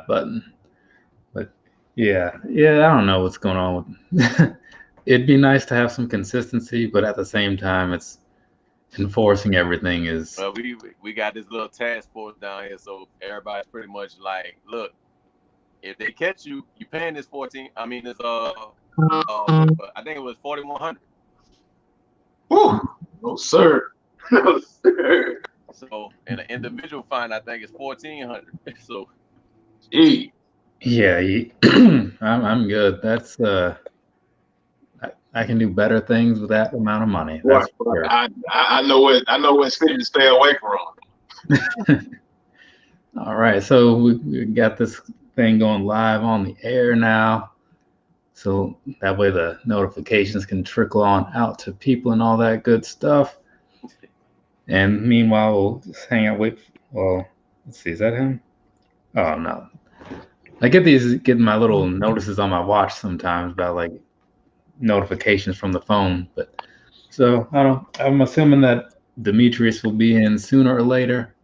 button. But yeah, I don't know what's going on with. It'd be nice to have some consistency, but at the same time, it's enforcing everything is. Well, we got this little task force down here, so everybody's pretty much like, look, if they catch you, you paying this 14. I mean, this I think it was 4,100. Whew. No, sir. No, sir. So, and an individual fine, I think it's 1,400. So, Gee. Yeah, I'm good. That's I can do better things with that amount of money. Right. That's for sure. I know what city to stay away from. All right, so we got this thing going live on the air now. So that way the notifications can trickle on out to people and all that good stuff. And meanwhile, we'll just hang out, wait. Well, let's see, is that him? Oh, no. I get my little notices on my watch sometimes about like notifications from the phone. But so I'm assuming that Demetrius will be in sooner or later.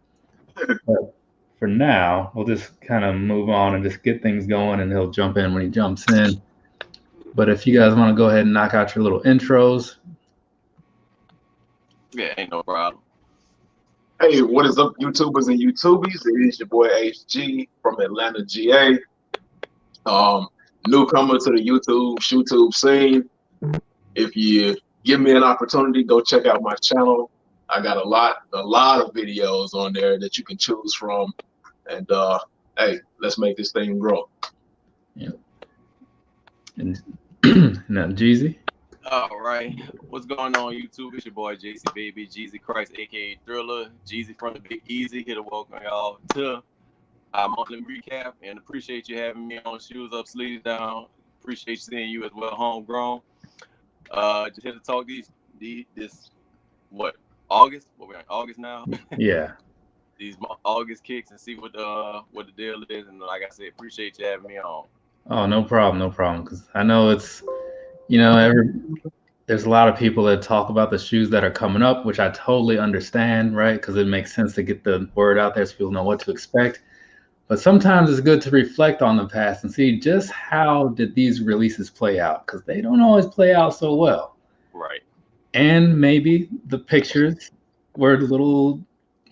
But for now, we'll just kind of move on and just get things going, and he'll jump in when he jumps in. But if you guys want to go ahead and knock out your little intros. yeah, ain't no problem. Hey, what is up, YouTubers and YouTubies? It is your boy HG from Atlanta, GA. Newcomer to the YouTube scene. If you give me an opportunity, go check out my channel. I got a lot of videos on there that you can choose from. And hey, let's make this thing grow. Yeah. And now, Jezzy. All right. What's going on, YouTube? It's your boy, JC Baby, Jezzy Christ, a.k.a. Thriller. Jeezy from the Big Easy. Here to welcome y'all to our monthly recap. And appreciate you having me on Shoes Up, Sleeves Down. Appreciate seeing you as well, Homegrown. Just here to talk this August? What we're in August now? Yeah. These August kicks and see what the deal is. And like I said, appreciate you having me on. Oh, no problem. Because I know it's, there's a lot of people that talk about the shoes that are coming up, which I totally understand, right? Because it makes sense to get the word out there so people know what to expect. But sometimes it's good to reflect on the past and see just how did these releases play out, because they don't always play out so well. Right. And maybe the pictures were a little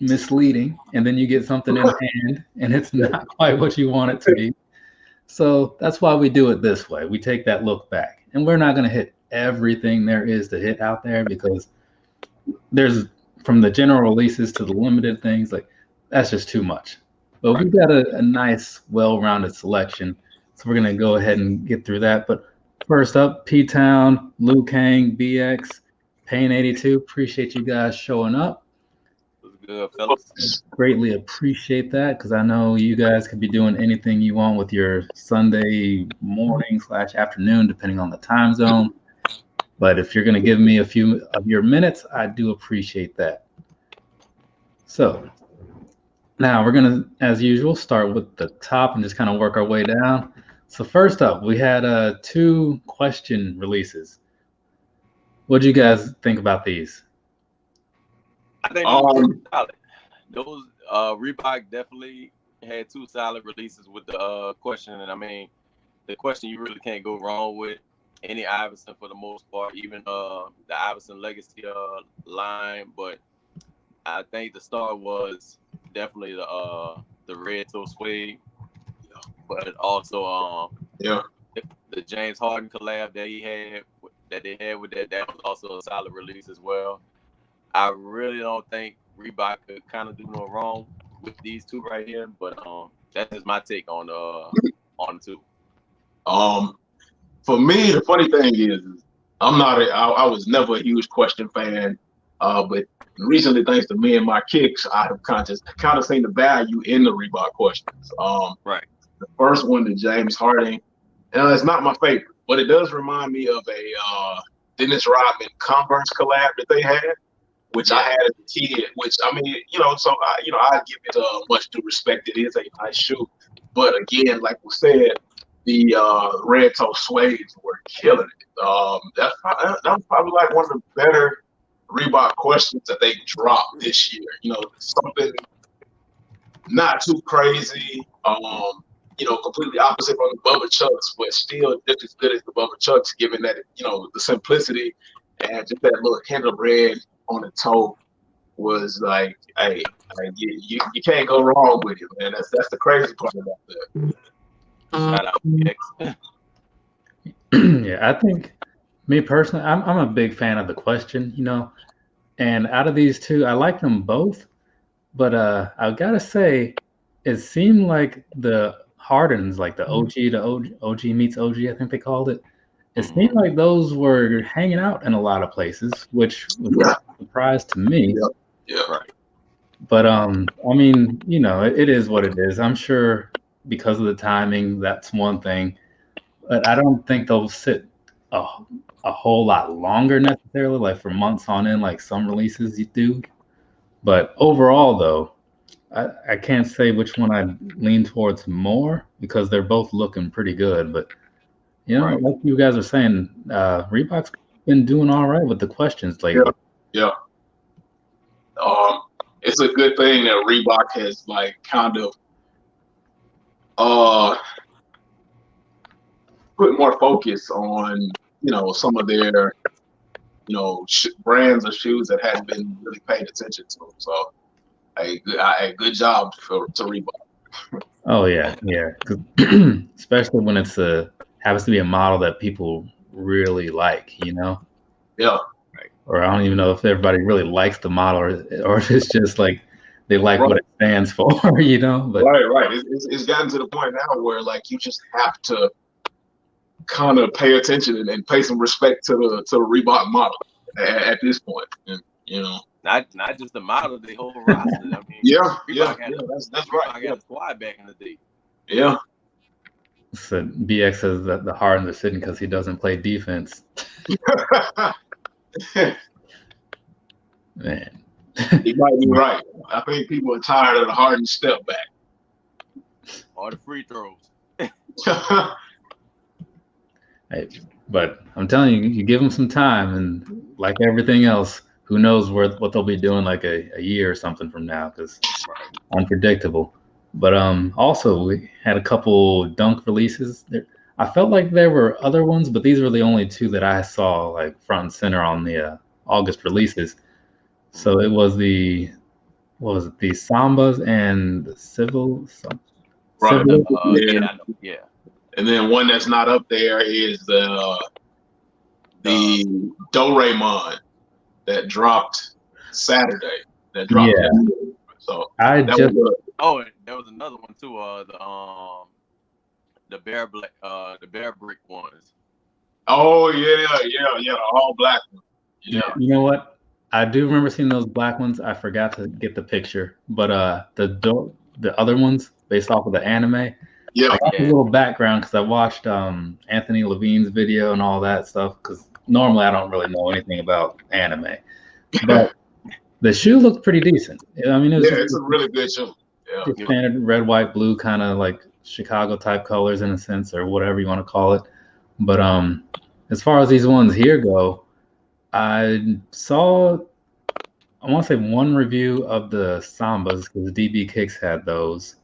misleading, and then you get something in hand and it's not quite what you want it to be. So that's why we do it this way. We take that look back, and we're not going to hit everything there is to hit out there, because there's, from the general releases to the limited things, like that's just too much. But we've got a nice, well-rounded selection, so we're going to go ahead and get through that. But first up, P-Town, Liu Kang, BX, Pain82. Appreciate you guys showing up. Good, fellas. Greatly appreciate that, because I know you guys could be doing anything you want with your Sunday morning/afternoon, depending on the time zone. But if you're going to give me a few of your minutes, I do appreciate that. So now we're going to, as usual, start with the top and just kind of work our way down. So first up, we had 2 question releases. What do you guys think about these? I think those were solid. Those Reebok definitely had 2 solid releases with the question, and I mean, the question you really can't go wrong with. Any Iverson for the most part, even the Iverson Legacy line, but I think the star was definitely the red toe suede, but also the James Harden collab that they had with that was also a solid release as well. I really don't think Reebok could kind of do no wrong with these 2 right here, but that's just my take on the 2. For me, the funny thing is I was never a huge question fan, but recently, thanks to me and my kicks, I have kind of seen the value in the Reebok questions. Right. The first one, the James Harden, it's not my favorite, but it does remind me of a Dennis Rodman Converse collab that they had, which I had as a kid. Which I mean, so I give it much due respect. It is a nice shoe, but again, like we said, the red toe suedes were killing it. That was probably like one of the better Reebok questions that they dropped this year. Something not too crazy. completely opposite from the Bubba Chucks, but still just as good as the Bubba Chucks, given that, the simplicity and just that little hint of red on the toe was like, hey, you can't go wrong with it, man. That's the crazy part about that. Shout out X. Yeah, I think me personally, I'm a big fan of the question, and out of these two, I like them both, but I've got to say, it seemed like the Hardens, like the OG meets OG, I think they called it. It seemed like those were hanging out in a lot of places, which was a surprise to me. Yeah, right. But I mean, it is what it is. I'm sure because of the timing, that's one thing. But I don't think they'll sit a whole lot longer necessarily, like for months on end, like some releases you do. But overall, though, I can't say which one I lean towards more because they're both looking pretty good. But like you guys are saying, Reebok's been doing all right with the questions lately. Yeah. It's a good thing that Reebok has kind of put more focus on some of their brands of shoes that hadn't been really paid attention to. So a good job to Reebok. Oh yeah. Especially when it's happens to be a model that people really like, Yeah. Or I don't even know if everybody really likes the model, or if it's just like they like what it stands for, But right. It's gotten to the point now where you just have to kind of pay attention and pay some respect to the Reebok model at this point, and not just the model, the whole roster. I mean, that's right. I got a squad back in the day. Yeah. So BX says that the Hardens are sitting because he doesn't play defense. Man, he might be right. I think people are tired of the Harden step back or the free throws. Hey, but I'm telling you, you give them some time, and like everything else, who knows what they'll be doing like a year or something from now, because unpredictable. But also we had a couple dunk releases. I felt like there were other ones, but these were the only two that I saw like front and center on the August releases. So it was the Sambas and the Civil. Right. Yeah. And then one that's not up there is the Doraemon that dropped Saturday. So and there was another one too. The bear brick ones. Oh yeah, the all black one. Yeah. You know what? I do remember seeing those black ones. I forgot to get the picture, but the other ones based off of the anime. Yeah. I got a little background because I watched Anthony Levine's video and all that stuff. Because normally I don't really know anything about anime, but the shoe looked pretty decent. I mean, it's a really good shoe. Yeah. Standard red, white, blue, kind of like Chicago type colors in a sense, or whatever you want to call it. But as far as these ones here go, I saw, I want to say one review of the Sambas because DB Kicks had those,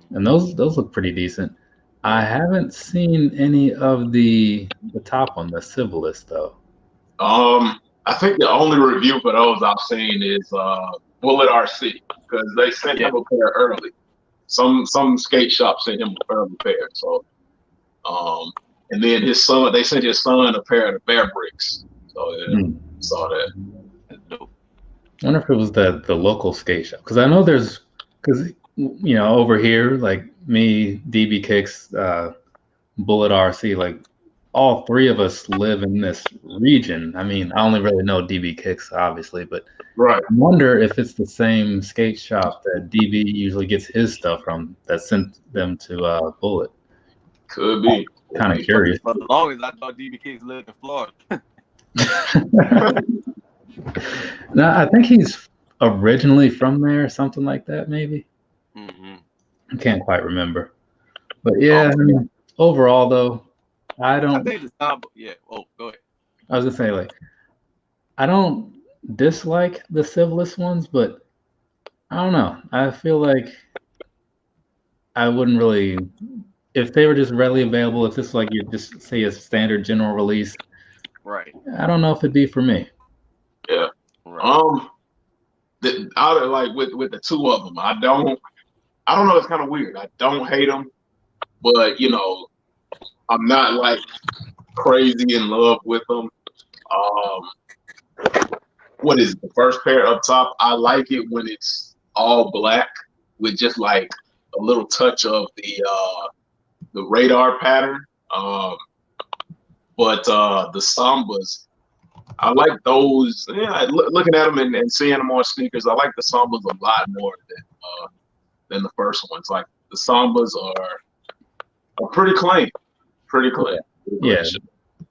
and those look pretty decent. I haven't seen any of the top one, the Civilist, though. I think the only review for those I've seen is Bullet RC because they sent him a pair early. Some skate shop sent him a early pair. So, and then his son, they sent his son a pair of the Bear Bricks. So saw that. I wonder if it was the local skate shop because I know because over here like me, DB Kicks, Bullet RC, like all three of us live in this region. I mean, I only really know DB Kicks obviously, but I wonder if it's the same skate shop that DB usually gets his stuff from that sent them to Bullet. Could be. Kind of curious. For as long as I thought DB Kicks lived in Florida. No, I think he's originally from there, something like that, maybe. I can't quite remember, but yeah. I mean, overall, though, I think the Samba. Yeah. Oh, go ahead. I was gonna say like I don't dislike the Civilist ones, but I don't know. I feel like I wouldn't really if they were just readily available, if this is like you just say a standard general release, right? I don't know if it'd be for me. Yeah. Right. I like with the two of them. I don't know. It's kind of weird. I don't hate them, but you know, I'm not like crazy in love with them. What is it, the first pair up top? I like it when it's all black with just like a little touch of the radar pattern. But the Sambas, I like those. Yeah, looking at them and seeing them on sneakers, I like the Sambas a lot more than the first ones. Like the Sambas are pretty clean, pretty clean. Yeah,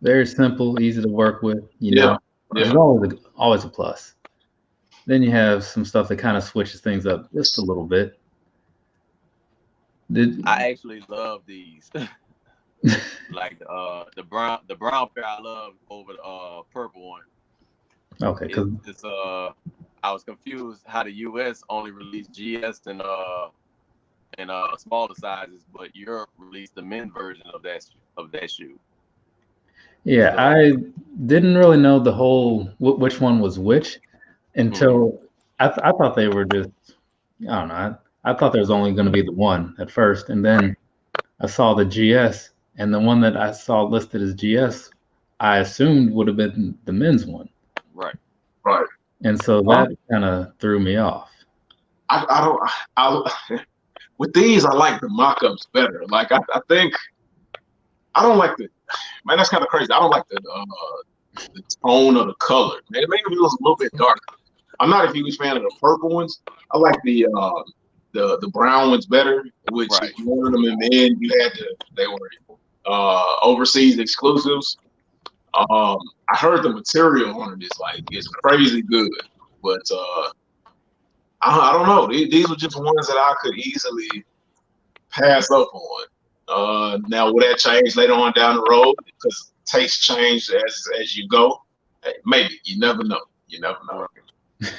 very simple, easy to work with. You know, yeah. it's always a plus. Then you have some stuff that kind of switches things up just a little bit. I actually love these. Like the brown pair I love over the purple one. Okay, because it's I was confused how the US only released GS and smaller sizes, but Europe released the men's version of that shoe. Yeah, I didn't really know the whole which one was which until I thought they were just, I don't know. I thought there was only going to be the one at first, and then I saw the GS, and the one that I saw listed as GS, I assumed would have been the men's one. Right. And so that kind of threw me off. With these, I like the mock-ups better. Like I think I don't like man, that's kind of crazy. I don't like the tone of the color. Man, maybe it was a little bit darker. I'm not a huge fan of the purple ones. I like the brown ones better, which if you wanted them in men, they were overseas exclusives. I heard the material on it is crazy good, but I don't know. These were just ones that I could easily pass up on. Now, will that change later on down the road because tastes change as you go? Maybe. You never know.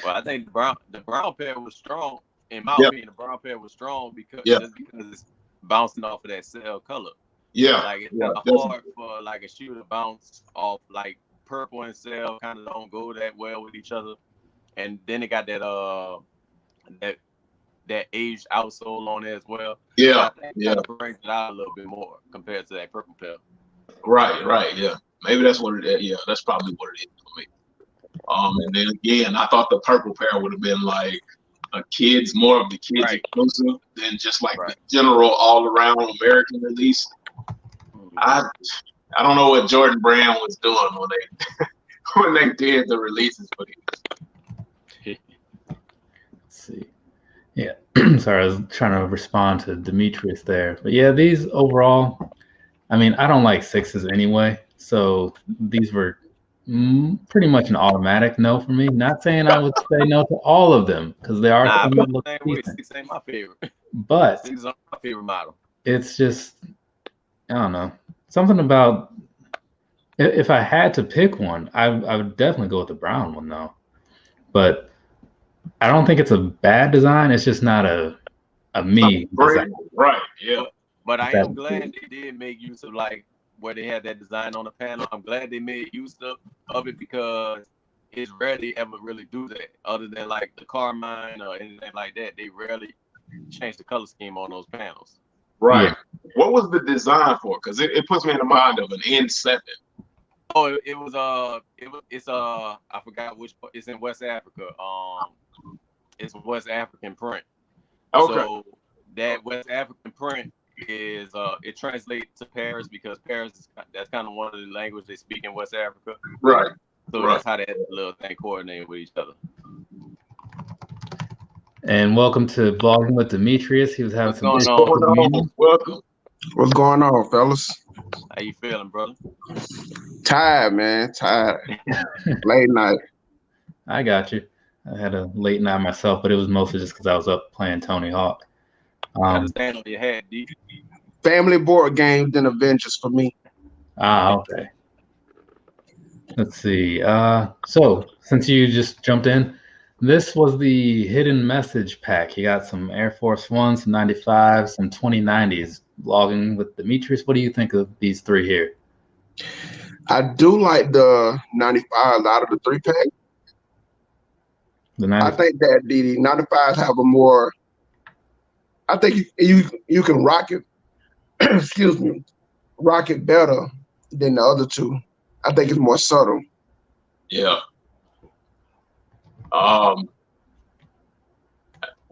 Well, I think the brown pair was strong. In my opinion, the brown pair was strong because it's bouncing off of that cell color. Yeah. Like it's kind of hard for like a shoe to bounce off. Like purple and cell kind of don't go that well with each other. And then it got that aged outsole on it as well. Yeah. So I think it kind of brings it out a little bit more compared to that purple pair. Right. Yeah. Maybe that's what it is. Yeah, that's probably what it is for me. And then again, I thought the purple pair would have been like more of the kids exclusive than just like the general all around American release. I don't know what Jordan Brand was doing when they did the releases for these. Let's see. Yeah. Sorry, I was trying to respond to Demetrius there. But yeah, these overall, I mean, I don't like sixes anyway. So these were pretty much an automatic no for me. Not saying I would say no to all of them because they are some that look decent. Six ain't my favorite. But six is my favorite model. It's just, I don't know. Something about if I had to pick one, I would definitely go with the brown one though. But I don't think it's a bad design. It's just not a me design. Right. Yeah. But I am glad they did make use of like where they had that design on the panel. I'm glad they made use of it because it's rarely ever really do that. Other than like the Carmine or anything like that, they rarely change the color scheme on those panels. Right. Yeah. What was the design for? Because it puts me in the mind of an N7. Oh, it's I forgot which. It's in West Africa. It's a West African print. Okay. So that West African print is it translates to Paris because Paris that's kind of one of the languages they speak in West Africa. Right. So that's how that little thing coordinated with each other. And welcome to Vlogging with Demetrius. He was having some going on. Welcome. What's going on, fellas? How you feeling, brother? Tired, man. Tired. Late night. I got you. I had a late night myself, but it was mostly just because I was up playing Tony Hawk. Stand on your head, D. Family board game, then Avengers for me. Okay. Let's see. So since you just jumped in, This was the hidden message pack. You got some Air Force Ones, some 95s, some 2090s. Logging with Demetrius. What do you think of these three here? I do like the 95s out of the 3-pack. The I 95s. think that the 95s have a more. I think you can rock it. Excuse me, rock it better than the other two. I think it's more subtle. Yeah.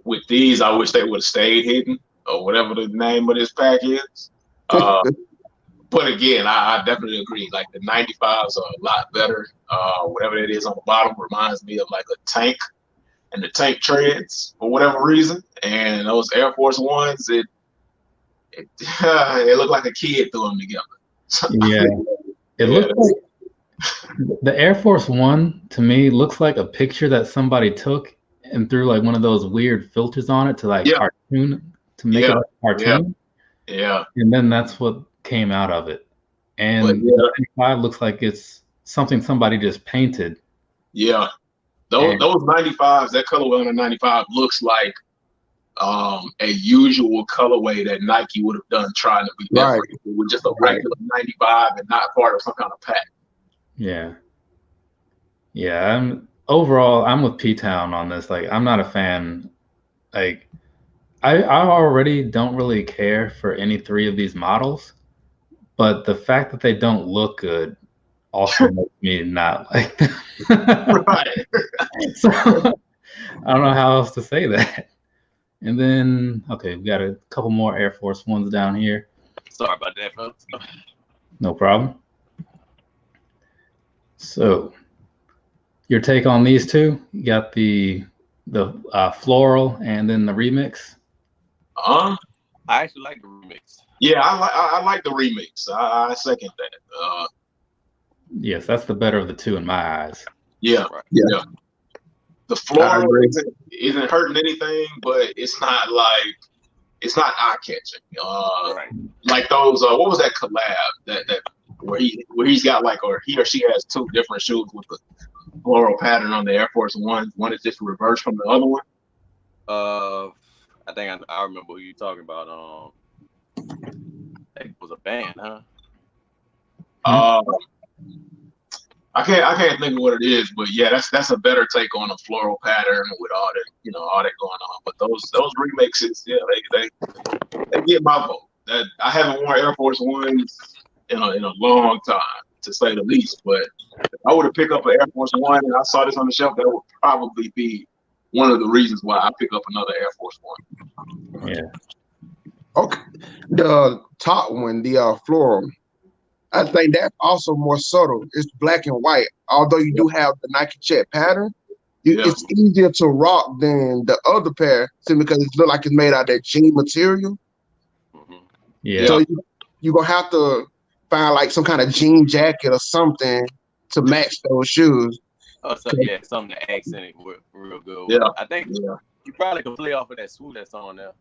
With these, I wish they would have stayed hidden or whatever the name of this pack is. But again, I definitely agree. Like the 95s are a lot better. Whatever it is on the bottom reminds me of like a tank and the tank treads for whatever reason. And those Air Force Ones, it looked like a kid threw them together. Yeah. It looks like the Air Force One to me looks like a picture that somebody took and threw like one of those weird filters on it to like cartoon to make it like a cartoon. Yeah. And then that's what came out of it. And the 95 looks like it's something somebody just painted. Yeah. Those 95s, that colorway on the 95 looks like a usual colorway that Nike would have done trying to be different. It was just a regular 95 and not part of some kind of pack. Yeah. Yeah. Overall, I'm with P-Town on this. Like, I'm not a fan. Like, I already don't really care for any three of these models, but the fact that they don't look good also makes me not like them. Right. So, I don't know how else to say that. And then, okay, we got a couple more Air Force Ones down here. Sorry about that, folks. No problem. So, your take on these two? You got the floral and then the remix. I actually like the remix. Yeah, I like the remix. I second that. Yes, that's the better of the two in my eyes. Yeah. The floral isn't hurting anything, but it's not eye catching. Like those. What was that collab that where he's got like, or he or she has two different shoes with the floral pattern on the Air Force One. One is just reversed from the other one. I think I remember what you're talking about. It was a band, huh? I can't think of what it is, but yeah, that's a better take on a floral pattern with all that going on. But those remixes, yeah, they get my vote. That I haven't worn Air Force Ones in a long time, to say the least. But if I were to pick up an Air Force One and I saw this on the shelf, that would probably be one of the reasons why I pick up another Air Force One. Yeah. Okay. The top one, the floral, I think that's also more subtle. It's black and white. Although you do have the Nike check pattern, it's easier to rock than the other pair simply because it looks like it's made out of that jean material. Yeah. So you're going to have to find like some kind of jean jacket or something to match those shoes. Oh, so, something to accent it real good. Yeah. I think you probably could play off of that swoop that's on there.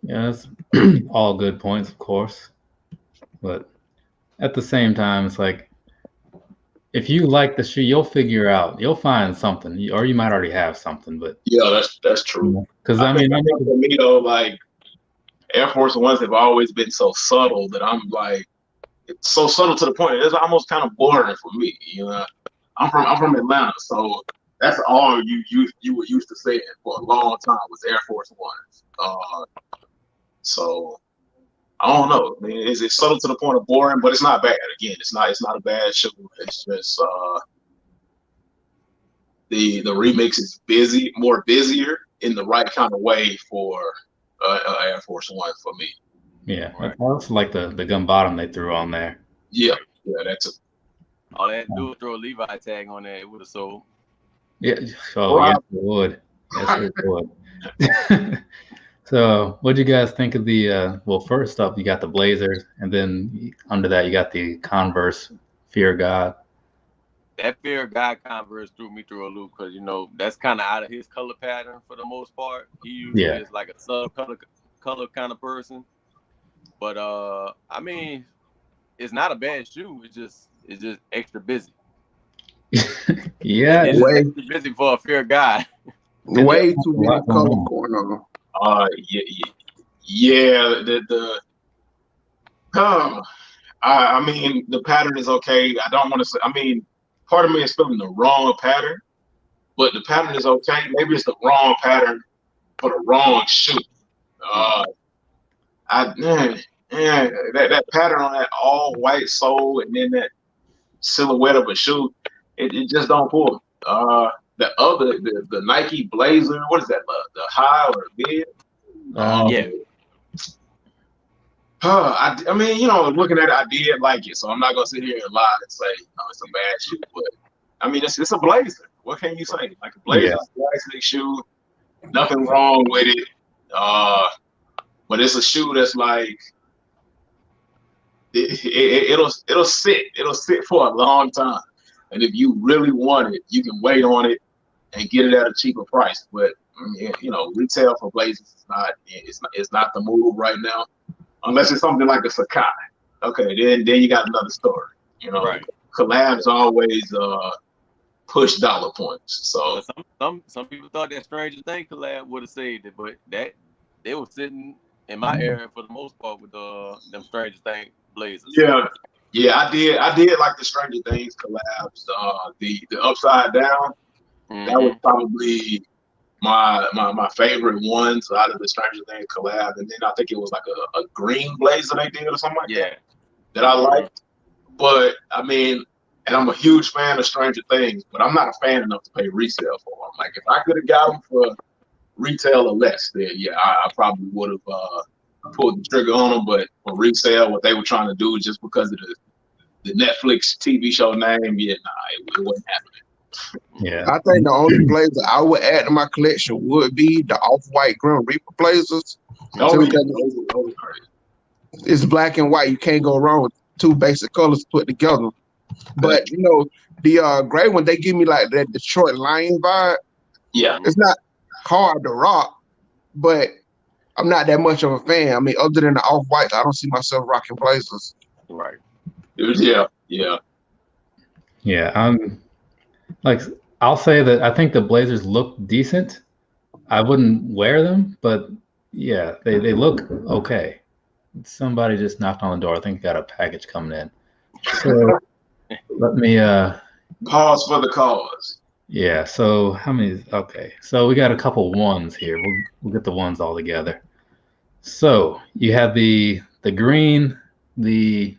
Yeah, that's all good points, of course. But at the same time, it's like, if you like the shoe, you'll find something, or you might already have something. But yeah, that's true. Because I mean, for me though, like Air Force Ones have always been so subtle that I'm like, it's so subtle to the point it's almost kind of boring for me. You know, I'm from Atlanta, so that's all you were used to saying for a long time was Air Force Ones. So I don't know. I mean, it's subtle to the point of boring, but it's not bad. Again, it's not a bad shoe. It's just the remix is more busier in the right kind of way for Air Force One for me. Yeah, I also like the gum bottom they threw on there. Yeah, that's it. All they had to do was throw a Levi tag on there, it would have sold. Yeah, yes, it would. Yes, it would. So, what do you guys think of the? Well, first up, you got the Blazers, and then under that, you got the Converse Fear God. That Fear God Converse threw me through a loop because that's kind of out of his color pattern for the most part. He usually is like a sub color kind of person. But I mean, it's not a bad shoe. It's just extra busy. Yeah, It's Way, too busy for a fair guy. way too a many lot going colors on. going on. Yeah. I mean, the pattern is okay. I don't want to say. I mean, part of me is feeling the wrong pattern, but the pattern is okay. Maybe it's the wrong pattern for the wrong shoe. That pattern on that all white sole and then that silhouette of a shoe, it just don't pull. The Nike Blazer, what is that? The high or the mid? Yeah. I mean, looking at it, I did like it, so I'm not gonna sit here and lie and say it's a bad shoe. But I mean, it's a Blazer. What can you say? Like a Blazer, classic shoe, nothing wrong with it. But it's a shoe that's like it'll sit for a long time, and if you really want it, you can wait on it and get it at a cheaper price. But retail for Blazers is not the move right now. Unless it's something like a Sakai. Okay, then you got another story. Right. Collabs always push dollar points. So some people thought that Stranger Things collab would have saved it, but that they were sitting in my area for the most part with them Stranger Things Blazers. Yeah, I did like the Stranger Things collabs. The Upside Down, that was probably my favorite ones out of the Stranger Things collab, and then I think it was like a green blazer they did or something like that I liked. But I mean, and I'm a huge fan of Stranger Things, but I'm not a fan enough to pay resale for them. Like if I could have got them for retail or less, then I probably would have pulled the trigger on them. But for resale, what they were trying to do just because of the Netflix TV show name, it wasn't happening. Yeah, I think the only blazer I would add to my collection would be the off-white Grim Reaper blazers. It's black and white. You can't go wrong with two basic colors put together. But the gray one, they give me like that Detroit Lions vibe. Yeah, it's not hard to rock, but I'm not that much of a fan. I mean, other than the off-whites, I don't see myself rocking blazers. Right. Yeah. I'll say that I think the Blazers look decent. I wouldn't wear them, but yeah, they look okay. Somebody just knocked on the door. I think got a package coming in. So let me pause for the cause. Yeah. So how many? Okay. So we got a couple ones here. We'll get the ones all together. So you have the green, the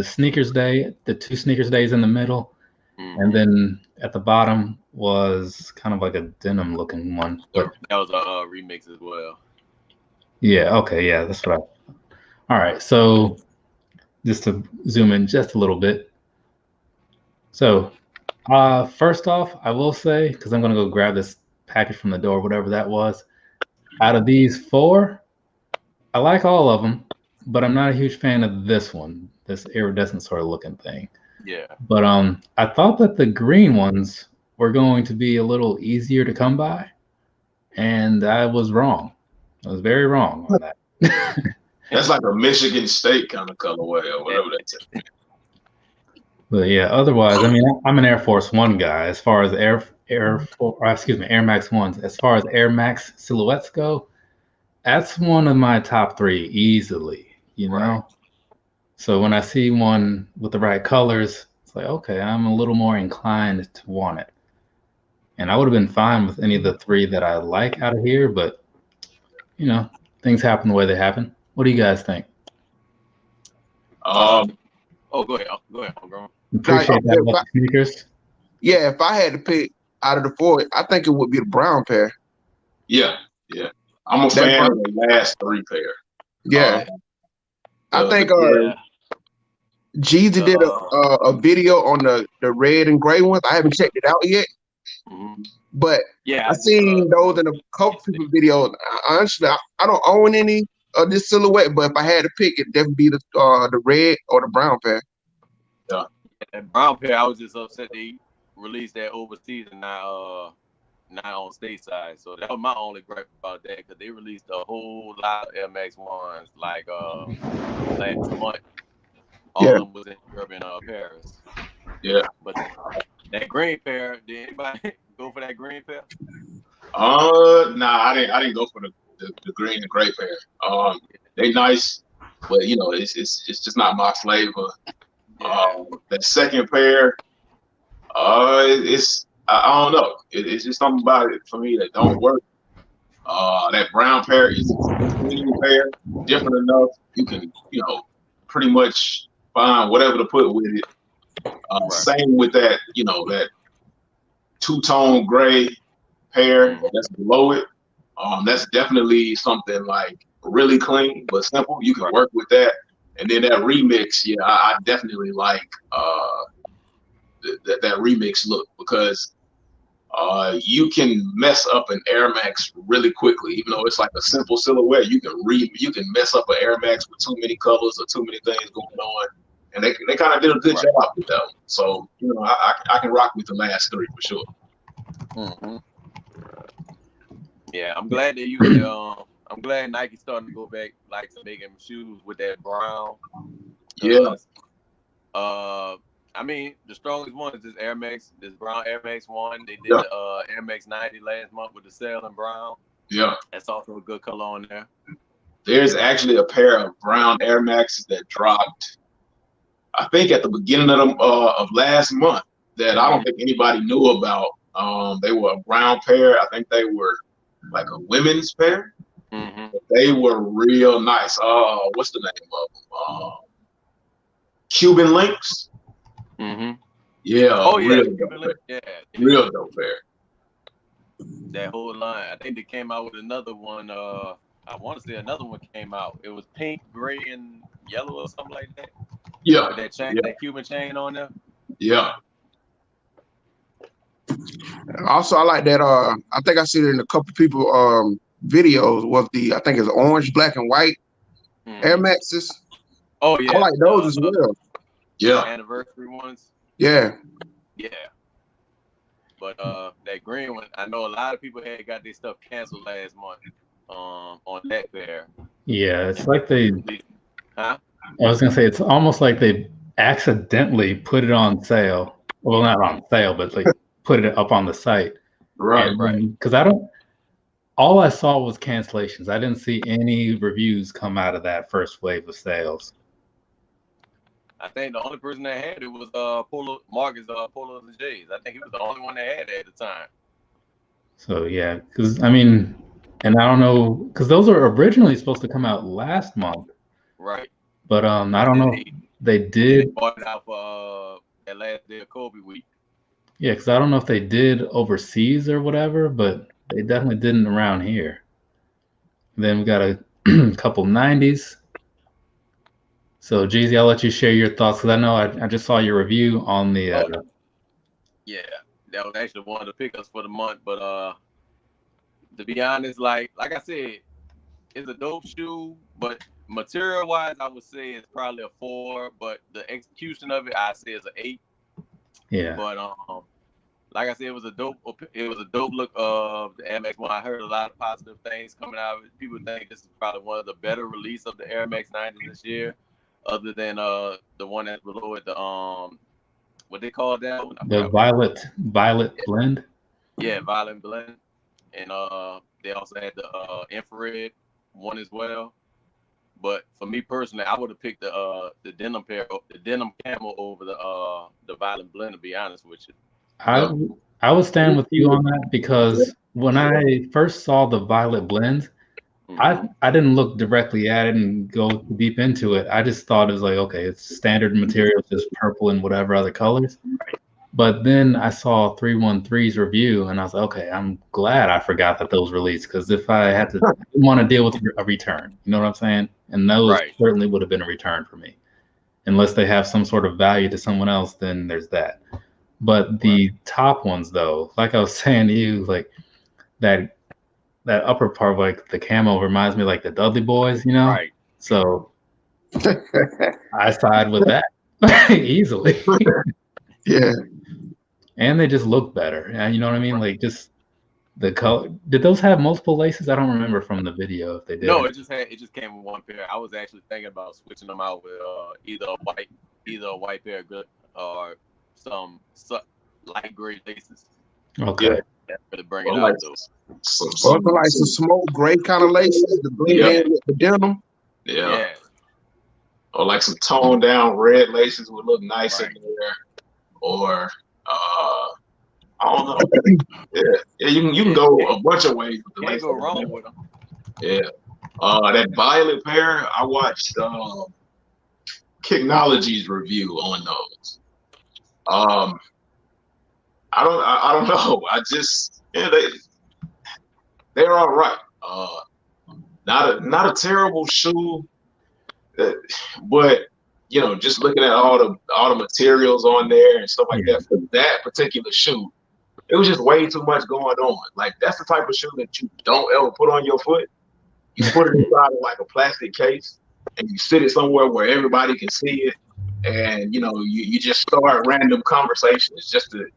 sneakers day, the two sneakers days in the middle, and then at the bottom was kind of like a denim looking one. That was a remix as well. Yeah. Okay. Yeah. That's what All right. So just to zoom in just a little bit. So first off, I will say, because I'm going to go grab this package from the door, whatever that was. Out of these four, I like all of them, but I'm not a huge fan of this one, this iridescent sort of looking thing. Yeah. But I thought that the green ones were going to be a little easier to come by, and I was wrong. I was very wrong on that. That's like a Michigan State kind of colorway or whatever that's. But yeah, otherwise, I mean, I'm an Air Force One guy as far as Air Max ones. As far as Air Max silhouettes go, that's one of my top three easily, Right. So when I see one with the right colors, it's like, okay, I'm a little more inclined to want it. And I would have been fine with any of the three that I like out of here, but things happen the way they happen. What do you guys think? Go ahead. Go ahead, HomeGrown. Appreciate that about the sneakers. Yeah, if I had to pick out of the four, I think it would be the brown pair. Yeah. I'm a fan of the last three pair. Yeah. I think Jezzy did a video on the red and gray ones. I haven't checked it out yet. But I seen those in a couple people videos. Honestly, I don't own any of this silhouette, but if I had to pick, it'd definitely be the red or the brown pair. Yeah. That brown pair, I was just upset they released that overseas and not on stateside. So that was my only gripe about that, because they released a whole lot of Air Max ones like last month. All of them was in Europe and Paris. Yeah. But That green pair, did anybody go for that green pair? Nah, I didn't go for the green and gray pair. They nice, but you know, it's just not my flavor. Yeah. That second pair, I don't know. It's just something about it for me that don't work. That brown pair is a clean pair, different enough. You can, you know, pretty much find whatever to put with it. Right. Same with that, you know, that two-tone gray pair that's below it. That's definitely something like really clean but simple. You can work with that. And then that remix, yeah, I definitely like that remix look, because you can mess up an Air Max really quickly, even though it's like a simple silhouette. You can mess up an Air Max with too many colors or too many things going on, and they kind of did a good job with that one. So you know, I can rock with the last three for sure. Mm-hmm. Yeah, I'm glad that you. I'm glad Nike starting to go back like to making shoes with that brown. Yeah. I mean, the strongest one is this Air Max, this brown Air Max one. They did the Air Max 90 last month with the sail and brown. Yeah. That's also a good color on there. There's actually a pair of brown Air Maxes that dropped, I think, at the beginning of last month that I don't think anybody knew about. They were a brown pair. I think they were like a women's pair. They were real nice. What's the name of them? Cuban Links. Yeah. Oh yeah. Real dope pair. That whole line. I think they came out with another one. I want to say another one came out. It was pink, gray, and yellow or something like that. Yeah. With that chain, that Cuban chain on there. Yeah. Also, I like that. I think I see it in a couple people videos. Was I think it's orange, black, and white Air Maxes. Oh yeah. I like those as well. Yeah. Anniversary ones. Yeah. Yeah. But that green one, I know a lot of people had got their stuff canceled last month on that pair. Yeah, it's like they. Huh? I was gonna say it's almost like they accidentally put it on sale. Well, not on sale, but like put it up on the site. Right. Because all I saw was cancellations. I didn't see any reviews come out of that first wave of sales. I think the only person that had it was Marcus Polo and J's. I think he was the only one that had it at the time. So yeah, because I mean, and I don't know, because those are originally supposed to come out last month. Right. But I don't know if they did. They bought it out for that last day of Kobe week. Yeah, because I don't know if they did overseas or whatever, but they definitely didn't around here. Then we got a couple 90s. So, Jezzy, I'll let you share your thoughts, because I know I just saw your review on the. Yeah, that was actually one of the pickups for the month. But to be honest, like I said, it's a dope shoe, but material-wise, I would say it's probably a 4. But the execution of it, I say it's an 8. Yeah. But like I said, it was a dope look of the Air Max 1. I heard a lot of positive things coming out of it. People think this is probably one of the better release of the Air Max 90 this year, other than the one that's below it, the what they call that one? The violet blend. Yeah, violet blend, and they also had the infrared one as well. But for me personally, I would have picked the denim camo over the violet blend, to be honest with you. I would stand with you on that, because when I first saw the violet blend, I didn't look directly at it and go deep into it. I just thought it was like, okay, it's standard material, just purple and whatever other colors. But then I saw 313's review, and I was like, okay, I'm glad I forgot that those released, because if I didn't want to deal with a return, you know what I'm saying? And those certainly would have been a return for me. Unless they have some sort of value to someone else, then there's that. But the top ones, though, like I was saying to you, like that upper part, like the camo, reminds me like the Dudley Boys, you know? Right. So I side with that easily. Yeah. And they just look better. And you know what I mean? Like just the color. Did those have multiple laces? I don't remember from the video if they did. No, it just came with one pair. I was actually thinking about switching them out with either a white pair of good or some light gray laces. Okay. Yeah. To bring it out though. Something like some smoke gray kind of laces to blend in with the denim. Yeah. Or like some toned down red laces would look nice in there. Or I don't know. Yeah, you can go a bunch of ways with the laces. Can't go wrong with them. Yeah. That violet pair, I watched Kicknology's review on those. I don't know. I just they're all right. Not a terrible shoe, but just looking at all the materials on there and stuff like that for that particular shoe, it was just way too much going on. Like that's the type of shoe that you don't ever put on your foot. You put it inside of like a plastic case and you sit it somewhere where everybody can see it. And you just start random conversations just to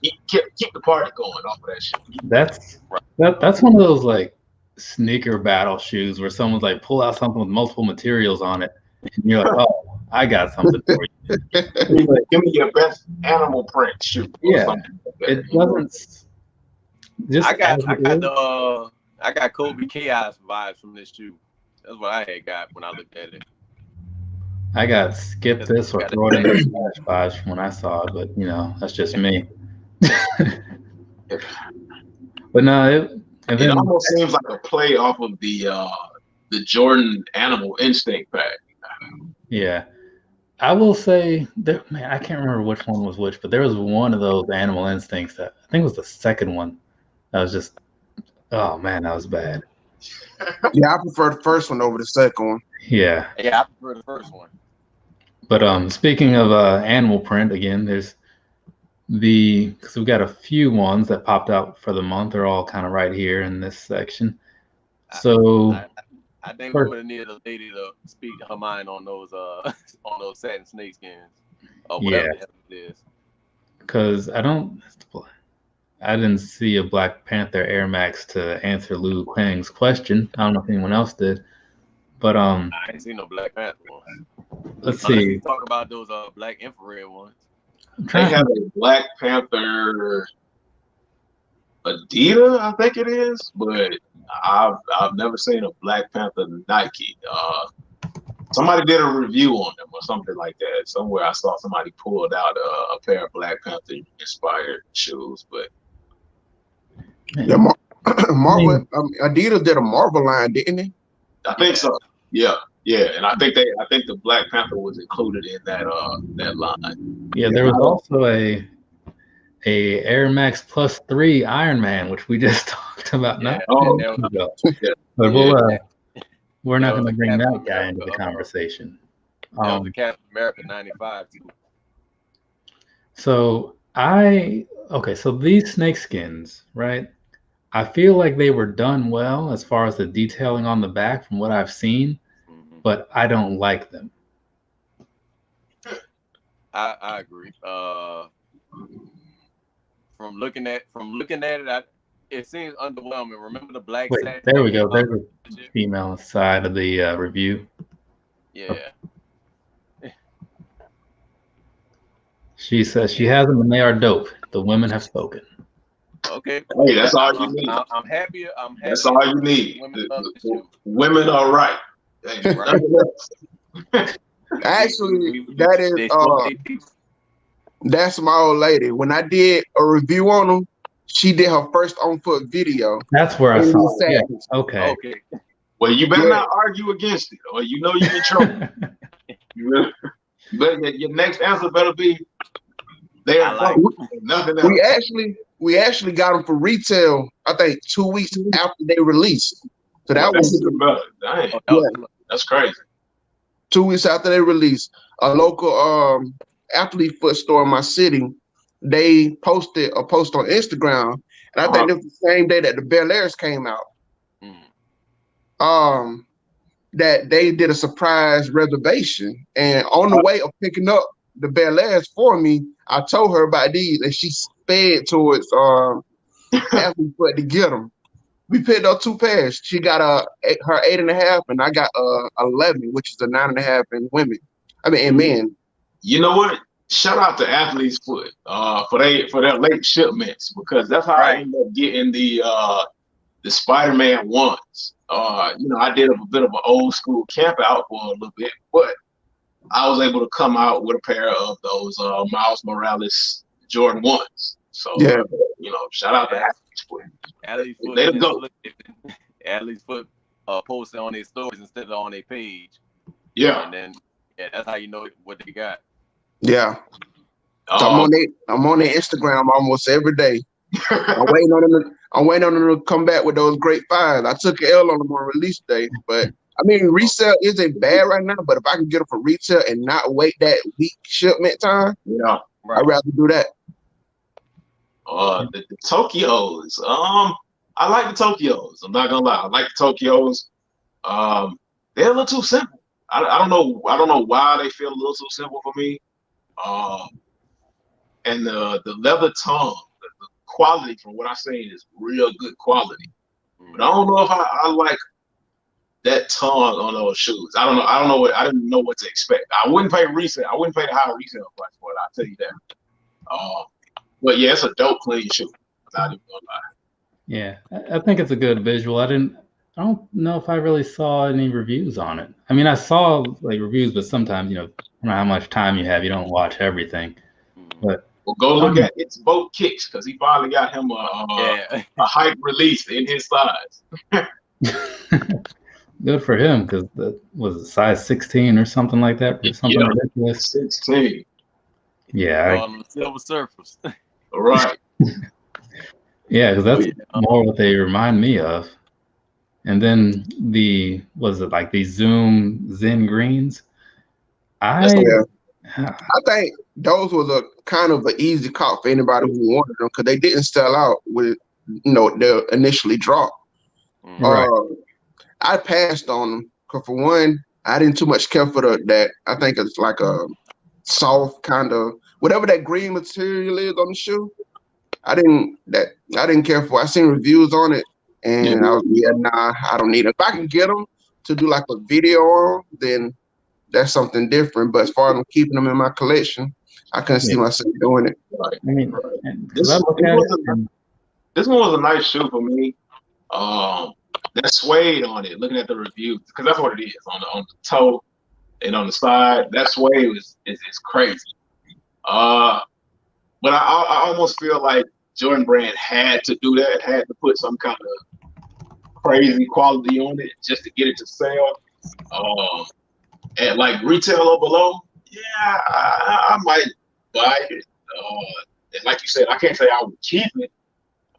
keep the party going off of that shit. That's one of those like sneaker battle shoes where someone's like pull out something with multiple materials on it, and you're like, oh, I got something for you. Give me your best animal print shoe. Yeah, it doesn't. Just I got Kobe Chaos vibes from this shoe. That's what I had got when I looked at it. I got skip this or throw it in the trash vibes when I saw it, but that's just me. But no, it almost seems like a play off of the Jordan Animal Instinct pack. Yeah, I will say that, man, I can't remember which one was which, but there was one of those Animal Instincts that I think was the second one. That was just, oh man, that was bad. Yeah, I prefer the first one over the second one. Yeah, I prefer the first one. But speaking of animal print, again, there's because we've got a few ones that popped out for the month. They're all kind of right here in this section. So I think we would have needed a lady to speak her mind on those satin snakeskins or whatever the hell it is. Because I didn't see a Black Panther Air Max to answer Liu Quang's question. I don't know if anyone else did. But I ain't seen no Black Panther ones. Let's see. Talk about those black infrared ones. They have a Black Panther Adidas, I think it is, but I've never seen a Black Panther Nike. Somebody did a review on them or something like that. Somewhere I saw somebody pulled out a pair of Black Panther inspired shoes, but yeah, Marvel Adidas did a Marvel line, didn't they? I think so. Yeah, and I think the Black Panther was included in that line. Yeah, there was also a Air Max Plus 3 Iron Man, which we just talked about not long ago. But we're not going to bring that guy into the conversation. The Captain America 95 too. So so these snakeskins, right? I feel like they were done well as far as the detailing on the back from what I've seen, but I don't like them. I agree. From looking at it, it seems underwhelming. Remember the black satin? There we go. There's the female side of the review. Yeah. She says she has them and they are dope. The women have spoken. Okay. Hey, that's all you need. I'm happy. That's all you need. Women are right. Hey, actually, that's my old lady. When I did a review on them, she did her first on foot video. That's where I saw it. Yeah. Okay. Well, you better not argue against it, or you know you're in trouble. But your next answer better be there. Nothing else. We actually got them for retail, I think 2 weeks after they released. So that was dang. That's crazy. 2 weeks after they released, a local athlete foot store in my city, they posted a post on Instagram, and I think it was the same day that the Bel Airs came out. That they did a surprise reservation, and on the way of picking up the Bel Airs for me, I told her about these, and she sped towards athlete foot to get them. We picked up 2 pairs. She got her 8.5, and I got 11, which is a 9.5 in women. I mean, in men. You know what? shout out to Athlete's Foot for their late shipments, because that's how I ended up getting the Spider-Man ones. I did a bit of an old school camp out for a little bit, but I was able to come out with a pair of those Miles Morales Jordan 1s. So, shout out to Athlete's Foot. Athlete's Foot. Let it go. Athlete's Foot posted on their stories instead of on their page. Yeah. And then, that's how you know what they got. Yeah. So I'm on their Instagram almost every day. I'm waiting on them to come back with those great finds. I took an L on them on release day, but I mean, resale isn't bad right now. But if I can get them for retail and not wait that week shipment time, I'd rather do that. The Tokyos. I like the Tokyos. I'm not gonna lie. I like the Tokyos. They're a little too simple. I don't know why they feel a little too simple for me. And the leather tongue, the quality from what I've seen is real good quality. But I don't know if I like that tongue on those shoes. I don't know. I didn't know what to expect. I wouldn't pay resale. I wouldn't pay the high resale price for it. I'll tell you that. But yeah, it's a dope clean shoe. I'm not even gonna lie. Yeah, I think it's a good visual. I don't know if I really saw any reviews on it. I mean, I saw like reviews, but sometimes, I don't know how much time you have. You don't watch everything. But go look at It's Boat Kicks, because he finally got him a hype release in his size. Good for him, because that was a size 16 or something like that. Something ridiculous. 16. Yeah. On the silver surface. Right. Yeah, because that's more what they remind me of. And then was it like the Zoom Zen Greens? I think those was a kind of an easy call for anybody who wanted them, because they didn't sell out with they initially dropped. Right. I passed on them because, for one, I didn't too much care for that. I think it's like a soft kind of whatever that green material is on the shoe. I didn't care for it. I seen reviews on it, and I was I don't need it. If I can get them to do like a video on, then that's something different. But as far as keeping them in my collection, I couldn't see myself doing it. Right. I mean, this one was a nice shoe for me. That suede on it, looking at the reviews, because that's what it is on the toe and on the side. That suede is crazy. But I almost feel like Jordan Brand had to do that, had to put some kind of crazy quality on it just to get it to sell. At like retail or below, I might buy it. And like you said, I can't say I would keep it.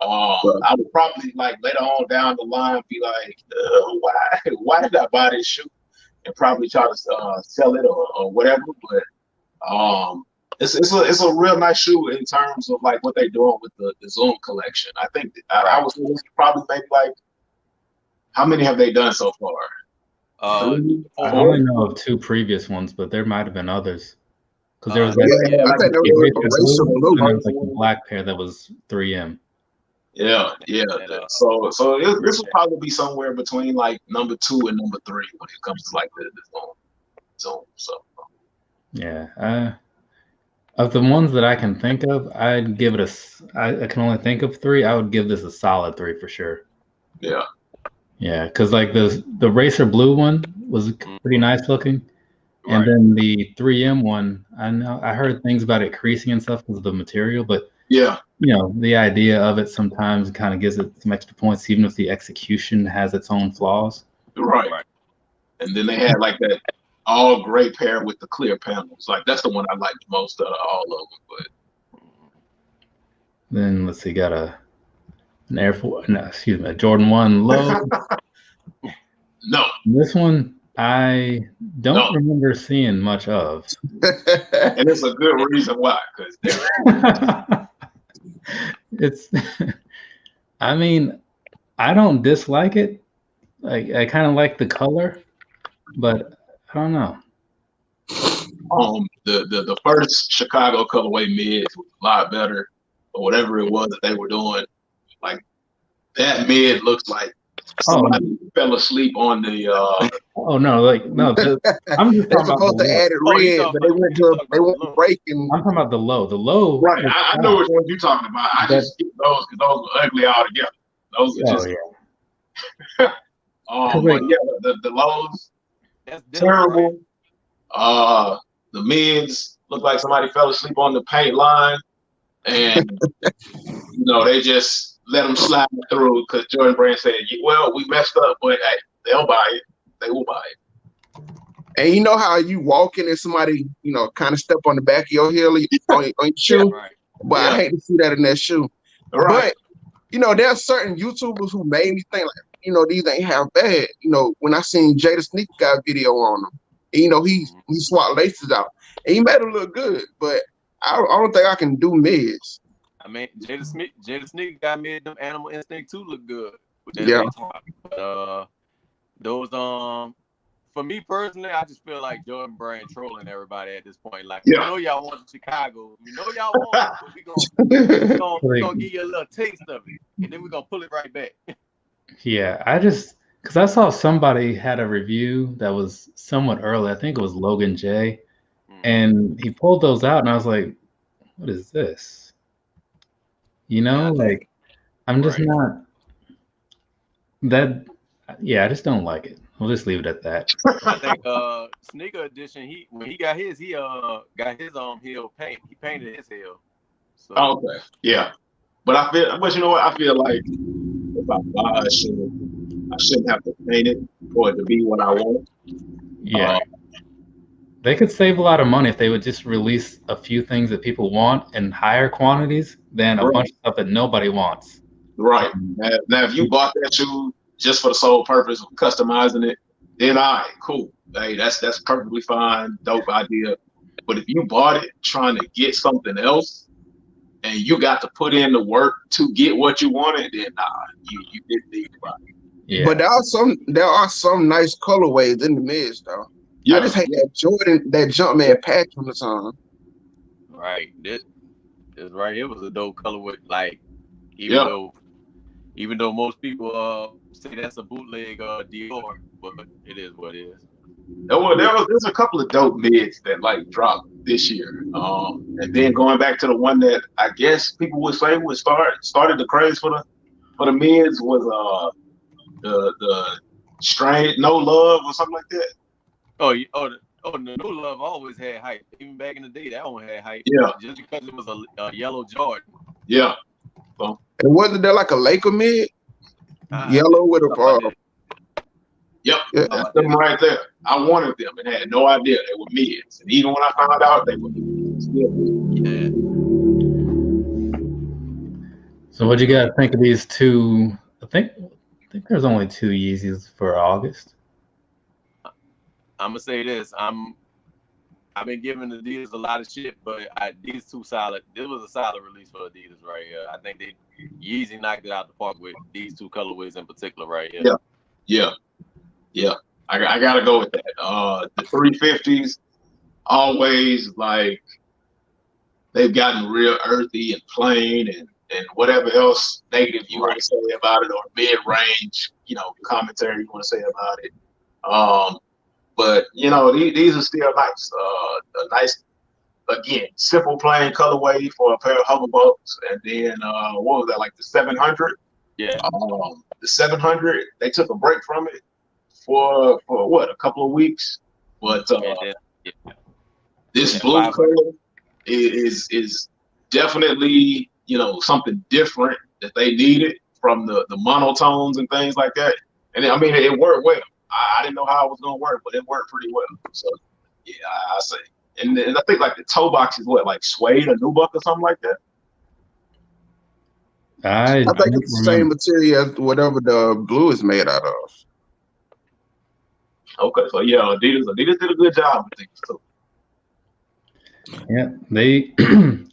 I would probably like later on down the line be like, why did I buy this shoe? And probably try to sell it or whatever. But it's a real nice shoe in terms of like what they're doing with the Zoom collection. I think I was probably maybe like, how many have they done so far? I only know of 2 previous ones, but there might have been others. Because there was like a black pair that was 3M. Yeah. So this will probably be somewhere between like number 2 and number 3 when it comes to like the Zoom. So yeah, of the ones that I can think of, I'd give it I can only think of 3. I would give this a solid 3 for sure. Yeah, because like the Racer Blue one was pretty nice looking, and then the 3M one, I heard things about it creasing and stuff because of the material, but the idea of it sometimes kind of gives it some extra points, even if the execution has its own flaws. Right. And then they had like that all gray pair with the clear panels. Like that's the one I like the most out of all of them. But then let's see, got a Jordan 1 low. No. This one I don't remember seeing much of. And it's a good reason why, because I mean, I don't dislike it. I kind of like the color, but I don't know. The first Chicago colorway mids was a lot better, or whatever it was that they were doing. Like that mid looks like Somebody fell asleep on the. Oh no, like no. I'm just They're talking about supposed the to low. add it red, but they went to break and. I'm talking about the low. The low. Right, I know which ones you're talking about. I just skip those because those were ugly altogether. Those are just. But yeah, the lows, That's terrible. The mids look like somebody fell asleep on the paint line, and they just let them slide through because Jordan Brand said, "Well, we messed up, but hey, they'll buy it. They will buy it." And you know how you walk in and somebody, kind of step on the back of your heel on your shoe? Right. But I hate to see that in that shoe. Right. But, there are certain YouTubers who made me think, like, these ain't half bad. When I seen Jada Sneaker got a video on them, and, he swapped laces out. And he made them look good, but I don't think I can do mids. I mean, Jada Sneaker got made them Animal Instinct 2 look good. Yeah. But, those for me personally, I just feel like Jordan Brand trolling everybody at this point. Like, we know y'all want Chicago. We know y'all want it, but we're gonna give you a little taste of it, and then we're gonna pull it right back. Yeah, because I saw somebody had a review that was somewhat early. I think it was Logan J, and he pulled those out, and I was like, "What is this?" Like I'm just not that. Yeah, I just don't like it. We'll just leave it at that. I think Sneaker Edition, when he got his heel paint. He painted his heel. So. Okay. Yeah. But you know what? I feel like if I buy a shoe, I shouldn't have to paint it for it to be what I want. Yeah. They could save a lot of money if they would just release a few things that people want in higher quantities than a bunch of stuff that nobody wants. Right. Now, if you bought that shoe just for the sole purpose of customizing it, then all right, cool. Hey, that's perfectly fine. Dope idea. But if you bought it trying to get something else and you got to put in the work to get what you wanted, then you didn't need to buy it. Yeah. But there are some nice colorways in the mids though. Yeah. I just hate that Jumpman patch on the time. Right. This right here was a dope colorway. Like even though most people say that's a bootleg Dior, but it is what it is. There's a couple of dope mids that like dropped this year. And then going back to the one that I guess people would say started the craze for the mids was the Strange No Love or something like that. The No Love always had hype. Even back in the day, that one had hype. Yeah. Just because it was a yellow Jordan. Yeah. And wasn't there like a Laker mid? Yellow with a Yep, that's them right there. I wanted them and had no idea they were mids. And even when I found out they were still mids. So what you guys think of these two? I think there's only 2 Yeezys for August. I'm gonna say this. I've been giving Adidas a lot of shit, but these two solid. This was a solid release for Adidas right here. I think Yeezy knocked it out the park with these two colorways in particular right here. Yeah. I gotta go with that. The 350s always like they've gotten real earthy and plain and whatever else negative you want to say about it or mid-range, commentary you want to say about it. But these are still nice. A nice, again, simple plain colorway for a pair of hoverboats, and then what was that, like the 700? Yeah. The 700, they took a break from it for what, a couple of weeks, but this blue color is definitely something different that they needed from the monotones and things like that. And I mean, it worked well. I didn't know how it was gonna work, but it worked pretty well. So yeah, I say. And I think like the toe box is what, like suede or nubuck or something like that. I think it's the same material as whatever the blue is made out of. Okay, so yeah, Adidas did a good job with these too. Yeah, they and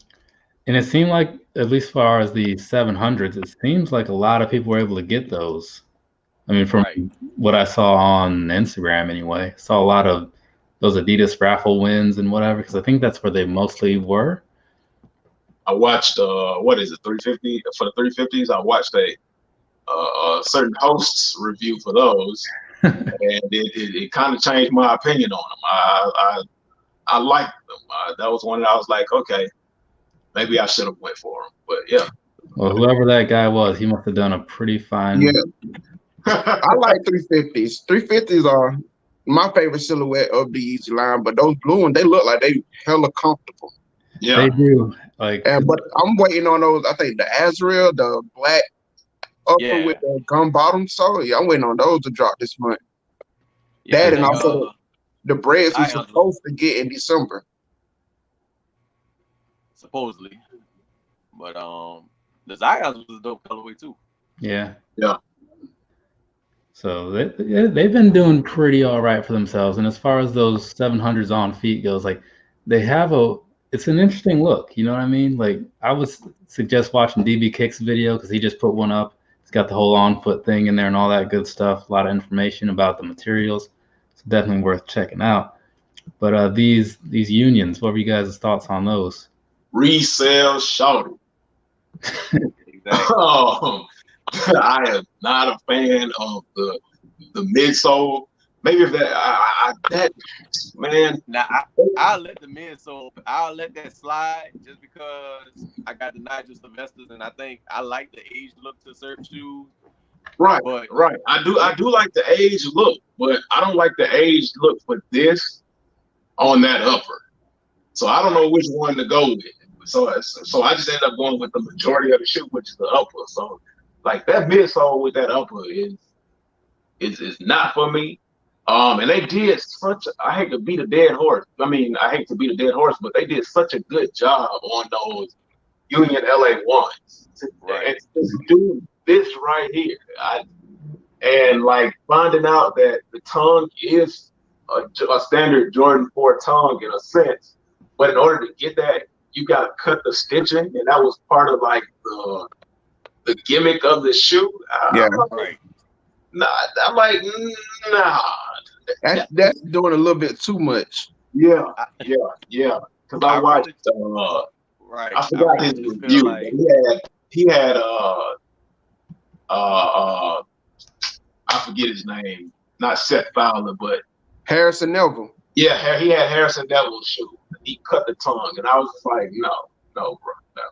it seemed like, at least as far as the 700s, it seems like a lot of people were able to get those. I mean, from what I saw on Instagram anyway, saw a lot of those Adidas raffle wins and whatever, because I think that's where they mostly were. I watched 350 for the 350s. I watched certain hosts review for those, and it kind of changed my opinion on them. I liked them. That was one that I was like, okay, maybe I should have went for them. But yeah. Well, whoever that guy was, he must have done a pretty fine. Yeah. I like 350s. 350s are my favorite silhouette of the Yeezy line, but those blue ones, they look like they hella comfortable. Yeah, they do. Like, but I'm waiting on those. I think the Azrael, the black upper with the gum bottom sole. Yeah, I'm waiting on those to drop this month. That and also the breads we're supposed to get in December. Supposedly, but the Zions was a dope colorway too. Yeah. Yeah. So they've been doing pretty all right for themselves. And as far as those 700s on feet goes, like they have it's an interesting look. You know what I mean? Like I would suggest watching DB Kicks video because he just put one up. It's got the whole on foot thing in there and all that good stuff. A lot of information about the materials. It's definitely worth checking out. But these unions, what were you guys' thoughts on those? Resale shorty. Exactly. I am not a fan of the midsole. Maybe if that man. Now I'll let the midsole. I'll let that slide just because I got the Nigel Sylvesters and I think I like the age look to certain shoes. Right, right. I do like the age look, but I don't like the age look for this on that upper. So I don't know which one to go with. So I just end up going with the majority of the shoe, which is the upper. So like that midsole with that upper is not for me. And they did I hate to beat a dead horse. I mean, I hate to beat a dead horse, but they did such a good job on those Union LA ones. Right. It's doing this right here. And like finding out that the tongue is a standard Jordan 4 tongue in a sense, but in order to get that, you got to cut the stitching, and that was part of like the gimmick of the shoe. Right. Nah, I'm like, nah. That's doing a little bit too much. Yeah. Because I watched. Right. I forgot his review. Like... He had. I forget his name. Not Seth Fowler, but Harrison Neville. Yeah, he had Harrison Neville's shoe. He cut the tongue, and I was just like, no, bro, no,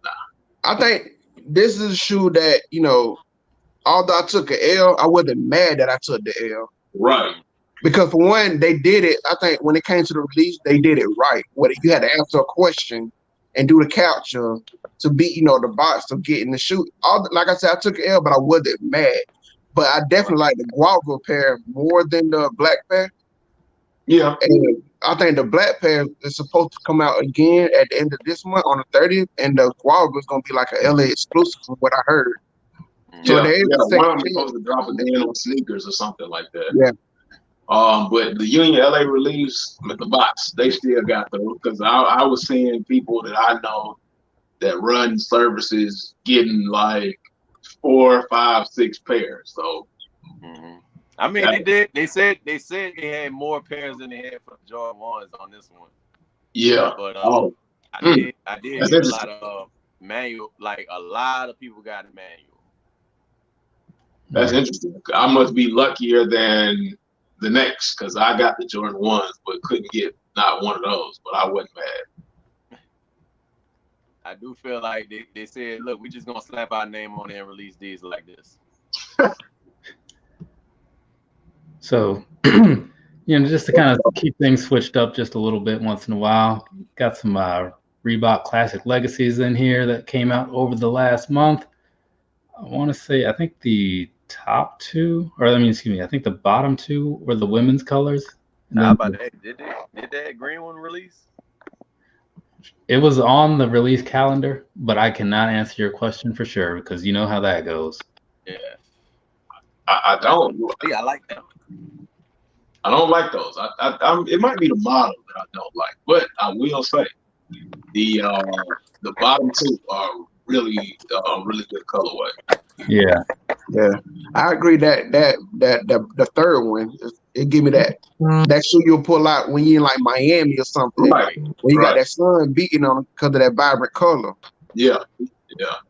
nah. I think this is a shoe that, although I took an L, I wasn't mad that I took the L. Right. Because for one, they did it. I think when it came to the release, they did it right. Where you had to answer a question and do the capture to beat, the box of getting the shoe. Like I said, I took an L, but I wasn't mad. But I definitely like the guava pair more than the black pair. Yeah. And I think the black pair is supposed to come out again at the end of this month on the 30th, and the guava is going to be like a LA exclusive from what I heard. So one of them supposed to drop again on sneakers or something like that. Yeah. But the Union LA release with the box, they still got those because I was seeing people that I know that run services getting like 4, 5, 6 pairs. So, I mean, they did. They said they had more pairs than they had for the Jordan 1s on this one. Yeah, but I did hear a lot of manual. Like a lot of people got a manual. That's interesting. I must be luckier than the next because I got the Jordan 1s, but couldn't get not one of those. But I wasn't mad. I do feel like they said, look, we just gonna slap our name on it and release these like this. So, just to kind of keep things switched up just a little bit once in a while, got some Reebok Classic Legacies in here that came out over the last month. I want to say, I think the top two, I think the bottom two were the women's colors. How about that? Did that green one release? It was on the release calendar, but I cannot answer your question for sure because you know how that goes. Yeah. I don't. Yeah, I like them. I don't like those. It might be the model that I don't like, but I will say the bottom two are really good colorway. Yeah. I agree that the third one it give me that shoe you'll pull out when you're in like Miami or something. Right. When you got that sun beating on them because of that vibrant color. Yeah.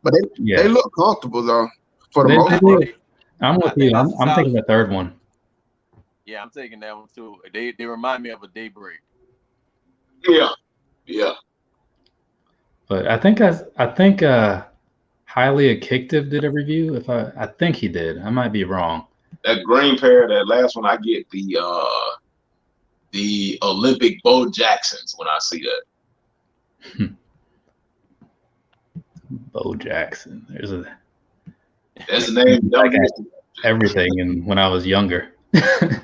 But they look comfortable though. for the most part. I'm with you. I'm taking the third one. Yeah, I'm taking that one too. They remind me of a Daybreak. Yeah. But I think Highly Addictive did a review. I think he did. I might be wrong. That green pair, that last one, I get the Olympic Bo Jacksons when I see that. Bo Jackson. That's the name. Like everything. And when I was younger, that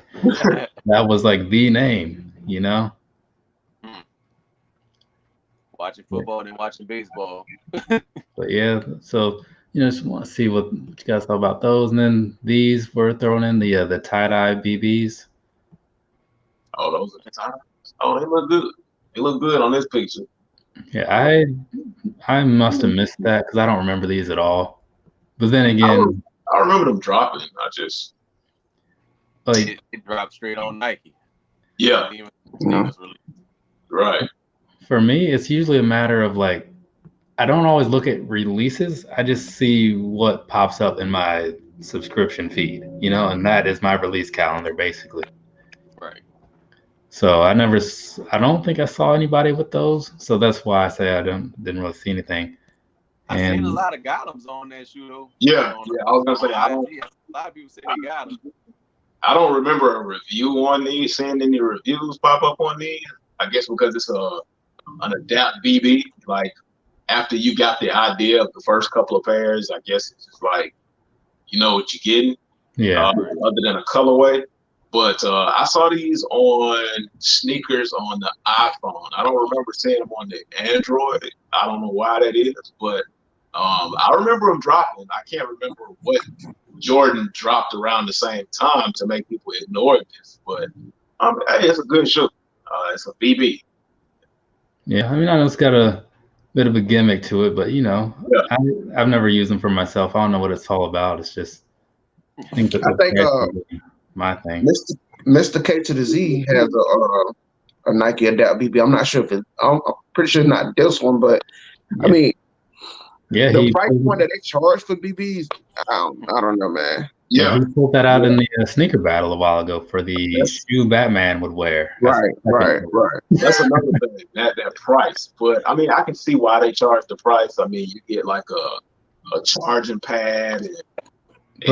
was like the name, you know. Watching football and watching baseball. But yeah, so just want to see what you guys thought about those, and then these were thrown in the tie-dye BBs. Oh, those are the tie-dyes. Oh, they look good. They look good on this picture. Yeah, I must have missed that because I don't remember these at all. But then again, I remember them dropping. I just it dropped straight on Nike. Yeah. Right. For me, it's usually a matter of like, I don't always look at releases. I just see what pops up in my subscription feed, and that is my release calendar basically. Right. So I don't think I saw anybody with those. So that's why I say I didn't really see anything. I seen a lot of Gothams on that shoe though. Yeah. I was gonna say a lot of people say they got them. I don't remember a review on these, seeing any reviews pop up on these. I guess because it's an adapt BB. Like after you got the idea of the first couple of pairs, I guess it's just like you know what you're getting. Yeah. Other than a colorway. But I saw these on sneakers on the iPhone. I don't remember seeing them on the Android. I don't know why that is, but I remember them dropping. I can't remember what Jordan dropped around the same time to make people ignore this. But hey, it's a good shoe. It's a BB. Yeah, I know it's got a bit of a gimmick to it, but I've never used them for myself. I don't know what it's all about. It's just I think my thing. Mr. K to the Z has a Nike Adapt BB. I'm not sure if I'm pretty sure it's not this one, but I mean, the price point that they charge for BBs, I don't know, man. Yeah, he pulled that out in the sneaker battle a while ago for the shoe Batman would wear. Right. That's another thing, that price. But I mean, I can see why they charge the price. I mean, you get like a charging pad and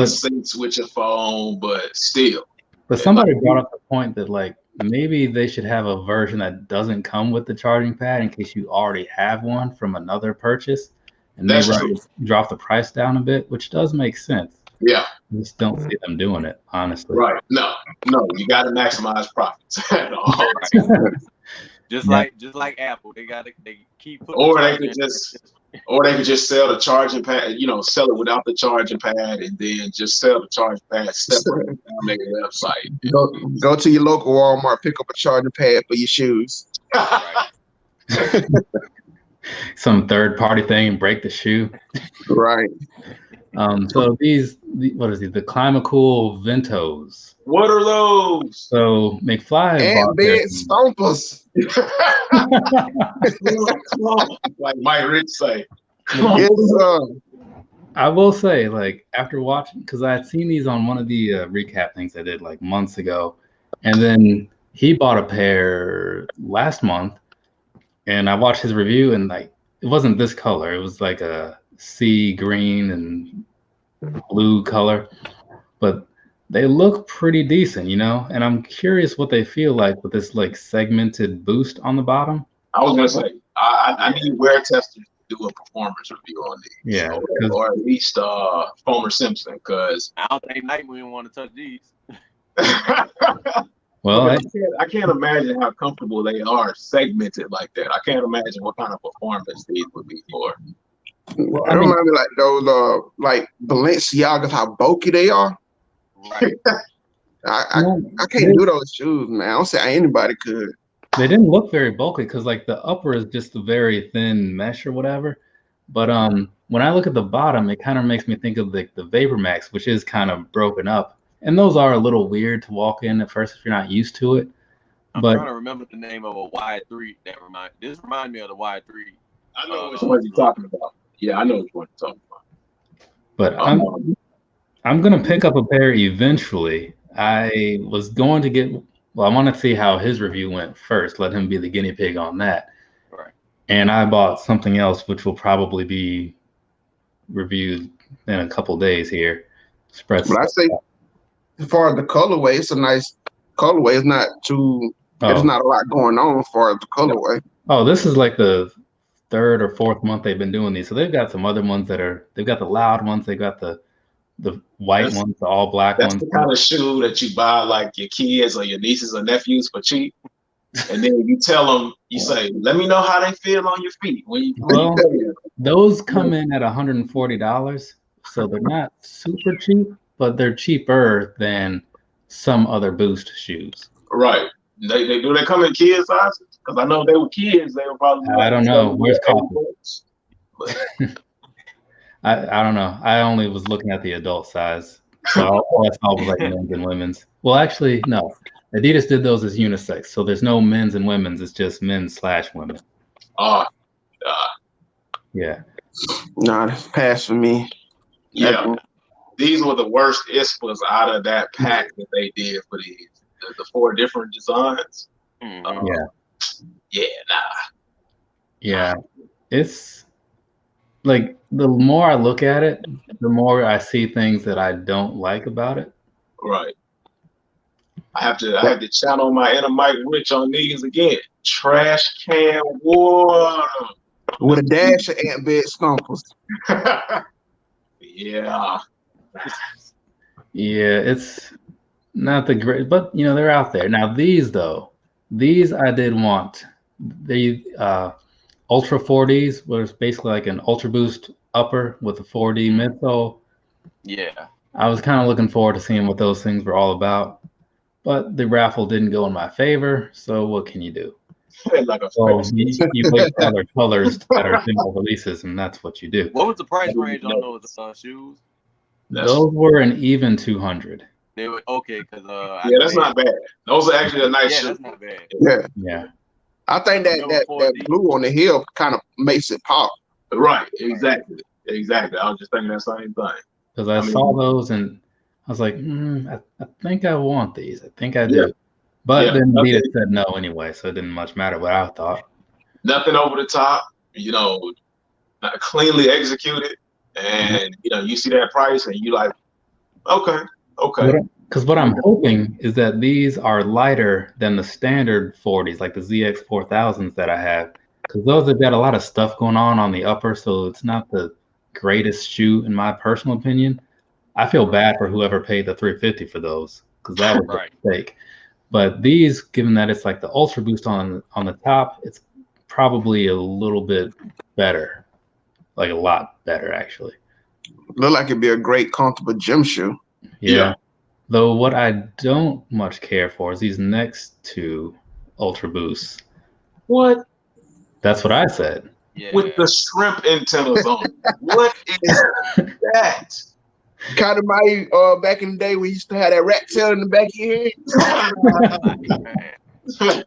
syncs with your phone, but still. But somebody brought up the point that like maybe they should have a version that doesn't come with the charging pad in case you already have one from another purchase, and maybe drop the price down a bit, which does make sense. Yeah. I just don't see them doing it, honestly. Right. No, you got to maximize profits at all. Just like Apple, they keep putting. Or they could just sell the charging pad, sell it without the charging pad, and then just sell the charging pad separately on their website. Go to your local Walmart, pick up a charging pad for your shoes. Some third-party thing and break the shoe. Right. So what is it? The Climacool Ventos. What are those? So McFly and bed stompers. Like Mike Rich say. I will say, like, after watching, because I had seen these on one of the recap things I did like months ago, and then he bought a pair last month, and I watched his review, and like it wasn't this color. It was like a sea green and blue color, but they look pretty decent, and I'm curious what they feel like with this like segmented boost on the bottom. I was gonna say I need wear testers to do a performance review on these. Yeah, or at least Homer Simpson, because I don't think Nightwing want to touch these. Well, I can't imagine how comfortable they are segmented like that. I can't imagine what kind of performance these would be for. Well, I remind me like those like Balenciagas, how bulky they are. Right. I can't do those shoes, man. I don't say anybody could. They didn't look very bulky because like the upper is just a very thin mesh or whatever. But when I look at the bottom, it kind of makes me think of the Vapor Max, which is kind of broken up. And those are a little weird to walk in at first if you're not used to it. I'm trying to remember the name of a Y3 this reminds me of the Y3. I know which one you're talking about. Yeah, I know which one you're talking about. But I'm gonna pick up a pair eventually. I was going to get. Well, I want to see how his review went first. Let him be the guinea pig on that. Right. And I bought something else, which will probably be reviewed in a couple days here. Spread. But I say, as far as the colorway, it's a nice colorway. It's not too. There's not a lot going on as far as the colorway. Oh, this is like the third or fourth month they've been doing these. So they've got some other ones that are. They've got the loud ones. They got the white ones, the all black ones. That's the kind of shoe that you buy like your kids or your nieces or nephews for cheap. And then you tell them, you say, let me know how they feel on your feet. Well, those come in at $140. So they're not super cheap, but they're cheaper than some other Boost shoes. Right. They come in kid sizes? Because I know they were kids. They were probably. I don't know. Where's coffee? I don't know. I only was looking at the adult size. So that's all was like men's and women's. Well, actually, no. Adidas did those as unisex. So there's no men's and women's. It's just men's/women. Yeah. Nah, that's pass for me. Yeah. These were the worst ISPAs out of that pack that they did for these. The 4 different designs. Yeah. It's like the more I look at it, the more I see things that I don't like about it. Right. I have to channel my inner Mike Rich on these again. Trash can water. With a dash of ant bed stompers. Yeah. Yeah, it's not the great, but they're out there. Now these I did want. They Ultra 4Ds was basically like an Ultra Boost upper with a 4D midsole. Yeah. I was kind of looking forward to seeing what those things were all about, but the raffle didn't go in my favor. So what can you do? Like you wait for other colors that are single releases, and that's what you do. What was the price range on those shoes? Those were an even 200. They were okay because that's not bad. Those are actually a nice shoe. That's not bad. Yeah. I think that blue on the heel kind of makes it pop. Right. Exactly. I was just thinking that same thing. Because I saw those and I was like, I think I want these. I think I do. Yeah. But then Adidas said no anyway, so it didn't much matter what I thought. Nothing over the top, cleanly executed. And, you see that price and you like, okay. Because what I'm hoping is that these are lighter than the standard 40s, like the ZX 4000s that I have. Because those have got a lot of stuff going on the upper, so it's not the greatest shoe in my personal opinion. I feel bad for whoever paid the $350 for those, because that was a mistake. But these, given that it's like the Ultra Boost on the top, it's probably a little bit better, like a lot better actually. Look like it'd be a great comfortable gym shoe. Yeah. Though what I don't much care for is these next 2 Ultra Boosts. What? That's what I said. Yeah. With the shrimp antennas on. What is that? Kind of my back in the day we used to have that rat tail in the back of your head.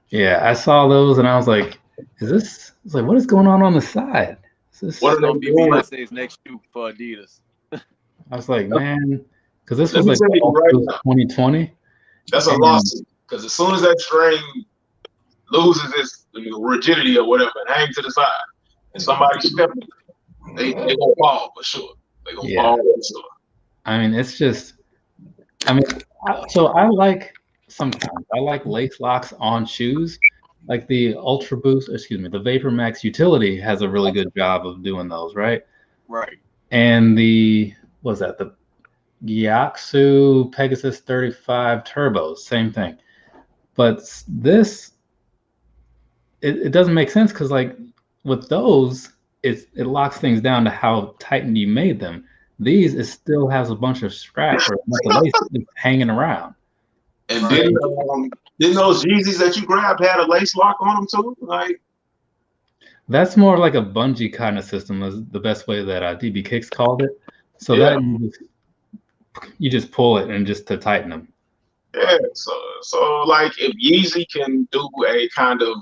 Yeah, I saw those and I was like, what is going on the side? What are they doing? Beyonce's next shoe for Adidas? I was like, man, because this was Let like me tell you right now. 2020. That's a lawsuit. Because as soon as that string loses its rigidity or whatever and hangs to the side, and somebody steps, they gonna fall for sure. They gonna fall for sure. I mean, it's just, so I like lace locks on shoes. Like the Ultra Boost, the Vapor Max Utility has a really good job of doing those, right? Right. And the Gyaksu Pegasus 35 Turbos, same thing. But this, it doesn't make sense because like with those, it locks things down to how tight you made them. These, it still has a bunch of scratch or a bunch of lace hanging around. And didn't those Yeezys that you grabbed had a lace lock on them too? Like, that's more like a bungee kind of system is the best way that DB Kicks called it. So that you just pull it and just to tighten them. Yeah. So like if Yeezy can do a kind of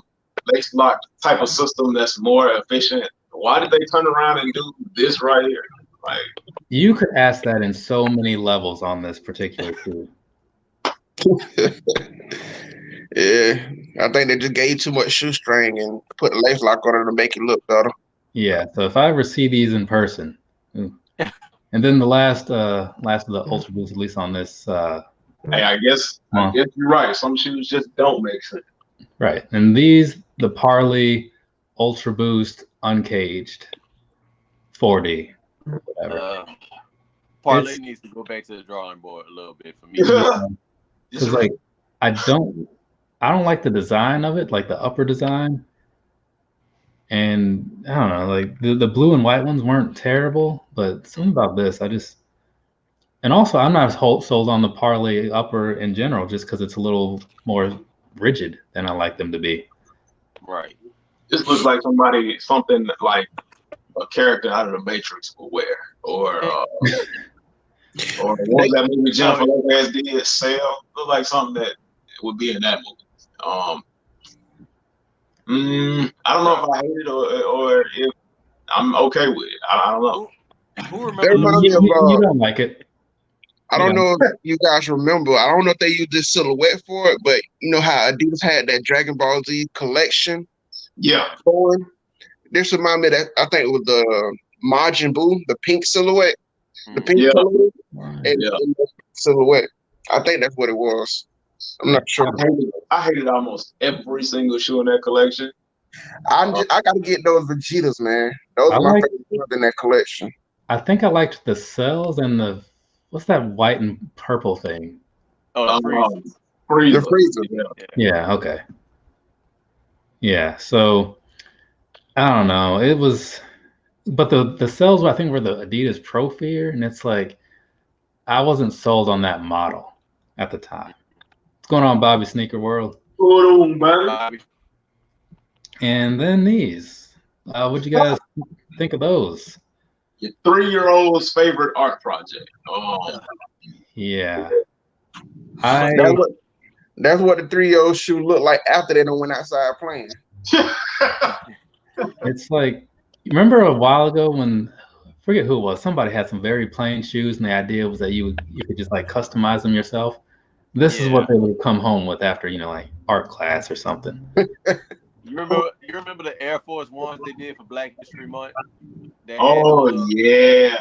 lace lock type of system that's more efficient, why did they turn around and do this right here? Like You could ask that in so many levels on this particular shoe. Yeah, I think they just gave too much shoestring and put a lace lock on it to make it look better. Yeah, so if I ever see these in person, and then the last of the Ultra Boost, at least on this. hey, I guess you're right. Some shoes just don't make sense. Right, and these, the Parley Ultra Boost Uncaged 4D, whatever. Parley needs to go back to the drawing board a little bit for me. Because like I don't like the design of it, like the upper design. And I don't know, like the blue and white ones weren't terrible, but something about this, and also I'm not sold on the Parley upper in general, just because it's a little more rigid than I like them to be. Right. This looks like something like a character out of the Matrix will wear, or what was that movie Jennifer Lopez did, Sail? Look like something that would be in that movie. I don't know if I hate it or if I'm okay with it. I don't know. Who remembers? You don't like it. I don't know if you guys remember. I don't know if they used this silhouette for it, but you know how Adidas had that Dragon Ball Z collection? Yeah. This reminded me that I think it was the Majin Buu, the pink silhouette. The pink silhouette and the silhouette. I think that's what it was. I'm not sure. I hated almost every single shoe in that collection. I got to get those Vegetas, man. Those are my favorite ones in that collection. I think I liked the cells and what's that white and purple thing? Oh, the Freezer. Yeah, okay. Yeah, so I don't know. It was, but the cells I think were the Adidas Pro Fear, and it's like I wasn't sold on that model at the time. What's going on, Bobby Sneaker World? Bobby. And then these. What'd you guys think of those? Your 3-year-old's favorite art project. Yeah. That's what the 3-year-old shoe looked like after they done went outside playing. It's like, remember a while ago when, I forget who it was, somebody had some very plain shoes, and the idea was that you could just like customize them yourself. This is what they would come home with after, like art class or something. You remember the Air Force Ones they did for Black History Month? Yeah.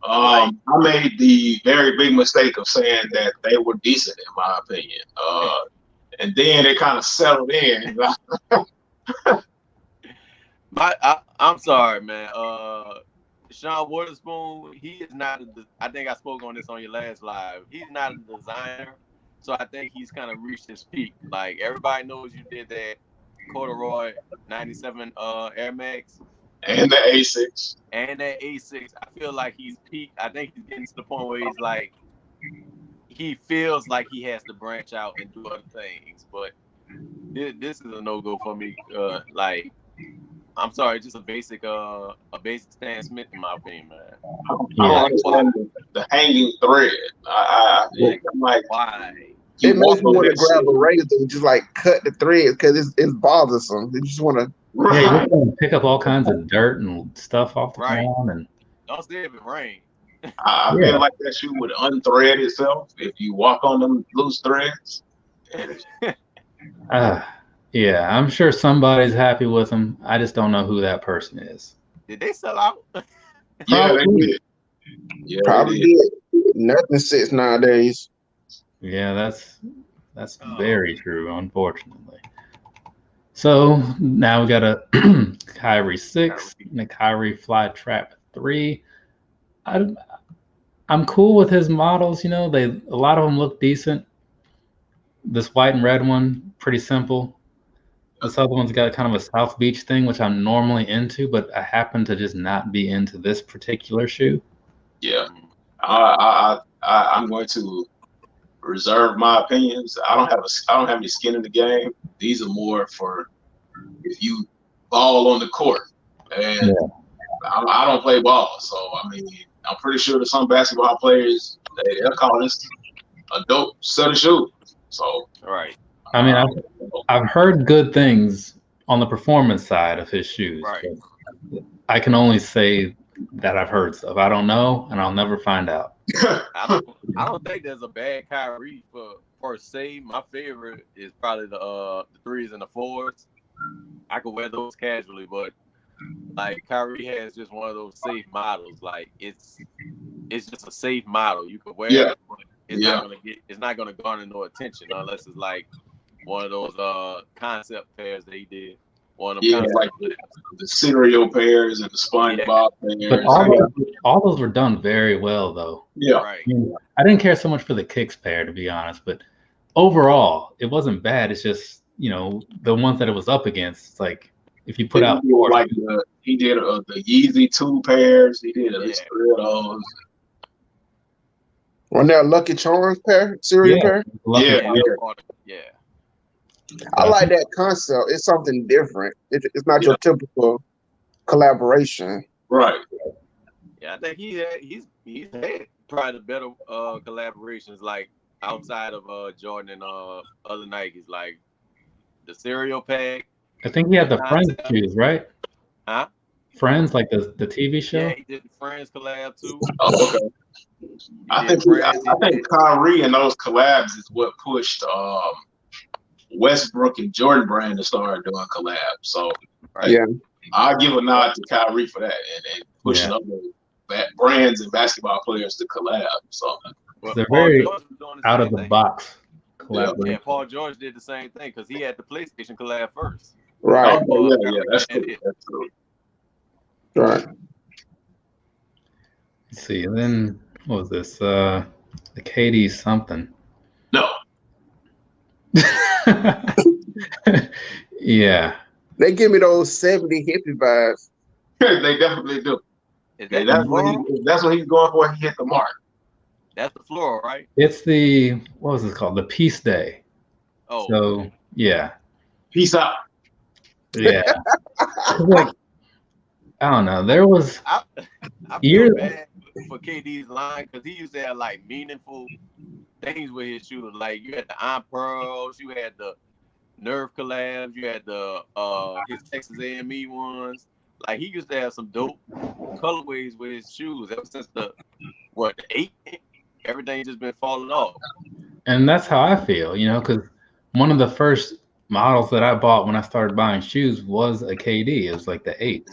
I made the very big mistake of saying that they were decent in my opinion. And then it kind of settled in. I'm sorry, man. Sean Waterspoon, he is not. I think I spoke on this on your last live. He's not a designer, so I think he's kind of reached his peak. Like everybody knows, you did that corduroy 97 Air Max and the A6 and that A6. I feel like he's peaked. I think he's getting to the point where he's like, he feels like he has to branch out and do other things. But this is a no-go for me. Like, I'm sorry, just a basic Stan Smith in my opinion, man. I don't understand the hanging thread. I'm like, why? It makes me want to grab a razor and just like cut the threads because it's bothersome. You just want to. Yeah, you just want to pick up all kinds of dirt and stuff off the ground, and don't stay if it rains. I feel like that shoe would unthread itself if you walk on them loose threads. Yeah, I'm sure somebody's happy with them. I just don't know who that person is. Did they sell out? Yeah, they did. Yeah, probably did. Nothing sits nowadays. Yeah, that's very true, unfortunately. So now we got a Kyrie 6 and a Kyrie Fly Trap 3. I'm cool with his models. A lot of them look decent. This white and red one, pretty simple. This other one's got kind of a South Beach thing, which I'm normally into, but I happen to just not be into this particular shoe. Yeah, I'm going to reserve my opinions. I don't have any skin in the game. These are more for if you ball on the court, and I don't play ball, so I mean, I'm pretty sure that some basketball players they'll call this a dope set of shoes. So I mean, I've heard good things on the performance side of his shoes. Right. I can only say that I've heard stuff. I don't know, and I'll never find out. I don't think there's a bad Kyrie for per se. My favorite is probably the 3s and the 4s. I could wear those casually, but like Kyrie has just one of those safe models. Like it's just a safe model. You could wear it, but it's not gonna garner no attention unless it's like one of those concept pairs that he did. One of them concept like the cereal pairs and the SpongeBob pairs. But all those were done very well, though. Yeah, right. I mean, I didn't care so much for the Kicks pair, to be honest, but overall, it wasn't bad. It's just, you know, the ones that it was up against. It's like if you put out like he did the Yeezy 2 pairs. He did at least 3 of those. Wasn't there a Lucky Charms pair, cereal pair? Yeah. I like that concept. It's something different. It's not your typical collaboration. Right. Yeah, I think he's had probably the better collaborations like outside of Jordan and other Nikes, like the cereal pack. I think he had the Friends shoes, right? Huh? Friends, like the TV show? Yeah, he did the Friends collab too. Oh, okay. I think Kyrie and those collabs is what pushed Westbrook and Jordan Brand to start doing collabs. So I'll give a nod to Kyrie for that and pushing other brands and basketball players to collab. So they're very out of the box collaboration. Yeah, Paul George did the same thing because he had the PlayStation collab first. Right. That's true. Right. Let's see. And then what was this? The KD something. No. Yeah. They give me those 70 hippie vibes. They definitely do. That's what he's going for. He hit the mark. That's the floor, right? It's what was it called? The Peace Day. Oh. So yeah. Peace out. Yeah. Like, I don't know. There was I feel bad for KD's line because he used to have like meaningful things with his shoes. Like you had the On Pearls, you had the Nerve collabs, you had the his Texas A&M ones. Like he used to have some dope colorways with his shoes. Ever since the 8, everything just been falling off. And that's how I feel, you know, because one of the first models that I bought when I started buying shoes was a KD. It was like the 8.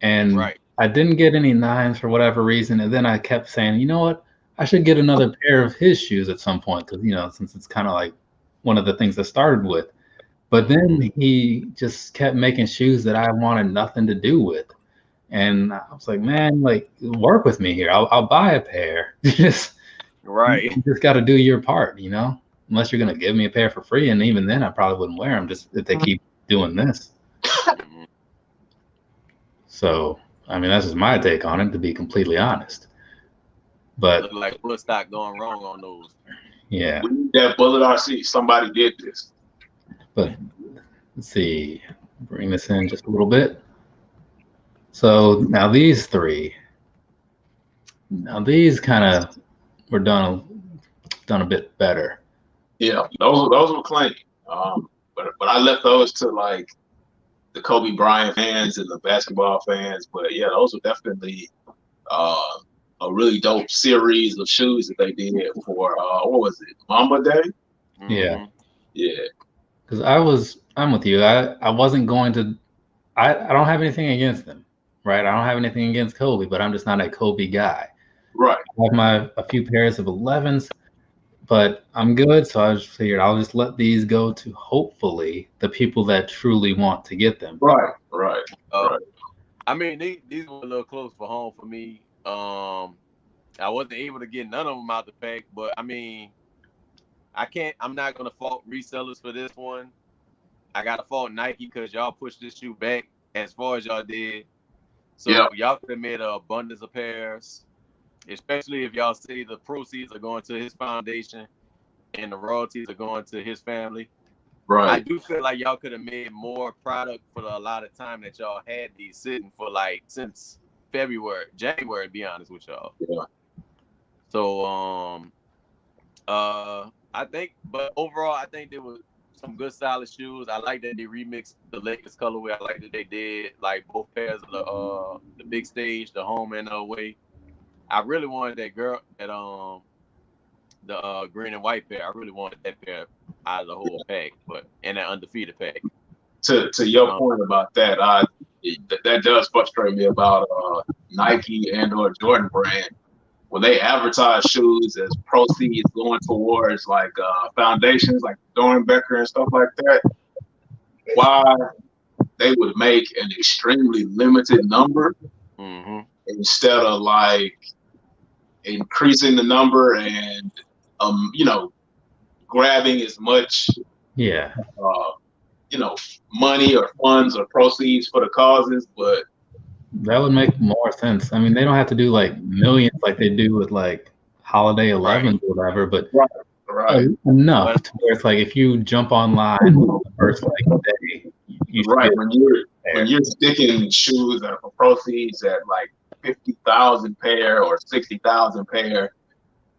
And I didn't get any 9s for whatever reason. And then I kept saying, you know what? I should get another pair of his shoes at some point because, you know, since it's kind of like one of the things I started with. But then he just kept making shoes that I wanted nothing to do with. And I was like, man, like, work with me here. I'll buy a pair. You just got to do your part, you know, unless you're going to give me a pair for free. And even then, I probably wouldn't wear them just if they keep doing this. So, I mean, that's just my take on it, to be completely honest. But look like Woodstock going wrong on those. Yeah. We need that bullet RC. Somebody did this. But let's see, bring this in just a little bit. So now these 3, kind of were done a bit better. Yeah, those were clean. But I left those to like the Kobe Bryant fans and the basketball fans. But yeah, those were definitely a really dope series of shoes that they did for what was it, Mamba Day? Yeah. Yeah. Because I'm with you. I wasn't going to. I don't have anything against them, right? I don't have anything against Kobe, but I'm just not a Kobe guy. Right. I have a few pairs of 11s, but I'm good. So I just figured I'll just let these go to hopefully the people that truly want to get them. Right. I mean, these were a little close for home for me. I wasn't able to get none of them out the pack, but I mean, I'm not going to fault resellers for this one. I got to fault Nike because y'all pushed this shoe back as far as y'all did. So y'all could have made an abundance of pairs, especially if y'all say the proceeds are going to his foundation and the royalties are going to his family. Right. I do feel like y'all could have made more product for a lot of time that y'all had these sitting for like since January, to be honest with y'all. Yeah. So, I think, but overall, I think they were some good solid shoes. I like that they remixed the Lakers colorway. I like that they did like both pairs of the big stage, the home and the away. I really wanted that the green and white pair. I really wanted that pair out of the whole pack, and that undefeated pack. To your point about that, that does frustrate me about Nike and or Jordan brand. When they advertise shoes as proceeds going towards like foundations like Dornbecker and stuff like that, why they would make an extremely limited number instead of like increasing the number and grabbing as much money or funds or proceeds for the causes, but that would make more sense. I mean, they don't have to do like millions like they do with like Holiday 11 or whatever, but enough to where it's like if you jump online the first like day, you when you're sticking shoes that are for proceeds at like 50,000 pair or 60,000 pair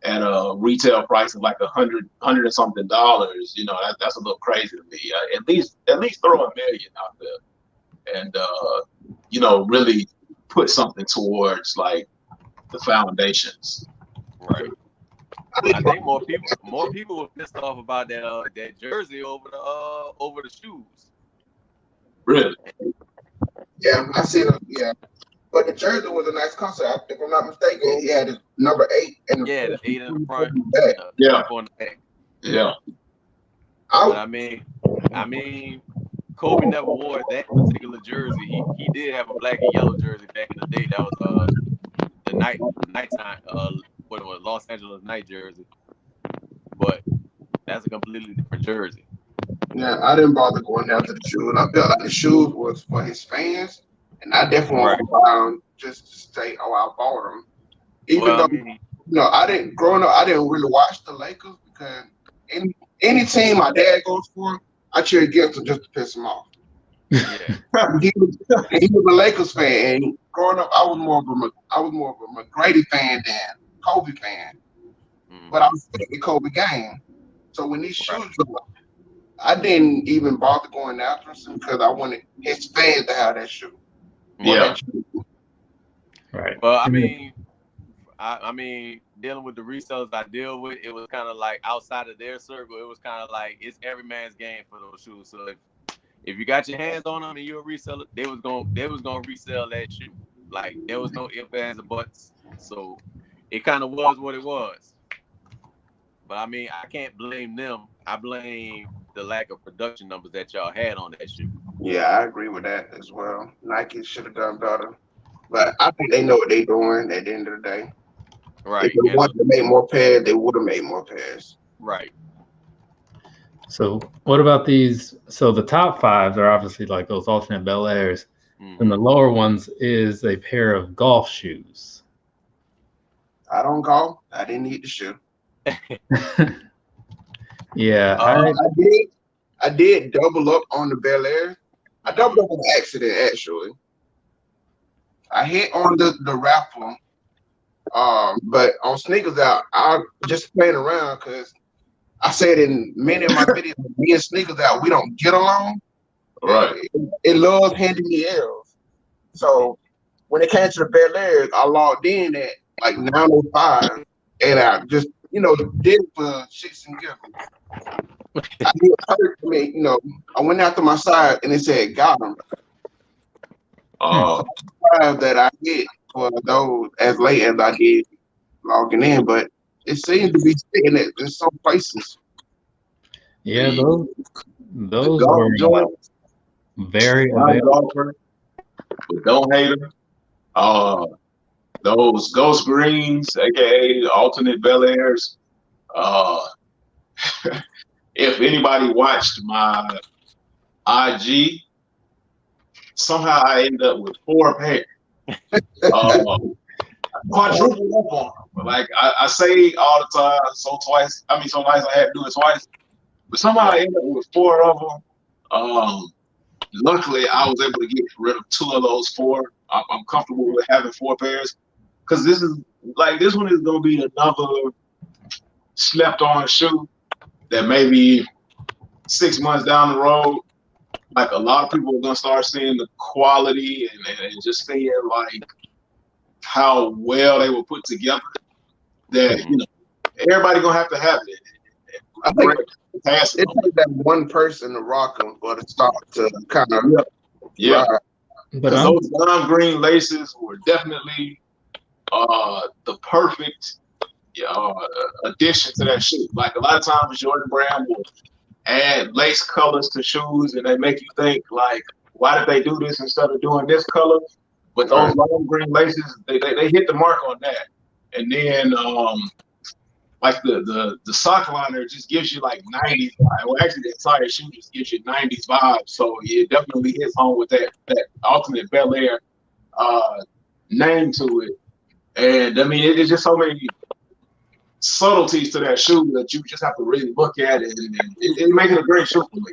at a retail price of like $100 and something dollars, that's a little crazy to me. At least throw $1 million out there and really put something towards like the foundations. Right. I think more people were pissed off about that jersey over the shoes. Really? Yeah, I see it. Yeah. But the jersey was a nice concept. If I'm not mistaken, he had his number 8 and the 8 in the front. On the back. Yeah. But I mean, Kobe never wore that particular jersey. He did have a black and yellow jersey back in the day. That was the nighttime what it was, Los Angeles night jersey. But that's a completely different jersey. Yeah, I didn't bother going after the shoes. I felt like the shoes was for his fans, and I definitely want to buy them just to say, "Oh, I bought them." Even though I didn't growing up, I didn't really watch the Lakers because any team my dad goes for, I cheer against them just to piss him off. Yeah. he was a Lakers fan, and growing up, I was more of a McGrady fan than Kobe fan. But I was at the Kobe game, so when these shoes dropped, I didn't even bother going after him because I wanted his fans to have that shoe. Yeah. Right. Well, I mean, dealing with the resellers I deal with, it was kind of like outside of their circle. It was kind of like it's every man's game for those shoes. So if you got your hands on them and you're a reseller, they was gonna resell that shoe. Like there was no ifs, ands, or buts. So it kind of was what it was. But I mean, I can't blame them. I blame the lack of production numbers that y'all had on that shoe. Yeah, I agree with that as well. Nike should have done better. But I think they know what they're doing at the end of the day. Right. If they wanted to make more pairs, they would have made more pairs. Right. So what about these? So the top 5 are obviously like those alternate Bel Airs, and the lower ones is a pair of golf shoes. I don't golf. I didn't need the shoe. Yeah, I did double up on the Bel Air. I doubled up on accident actually. I hit on the raffle, but on Sneakers Out, I just playing around because I said in many of my videos, me and Sneakers Out, we don't get along. Right. It loves handing me L's. So when it came to the Bel Airs, I logged in at like 9:05, and I just did it for shits and giggles. I went after my side and it said got him. That I get for those as late as I did logging in, but it seems to be sticking it in some places. Yeah, those were very available. Don't hate them. Those Ghost Greens, aka alternate Bel Airs. If anybody watched my IG, somehow I ended up with 4 pairs. Quadruple up on them. Like I say all the time, so nice I had to do it twice. But somehow I ended up with 4 of them. Luckily, I was able to get rid of 2 of those 4. I'm comfortable with having 4 pairs because this one is gonna be another slept on shoe that maybe 6 months down the road, like a lot of people are gonna start seeing the quality and just seeing like how well they were put together. That everybody gonna have it. I think it takes that one person to rock them for the stock to kind of But those lime green laces were definitely the perfect addition to that shoe. Like a lot of times Jordan Brand will add lace colors to shoes and they make you think like, why did they do this instead of doing this color? But those lime green laces, they hit the mark on that. And then like the sock liner just gives you like 90s vibe. Well, actually the entire shoe just gives you 90s vibes. So it definitely hits home with that Ultimate Bel Air name to it. And I mean, it's just so many subtleties to that shoe that you just have to really look at it, and it makes it a great shoe for me.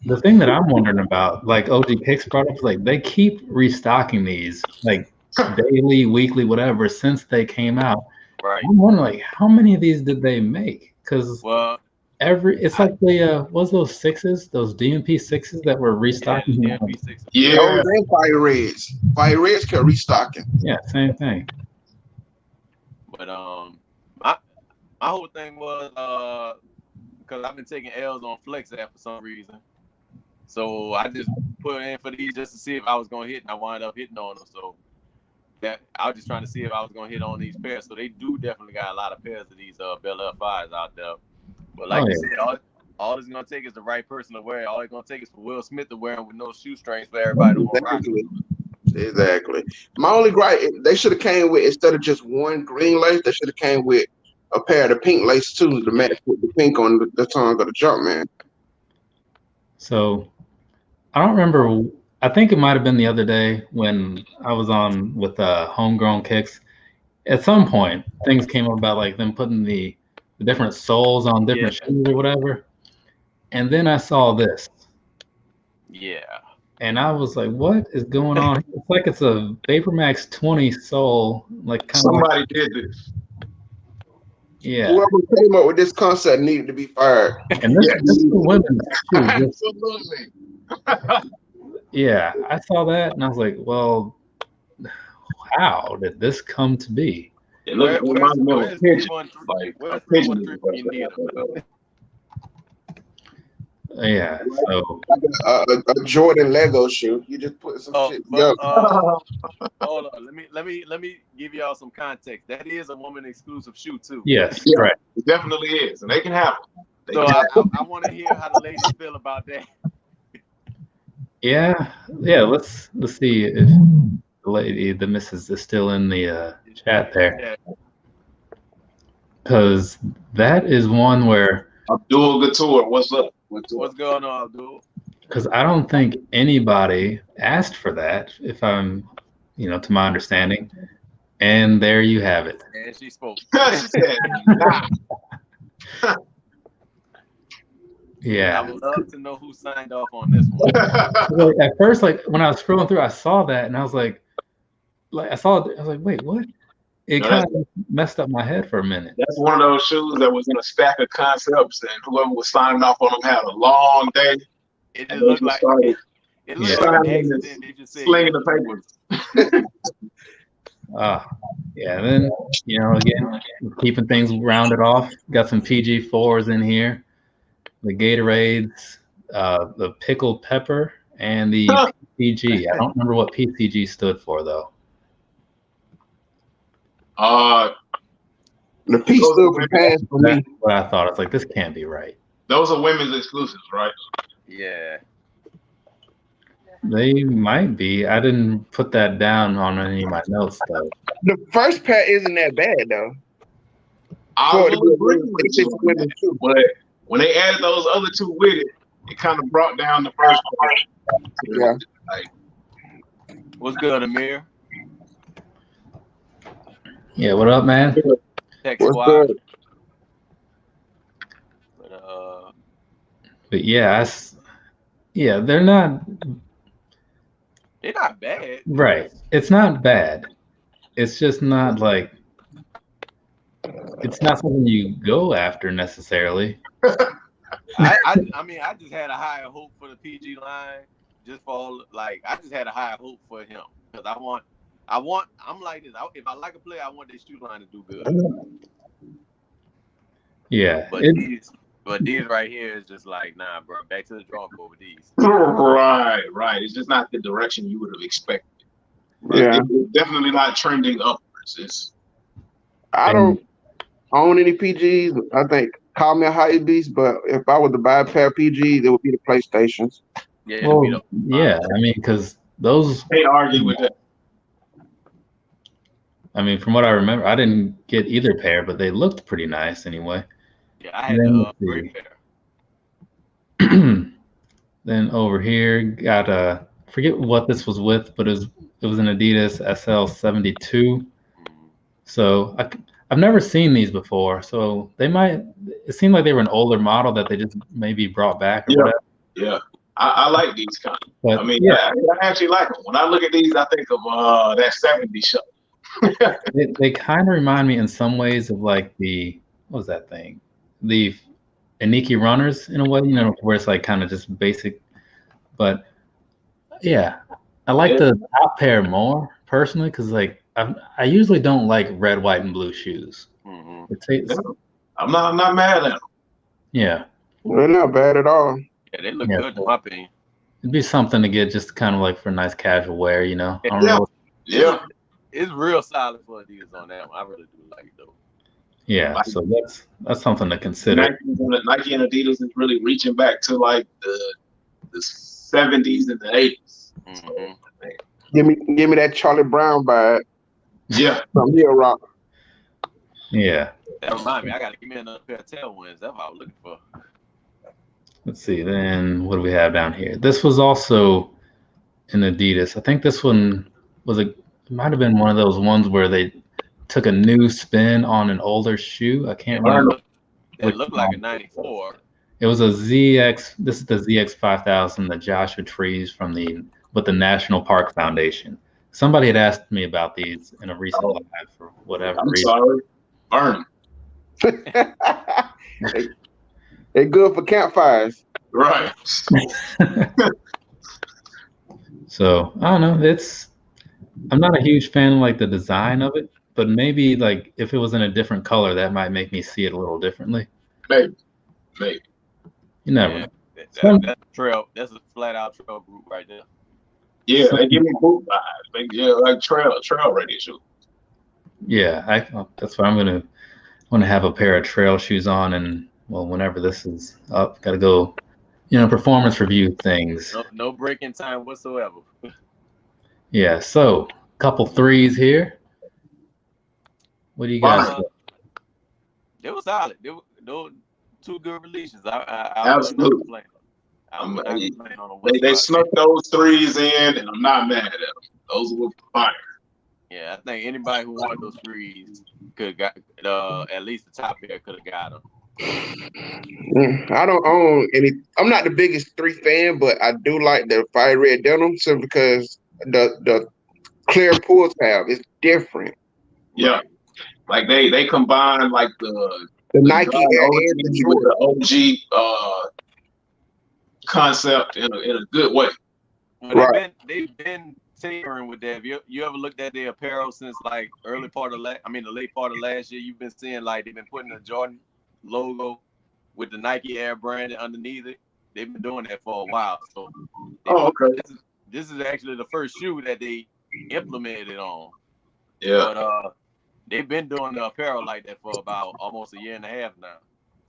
The thing that I'm wondering about, like OG Kicks products, like they keep restocking these, like daily, weekly, whatever, since they came out. Right. I'm wondering, like, how many of these did they make? Because it's like what's those sixes, those DMP sixes that were restocking? Yeah, DMP sixes. Yeah. Fire Reds. Fire Reds kept restocking. Yeah, same thing. But my whole thing was because I've been taking L's on Flex app for some reason. So I just put in for these just to see if I was gonna hit, and I wound up hitting on them. So that I was just trying to see if I was gonna hit on these pairs. So they do definitely got a lot of pairs of these Bel Air 5s out there. But like you said, all it's gonna take is the right person to wear it. All it's gonna take is for Will Smith to wear them with no shoestrings for everybody to rock. Exactly. My only gripe, they should have came with, instead of just one green lace, they should have came with a pair of the pink lace too to match with the pink on the tongue of the jump, man. So I don't remember. I think it might have been the other day when I was on with HomeGrown Kicks. At some point, things came up about like them putting the different soles on different shoes or whatever. And then I saw this. Yeah. And I was like, what is going on? It's like it's a VaporMax 20 sole. Like kind Somebody did this. Yeah. Whoever came up with this concept needed to be fired. And this is women too. Absolutely. Yeah, I saw that and I was like, well, how did this come to be? It looks where's the one you need? Yeah, so a Jordan Lego shoe. You just put some shit together. Hold on, let me give y'all some context. That is a woman exclusive shoe too. Yes, yeah, right. It definitely is, and they can have it. So I want to hear how the ladies feel about that. Yeah. Let's see if the lady, the missus, is still in the chat there, because that is one where Abdul Couture, what's up? What's going on, Abdul? Because I don't think anybody asked for that, if I'm, to my understanding. And there you have it. And she spoke. Yeah. I would love to know who signed off on this one. At first, like when I was scrolling through, I saw that and I was like I saw it, I was like, wait, what? It kind of messed up my head for a minute. That's one of those shoes that was in a stack of concepts, and whoever was signing off on them had a long day. It just looked like like an accident. They just said, slinging the papers. Yeah. And then again, keeping things rounded off. Got some PG4s in here, the Gatorades, the pickled pepper, and the PCG. I don't remember what PCG stood for though. The P stood for pass for me. That's what I thought. It's like, this can't be right. Those are women's exclusives, right? Yeah. They might be. I didn't put that down on any of my notes though. The first pair isn't that bad though. I will agree with you, but when they added those other two with it, it kind of brought down the first part. Yeah. What's good, Amir? Yeah, what up, man? What's good? But yeah, they're not bad. Right. It's not bad. It's just not like, it's not something you go after necessarily. I mean, I just had a higher hope for the PG line. Just for like, I just had a higher hope for him because I'm like this. If I like a player, I want their shoe line to do good. Yeah. But these right here is just like, nah, bro. Back to the drawing board with these. Right. It's just not the direction you would have expected. Yeah. It's definitely not trending upwards. I don't own any PGs. I think call me a hype beast, but if I were to buy a pair of PGs, it would be the PlayStations. Yeah, well, yeah. I mean, because those. Can't argue with that. I mean, from what I remember, I didn't get either pair, but they looked pretty nice anyway. Yeah, I had a great pair. Then over here, got a forget what this was with, but it was an Adidas SL72. So I've never seen these before. So it seemed like they were an older model that they just maybe brought back or whatever. Yeah. I like these kind of. But, I mean, I actually like them. When I look at these, I think of that 70s show. They kind of remind me in some ways of like what was that thing? The Aniki runners in a way, where it's like kind of just basic. But yeah, I like the top pair more personally because like I usually don't like red, white, and blue shoes. Mm-hmm. I'm not mad at them. Yeah, they're not bad at all. Yeah, they look good in my opinion. It'd be something to get just kind of like for nice casual wear, Yeah. It's real solid for Adidas on that one. I really do like it though. Yeah, so that's something to consider. Nike and Adidas is really reaching back to like the 70s and the 80s. Mm-hmm. Give me that Charlie Brown vibe. Yeah, from Heel Rock. Yeah. That reminds me, I gotta give me another pair of tailwinds. That's what I was looking for. Let's see. Then what do we have down here? This was also an Adidas. I think this one it might have been one of those ones where they took a new spin on an older shoe. I can't remember. It looked like a 94. It was a ZX. This is the ZX 5000 that Joshua Trees with the National Park Foundation. Somebody had asked me about these in a recent live for whatever reason. Sorry. Burn. They're good for campfires. Right. So I don't know. I'm not a huge fan of like the design of it, but maybe like if it was in a different color, that might make me see it a little differently. Maybe. You never know. That's a trail. That's a flat out trail group right there. Yeah, they give me boot vibes. Yeah, like trail ready shoes. Yeah, that's why I'm gonna have a pair of trail shoes on, and well, whenever this is up, gotta go, performance review things. No break-in time whatsoever. Yeah, so couple threes here. What do you guys think? They were solid. They were two good releases. Absolutely. They snuck those threes in, and I'm not mad at them. Those were fire. Yeah, I think anybody who wanted those threes could have got at least the top pair could have got them. I don't own any. I'm not the biggest 3 fan, but I do like the fire red denim simply because the clear pull tab is different. Yeah, like they combine like the Nike Air and the OG concept in a good way. Well, they've been tinkering with that. Have you ever looked at their apparel since like the late part of last year? You've been seeing like they've been putting the Jordan logo with the Nike Air branded underneath it. They've been doing that for a while. So okay. This is actually the first shoe that they implemented it on. Yeah. But they've been doing the apparel like that for about almost a year and a half now.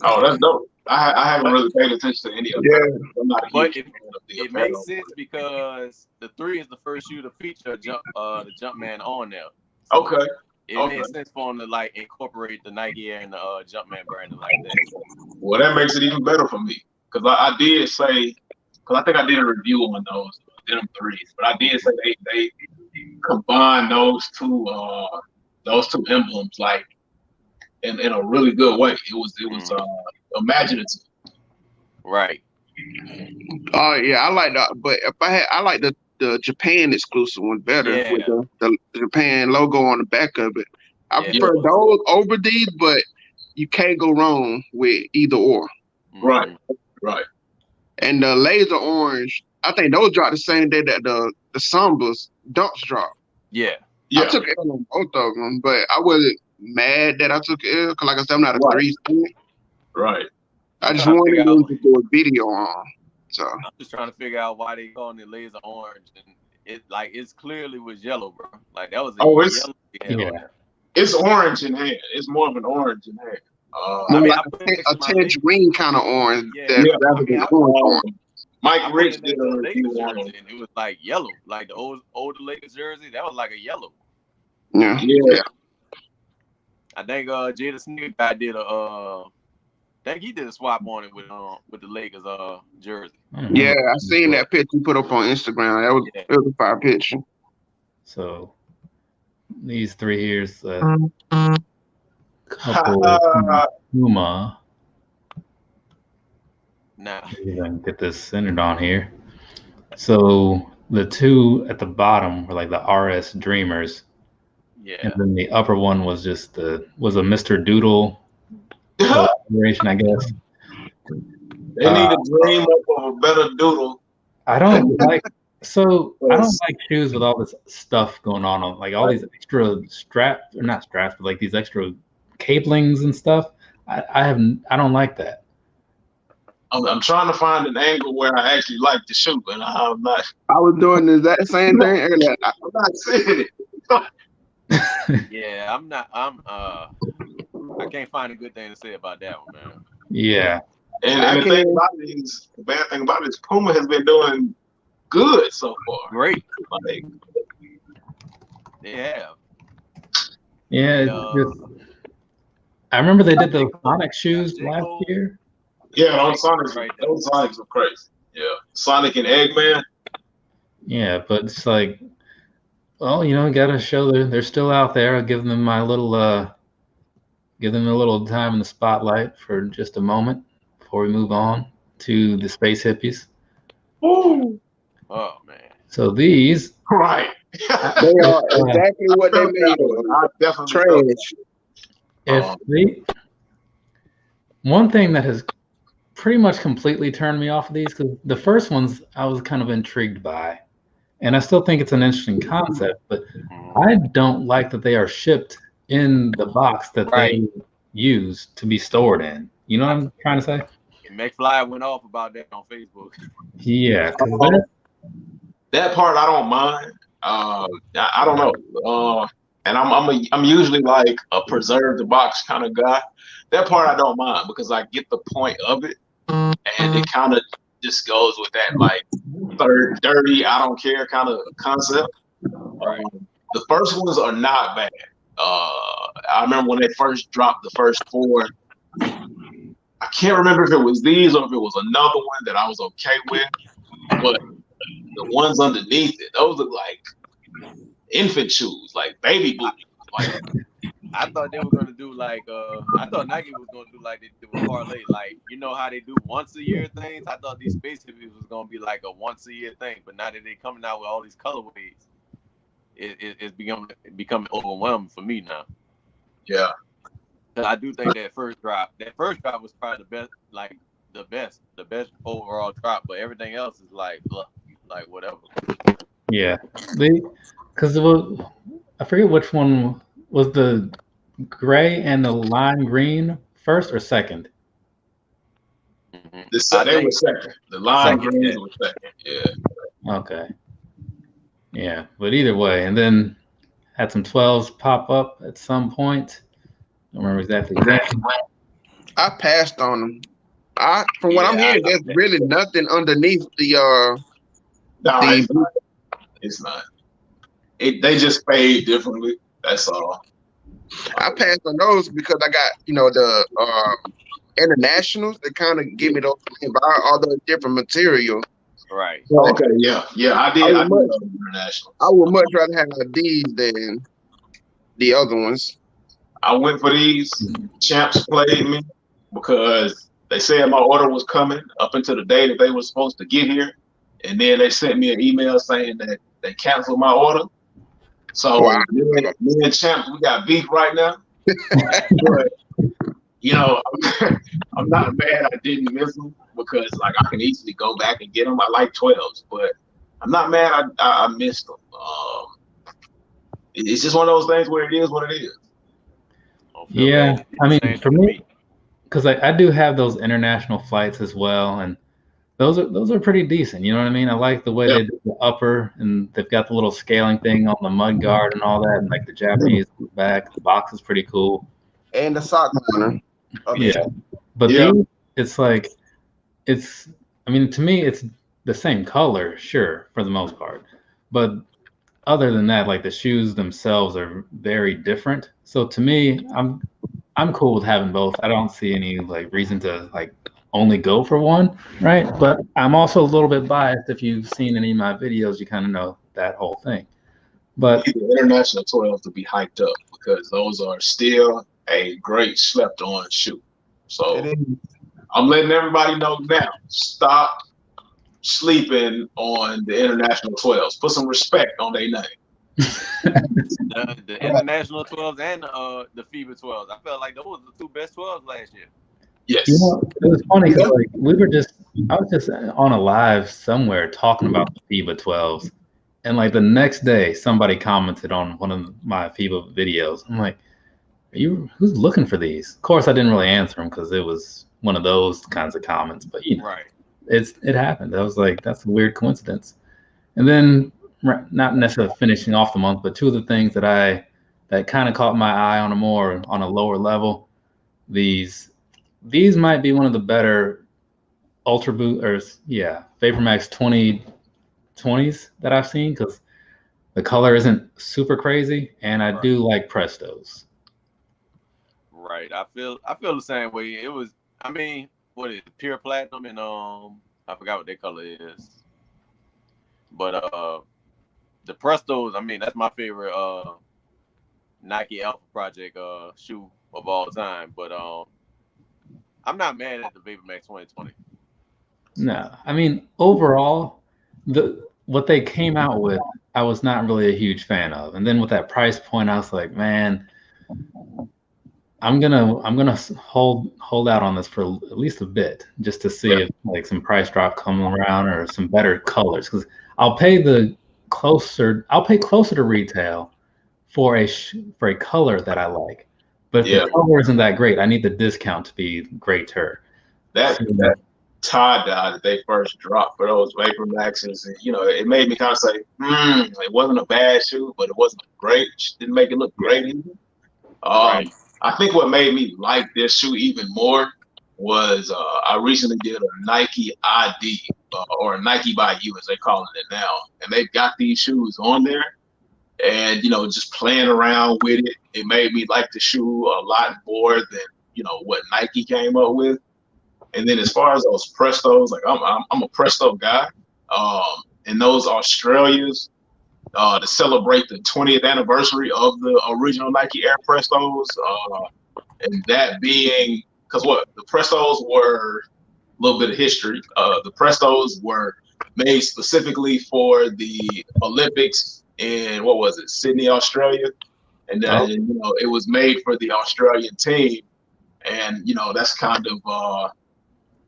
Oh, that's dope. I haven't really paid attention to any of it. I'm not a but huge fan of the it makes sense because the 3 is the first shoe to feature the Jumpman on there. So okay. It makes sense for them to like incorporate the Nike Air and the Jumpman branding like that. Well, that makes it even better for me because I did say, because I think I did a review on those denim 3s, but I did say they combine those two emblems like in a really good way. It was imaginative. Right. Oh yeah, I like that. But if I like the Japan exclusive one better with the Japan logo on the back of it. I prefer those over these, but you can't go wrong with either or. Right. Right. And the laser orange, I think those dropped the same day that the Sambas dumps dropped. Yeah. Yeah. I took it on both of them, but I wasn't mad that I took it because, like I said, I'm not a Right. 3 fan. Right. I just trying to wanted figure them out- to do a video on. So I'm just trying to figure out why they calling it laser orange, and it's clearly was yellow, bro. Like that was a yellow. Yeah. It's orange in hand. It's more of an orange in hand. I mean, like I put it next a to my Lakers. tangerine kind of orange. Yeah. Rather than orange. Mike I put Rich it did next to a the review Lakers on jersey, and it was like yellow, like the older Lakers jersey. That was like a yellow. Yeah. Yeah. I think Jada Sneaker guy did I think he did a swap on it with the Lakers jersey. Yeah, I seen that picture you put up on Instagram. It was a fire picture. So these three here's couple Puma. Nah. Even get this centered on here. So the two at the bottom were like the RS Dreamers. Yeah. And then the upper one was just was a Mr. Doodle collaboration, I guess. They need to dream up of a better doodle. I don't like shoes with all this stuff going on like all these extra straps, or not straps, but like these extra cablings and stuff. I don't like that. I'm trying to find an angle where I actually like the shoe, and I'm not. I was doing the exact same thing earlier. I'm not seeing it. Yeah, I can't find a good thing to say about that one, man. Yeah. And the bad thing about it is Puma has been doing good so far. Great. Like, they have. Yeah. I remember they did those Sonic shoes last year. Yeah, those Sonics are crazy. Yeah. Sonic and Eggman. Yeah, but it's like, well, gotta show they're still out there. I'll give them a little time in the spotlight for just a moment before we move on to the space hippies. Ooh. Oh man. So these right. They are exactly what they made of. Trash. One thing that has pretty much completely turned me off of these, because the first ones I was kind of intrigued by, and I still think it's an interesting concept, but I don't like that they are shipped in the box that they use to be stored in. You know what I'm trying to say? McFly went off about that on Facebook. Yeah. That part I don't mind. I don't know. And I'm usually like a preserve the box kind of guy. That part I don't mind because I get the point of it, and it kind of just goes with that like dirty, I don't care kind of concept. The first ones are not bad. I remember when they first dropped the first 4. I can't remember if it was these or if it was another one that I was okay with, but the ones underneath it, those look like infant shoes, like baby boots. Like, I thought they were gonna do like I thought Nike was gonna do like they did with parlay, like how they do once a year things. I thought these space hippies was gonna be like a once a year thing, but now that they coming out with all these colorways, it's becoming overwhelming for me now. Yeah. I do think that first drop was probably the best overall drop, but everything else is like whatever. Yeah, because I forget which one was the gray and the lime green first or second. Mm-hmm. They were second. The lime greens were second. Yeah. Okay. Yeah, but either way, and then had some 12s pop up at some point. Don't remember exactly when. I passed on them. From what I'm hearing, there's really nothing underneath the. No, it's not. They just fade differently. That's all. I passed on those because I got the internationals that kind of give me those all the different material. Right. Okay. Yeah. I did. I love international. I would much rather have these than the other ones. I went for these. Champs played me because they said my order was coming up until the day that they were supposed to get here, and then they sent me an email saying that they canceled my order. So me and Champs, we got beef right now. But I'm not mad I didn't miss them because like I can easily go back and get them. I like 12s, but I'm not mad. I missed them. It's just one of those things where it is what it is. Yeah, I mean, for me, because I do have those international flights as well, and those are pretty decent. You know what I mean? I like the way they do the upper, and they've got the little scaling thing on the mud guard and all that, and like the Japanese back. The box is pretty cool. And the sock corner. Yeah, but these, it's like I mean, to me, it's the same color, sure, for the most part, but other than that, like the shoes themselves are very different. So to me, I'm cool with having both. I don't see any like reason to like only go for one, right? But I'm also a little bit biased. If you've seen any of my videos, you kind of know that whole thing. But the international 12 to be hyped up because those are still a great slept on shoe. So I'm letting everybody know now. Stop sleeping on the international 12s. Put some respect on their name. the international 12s and the FIBA 12s. I felt like those were the two best 12s last year. Yes. You know, it was funny because like I was just on a live somewhere talking about the FIBA 12s, and like the next day somebody commented on one of my FIBA videos. I'm like, who's looking for these? Of course, I didn't really answer them because it was one of those kinds of comments. But you know, right. It happened. I was like, that's a weird coincidence. And then, not necessarily finishing off the month, but two of the things that kind of caught my eye on a lower level. These might be one of the better Ultra Boot VaporMax 2020s that I've seen because the color isn't super crazy, and I do like Prestos. Right. I feel the same way. It was. I mean, what is it? Pure platinum and I forgot what their color is. But the Prestos, I mean, that's my favorite Nike Alpha Project shoe of all time. But I'm not mad at the VaporMax 2020. No, I mean overall, what they came out with, I was not really a huge fan of. And then with that price point, I was like, man, I'm gonna hold out on this for at least a bit, just to see if like some price drop coming around or some better colors. Because I'll pay closer to retail for a color that I like. But if the color isn't that great, I need the discount to be greater. That tie-dye that they first dropped for those Vapor Maxes, you know, it made me kind of say, it wasn't a bad shoe, but it wasn't great. Didn't make it look great either. Right. I think what made me like this shoe even more was I recently did a Nike ID or Nike by You, as they're calling it now, and they've got these shoes on there. And you know, just playing around with it, it made me like the shoe a lot more than what Nike came up with. And then as far as those Prestos, like I'm a Presto guy, and those Australias. To celebrate the 20th anniversary of the original Nike Air Prestos, and that being because the Prestos were a little bit of history. The Prestos were made specifically for the Olympics in Sydney, Australia, and it was made for the Australian team, and that's kind of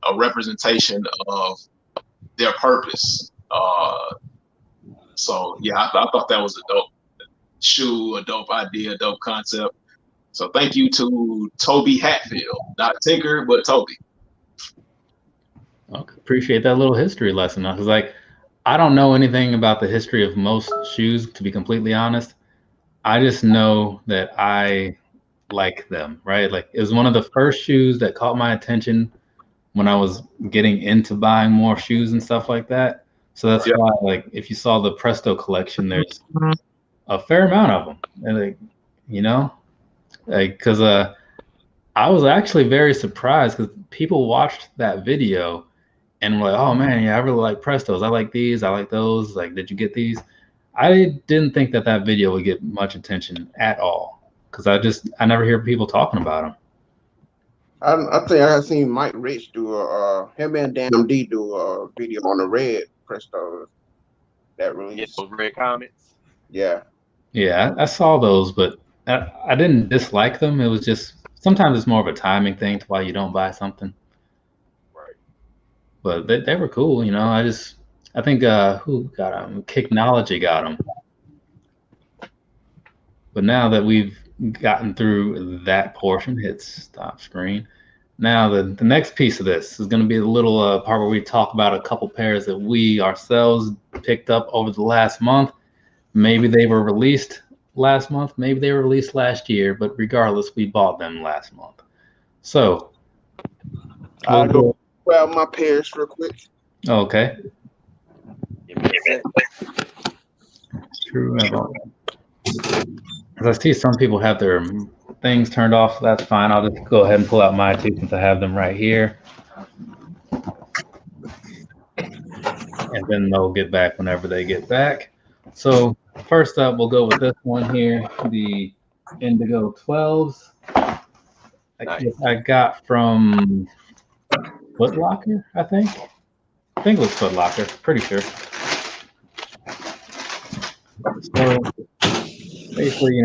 a representation of their purpose. So yeah, I thought that was a dope shoe, a dope idea, a dope concept. So thank you to Toby Hatfield, not Tinker, but Toby. Okay, appreciate that little history lesson. Because like, I don't know anything about the history of most shoes, to be completely honest. I just know that I like them, right? Like it was one of the first shoes that caught my attention when I was getting into buying more shoes and stuff like that. So that's why, like, if you saw the Presto collection, there's a fair amount of them, and because I was actually very surprised because people watched that video and were like, "Oh man, yeah, I really like Prestos. I like these. I like those. Like, did you get these?" I didn't think that video would get much attention at all because I never hear people talking about them. I think I have seen Mike Rich do him and Dan D do a video on the red Prestos that release. Get those red comments. Yeah. Yeah, I saw those, but I didn't dislike them. It was just sometimes it's more of a timing thing to why you don't buy something. Right. but they were cool. I think who got them? Kicknology got them. But now that we've gotten through that portion, hit stop screen. Now the next piece of this is going to be the little part where we talk about a couple pairs that we ourselves picked up over the last month. Maybe they were released last month, maybe they were released last year, but regardless, we bought them last month. So I'll go grab my pairs real quick. Okay. True. As I see some people have their things turned off, so that's fine. I'll just go ahead and pull out my two since I have them right here. And then they'll get back whenever they get back. So first up, we'll go with this one here, the Indigo 12s. I got from Foot Locker, I think. I think it was Foot Locker, pretty sure. So basically,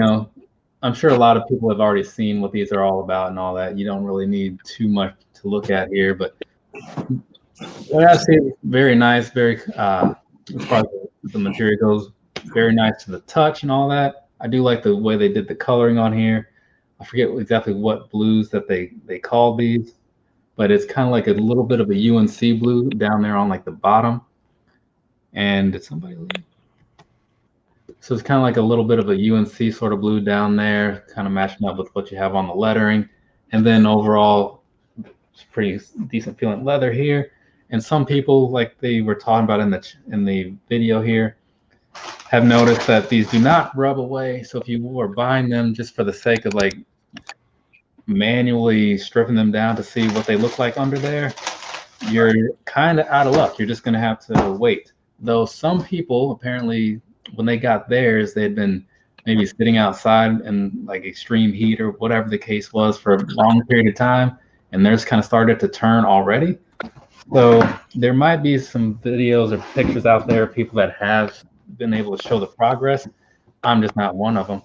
I'm sure a lot of people have already seen what these are all about and all that. You don't really need too much to look at here, but I see very nice, very as far as the material goes, very nice to the touch and all that. I do like the way they did the coloring on here. I forget exactly what blues that they call these, but it's kind of like a little bit of a UNC blue down there on like the bottom. And did somebody leave? So it's kind of like a little bit of a UNC sort of blue down there, kind of matching up with what you have on the lettering. And then overall, it's pretty decent feeling leather here. And some people, like they were talking about in the video here, have noticed that these do not rub away. So if you were buying them just for the sake of like manually stripping them down to see what they look like under there, you're kind of out of luck. You're just going to have to wait. Though some people apparently, when they got theirs, they'd been maybe sitting outside in like extreme heat or whatever the case was for a long period of time, and theirs kind of started to turn already. So there might be some videos or pictures out there of people that have been able to show the progress. I'm just not one of them.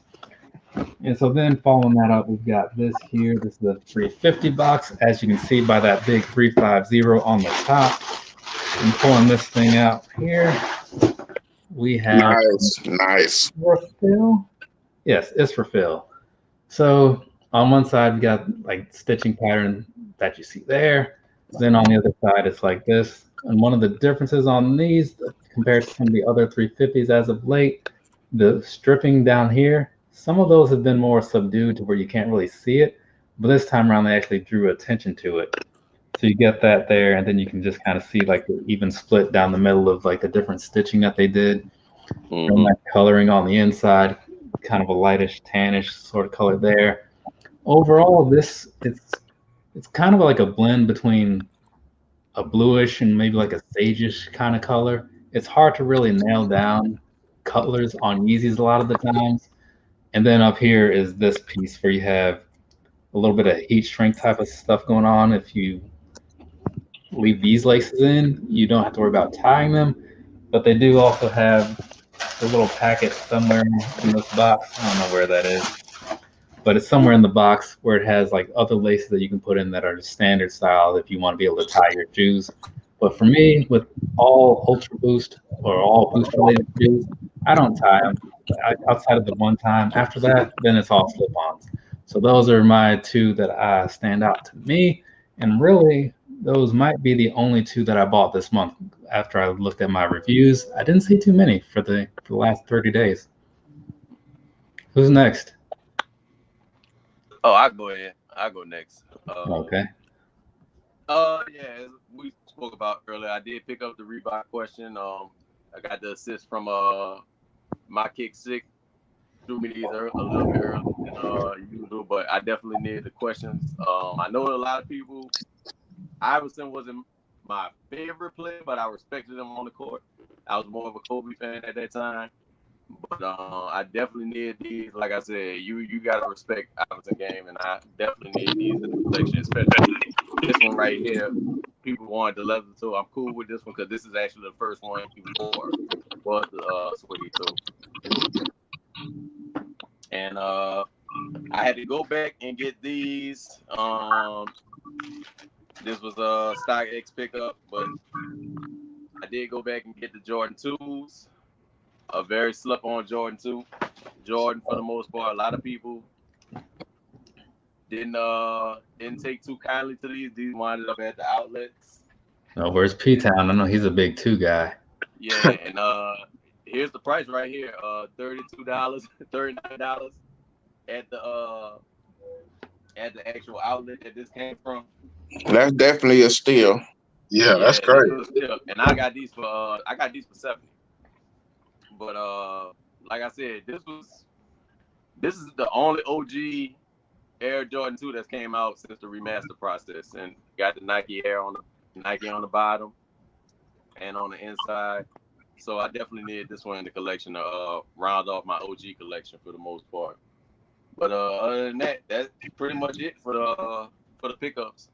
And so then following that up, we've got this here. This is the 350 box. As you can see by that big 350 on the top. And pulling this thing out here, we have nice. For Phil. Yes, it's for Phil. So on one side, we got like stitching pattern that you see there. Then on the other side, it's like this. And one of the differences on these compared to some of the other 350s as of late, the stripping down here, some of those have been more subdued to where you can't really see it. But this time around, they actually drew attention to it. So you get that there, and then you can just kind of see like the even split down the middle of like the different stitching that they did. And that coloring on the inside, kind of a lightish tannish sort of color there. Overall, it's kind of like a blend between a bluish and maybe like a sageish kind of color. It's hard to really nail down colors on Yeezys a lot of the times. And then up here is this piece where you have a little bit of heat shrink type of stuff going on. If you leave these laces in, you don't have to worry about tying them. But they do also have a little packet somewhere in this box. I don't know where that is, but it's somewhere in the box where it has like other laces that you can put in that are standard style if you want to be able to tie your shoes. But for me, with all Ultra Boost or all Boost related shoes, I don't tie them outside of the one time. After that, then it's all slip-ons. So those are my two that stand out to me. And really, those might be the only two that I bought this month. After I looked at my reviews, I didn't see too many for the last 30 days. Who's next? Oh, I'll go ahead. I'll go next. Okay. Yeah, we spoke about earlier. I did pick up the Reebok question. I got the assist from my kick 6. Threw me these a little bit earlier than usual, but I definitely needed the questions. I know a lot of people. Iverson wasn't my favorite player, but I respected him on the court. I was more of a Kobe fan at that time. But I definitely need these. Like I said, you gotta respect Iverson game, and I definitely need these in the collection, especially this one right here. People wanted the leather, so I'm cool with this one because this is actually the first one he wore was the suede toe. And I had to go back and get these. This was a StockX pickup, but did go back and get the Jordan 2s. A very slept-on Jordan 2. Jordan, for the most part, a lot of people didn't take too kindly to these. These winded up at the outlets. No, where's P-Town? I know he's a big 2 guy. Yeah, and here's the price right here. $32, $39 at the actual outlet that this came from. That's definitely a steal. Yeah, that's great. And I got these for $70. But like I said, this is the only OG Air Jordan 2 that's came out since the remaster process, and got the Nike Air on the bottom and on the inside. So I definitely need this one in the collection to round off my OG collection for the most part. But other than that, that's pretty much it for the pickups.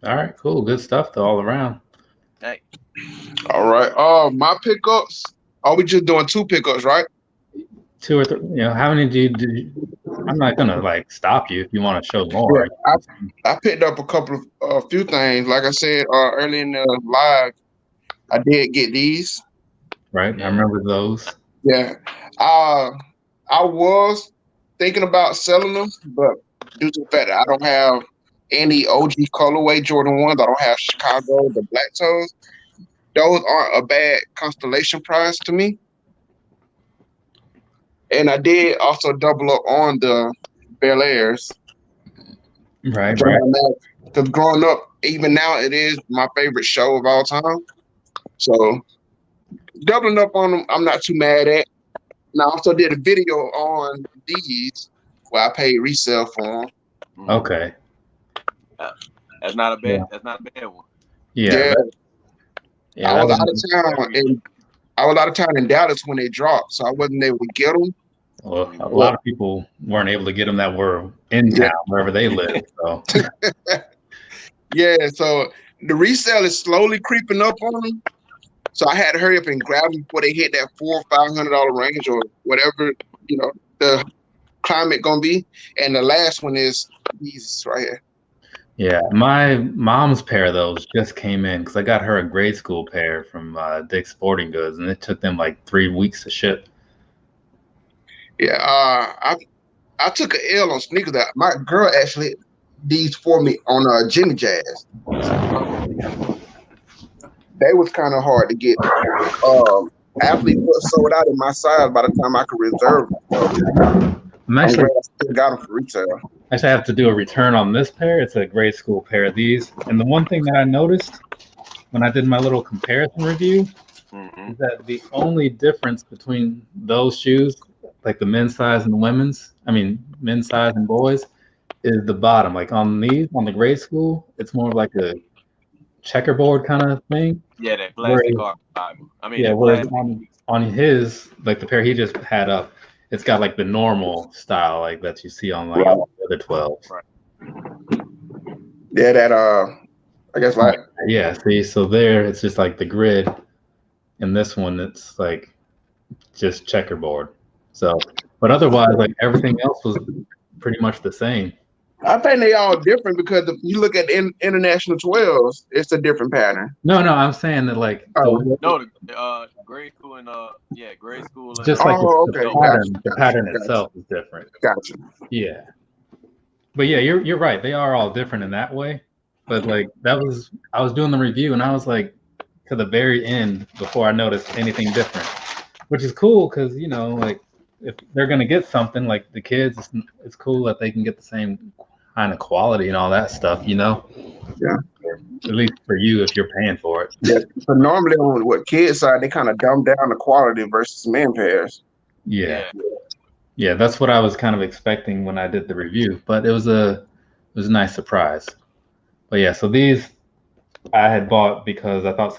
All right, cool. Good stuff though, all around. Hey. All right. My pickups. Are we just doing 2 pickups, right? 2 or 3. You know, how many do you? I'm not gonna like stop you if you want to show more. Yeah, I picked up a few things. Like I said early in the live, I did get these. Right, I remember those. Yeah, I was thinking about selling them, but due to the fact that I don't have any OG colorway Jordan 1s, I don't have Chicago, the black toes. Those aren't a bad constellation price to me. And I did also double up on the Bel Airs. Right. Because growing up, even now, it is my favorite show of all time. So doubling up on them, I'm not too mad at. And I also did a video on these where I paid resale for them. Okay. That's not a bad one. Yeah. I was out of town in Dallas when they dropped, so I wasn't able to get them. Well, a lot of people weren't able to get them that were in town, wherever they live. So. Yeah, so the resale is slowly creeping up on them. So I had to hurry up and grab them before they hit that $400 or $500 range or whatever, the climate gonna be. And the last one is these right here. Yeah, my mom's pair of those just came in because I got her a grade school pair from Dick's Sporting Goods, and it took them like 3 weeks to ship. Yeah, I took an L on sneakers. My girl actually these for me on Jimmy Jazz. They was kind of hard to get. Athletes was sold out in my size by the time I could reserve them. I still got them for retail. Actually, I have to do a return on this pair. It's a grade school pair of these. And the one thing that I noticed when I did my little comparison review is that the only difference between those shoes, like the men's size and the men's size and boys, is the bottom. Like on these, on the grade school, it's more like a checkerboard kind of thing. Yeah, that plastic bottom. Whereas on his, like the pair he just had up, it's got like the normal style, like that you see on like the other 12. Right. Yeah, that I guess like yeah. See, so there it's just like the grid, and this one it's like just checkerboard. So, but otherwise, like everything else was pretty much the same. I think they all different because if you look at international 12s, it's a different pattern. No, I'm saying that like grade school and grade school. Just like the pattern itself is different. Gotcha. Yeah, but yeah, you're right. They are all different in that way. But like I was doing the review and I was like to the very end before I noticed anything different, which is cool because like if they're gonna get something like the kids, it's cool that they can get the same kind of quality and all that stuff, Yeah. At least for you if you're paying for it. Yeah. So normally on what kids side, they kind of dumb down the quality versus men pairs. Yeah, that's what I was kind of expecting when I did the review, but it was a nice surprise. But yeah, so these I had bought because I thought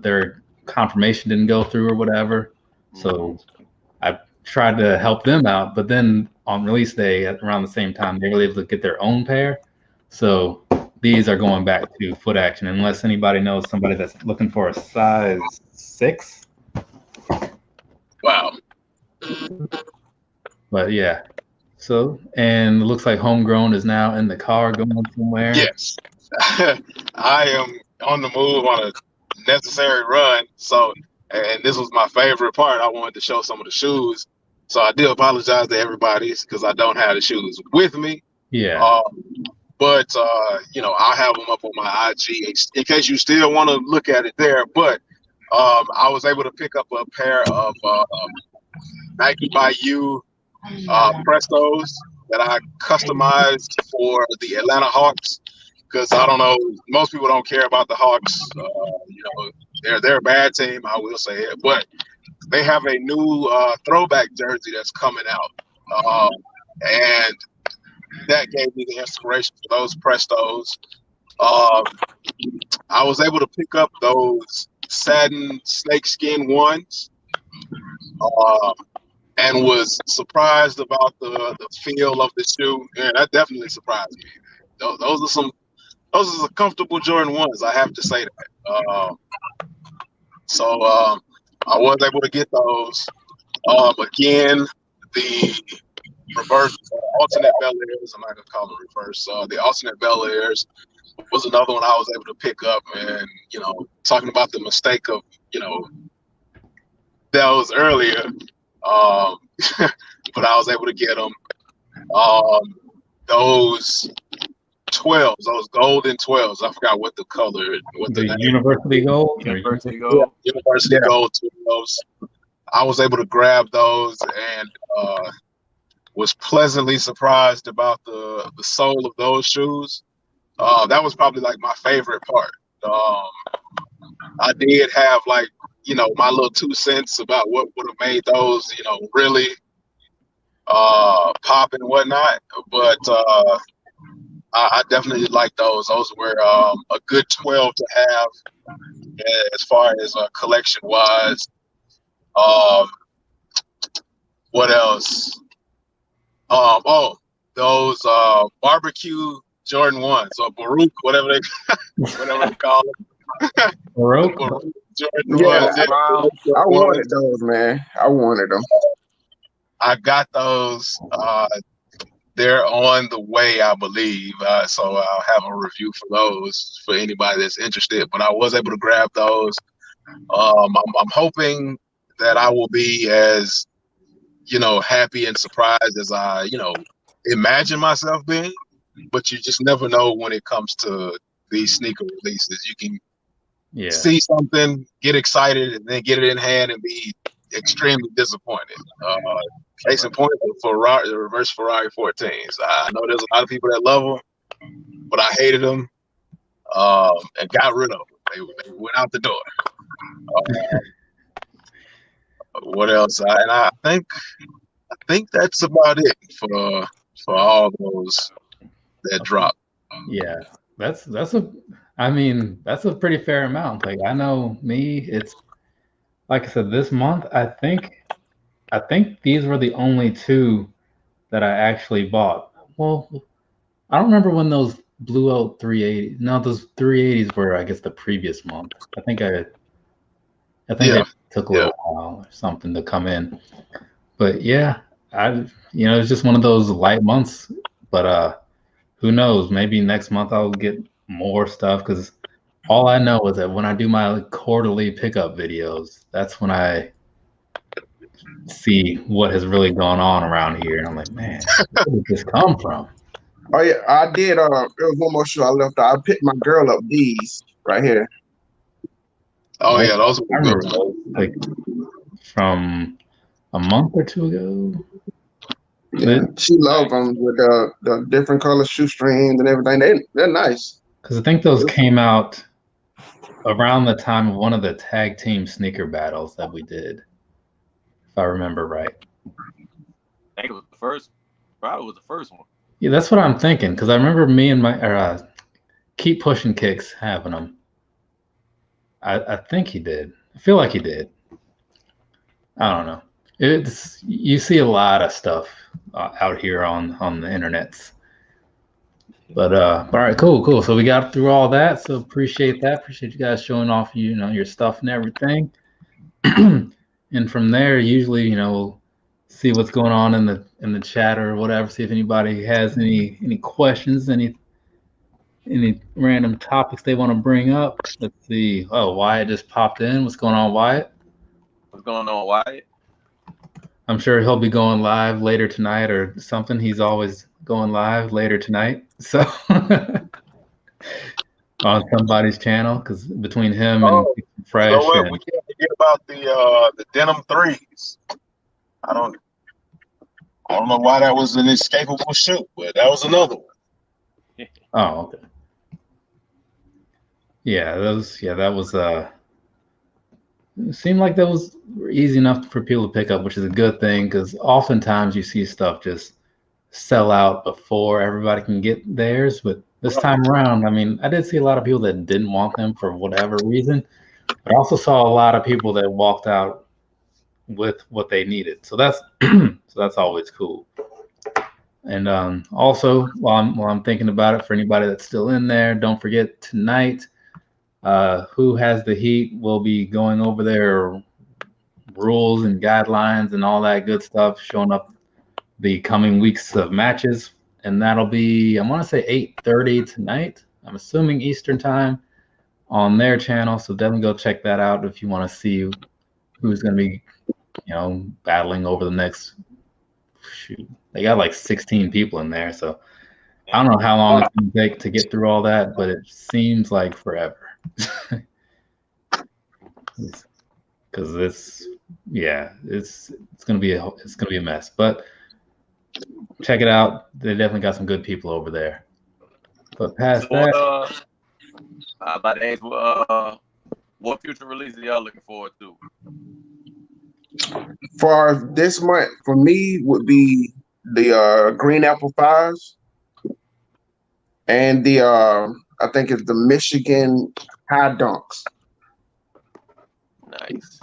their confirmation didn't go through or whatever. So I tried to help them out, but then on release day around the same time, they were able to get their own pair. So these are going back to Foot Action, unless anybody knows somebody that's looking for a size 6. Wow. But yeah. So, and it looks like HomeGrown is now in the car going somewhere. Yes. I am on the move on a necessary run. So, and this was my favorite part. I wanted to show some of the shoes. So I do apologize to everybody because I don't have the shoes with me. Yeah. But I'll have them up on my IG in case you still want to look at it there. But I was able to pick up a pair of Nike by You Prestos that I customized for the Atlanta Hawks. Because I don't know, most people don't care about the Hawks. They're a bad team, I will say it. But they have a new throwback jersey that's coming out, and that gave me the inspiration for those Prestos. I was able to pick up those satin snakeskin ones, and was surprised about the feel of the shoe. Yeah, that definitely surprised me. Those are some comfortable Jordan ones, I have to say that. So I was able to get those. Again, the reverse alternate Bel Airs, I'm not gonna call them reverse. The alternate Bel Airs was another one I was able to pick up, and talking about the mistake of that was earlier, but I was able to get them. Those 12s, those golden 12s. I forgot what the color, what the University Gold. University Gold. Yeah, University Gold 12s. I was able to grab those and was pleasantly surprised about the sole of those shoes. That was probably like my favorite part. I did have like my little 2 cents about what would have made those really pop and whatnot, but I definitely like those. Those were a good 12 to have as far as collection wise. What else? Those barbecue Jordan 1s or Baruch, whatever they call it. Baruch? Jordan Yeah, 1s. I wanted those, man. I wanted them. I got those. They're on the way, I believe. So I'll have a review for those for anybody that's interested. But I was able to grab those. I'm hoping that I will be as happy and surprised as I imagine myself being. But you just never know when it comes to these sneaker releases. You can see something, get excited, and then get it in hand and be extremely disappointed. Case in point, the reverse Ferrari 14s. I know there's a lot of people that love them, but I hated them and got rid of them. They went out the door. What else? I think that's about it for all those that dropped. Yeah, that's a pretty fair amount. Like I know me, it's like I said, this month I think these were the only 2 that I actually bought. Well, I don't remember when those Blue Oat 380. No, those 380s were, I guess, the previous month. I think it took a little while or something to come in. But yeah, it's just one of those light months. But who knows? Maybe next month I'll get more stuff because all I know is that when I do my quarterly pickup videos, that's when I see what has really gone on around here. And I'm like, man, where did this come from? Oh yeah, I did. There was one more shoe I left out. I picked my girl up these right here. Oh yeah, those I remember those, like from a month or 2 ago. Yeah, she loved them with the different color shoestrings and everything. They're nice. Because I think those came out around the time of one of the tag team sneaker battles that we did, if I remember right. I think it was the first. Probably was the first one. Yeah, that's what I'm thinking. Because I remember me and my Keep Pushing Kicks having them. I think he did. I feel like he did. I don't know. You see a lot of stuff out here on the internets. But all right, cool. So we got through all that. So appreciate that. Appreciate you guys showing off your stuff and everything. And from there, usually we'll see what's going on in the chat or whatever. See if anybody has any questions, any Any random topics they want to bring up? Let's see. Oh, Wyatt just popped in. What's going on, Wyatt? What's going on, Wyatt? I'm sure he'll be going live later tonight or something. He's always going live later tonight. So on somebody's channel, because between him and Fresh. You know what? We can't forget about the denim threes. I don't know why that was an escapable shoot, but that was another one. Oh, okay. Yeah, that was it seemed like that was easy enough for people to pick up, which is a good thing because oftentimes you see stuff just sell out before everybody can get theirs. But this time around, I mean, I did see a lot of people that didn't want them for whatever reason, but I also saw a lot of people that walked out with what they needed. So that's always cool. And also, while I'm thinking about it, for anybody that's still in there, don't forget tonight. Who Has the Heat will be going over their rules and guidelines and all that good stuff, showing up the coming weeks of matches, and that'll be, I want to say 8:30 tonight. I'm assuming Eastern time on their channel, so definitely go check that out if you want to see who's going to be, battling over the next. Shoot, they got like 16 people in there, so I don't know how long it's going to take to get through all that, but it seems like forever. Because it's gonna be a mess. But check it out. They definitely got some good people over there. But past that, about to ask, what future releases y'all looking forward to? For this month, for me, would be the Green Apple Fives and the I think it's the Michigan High Dunks. Nice.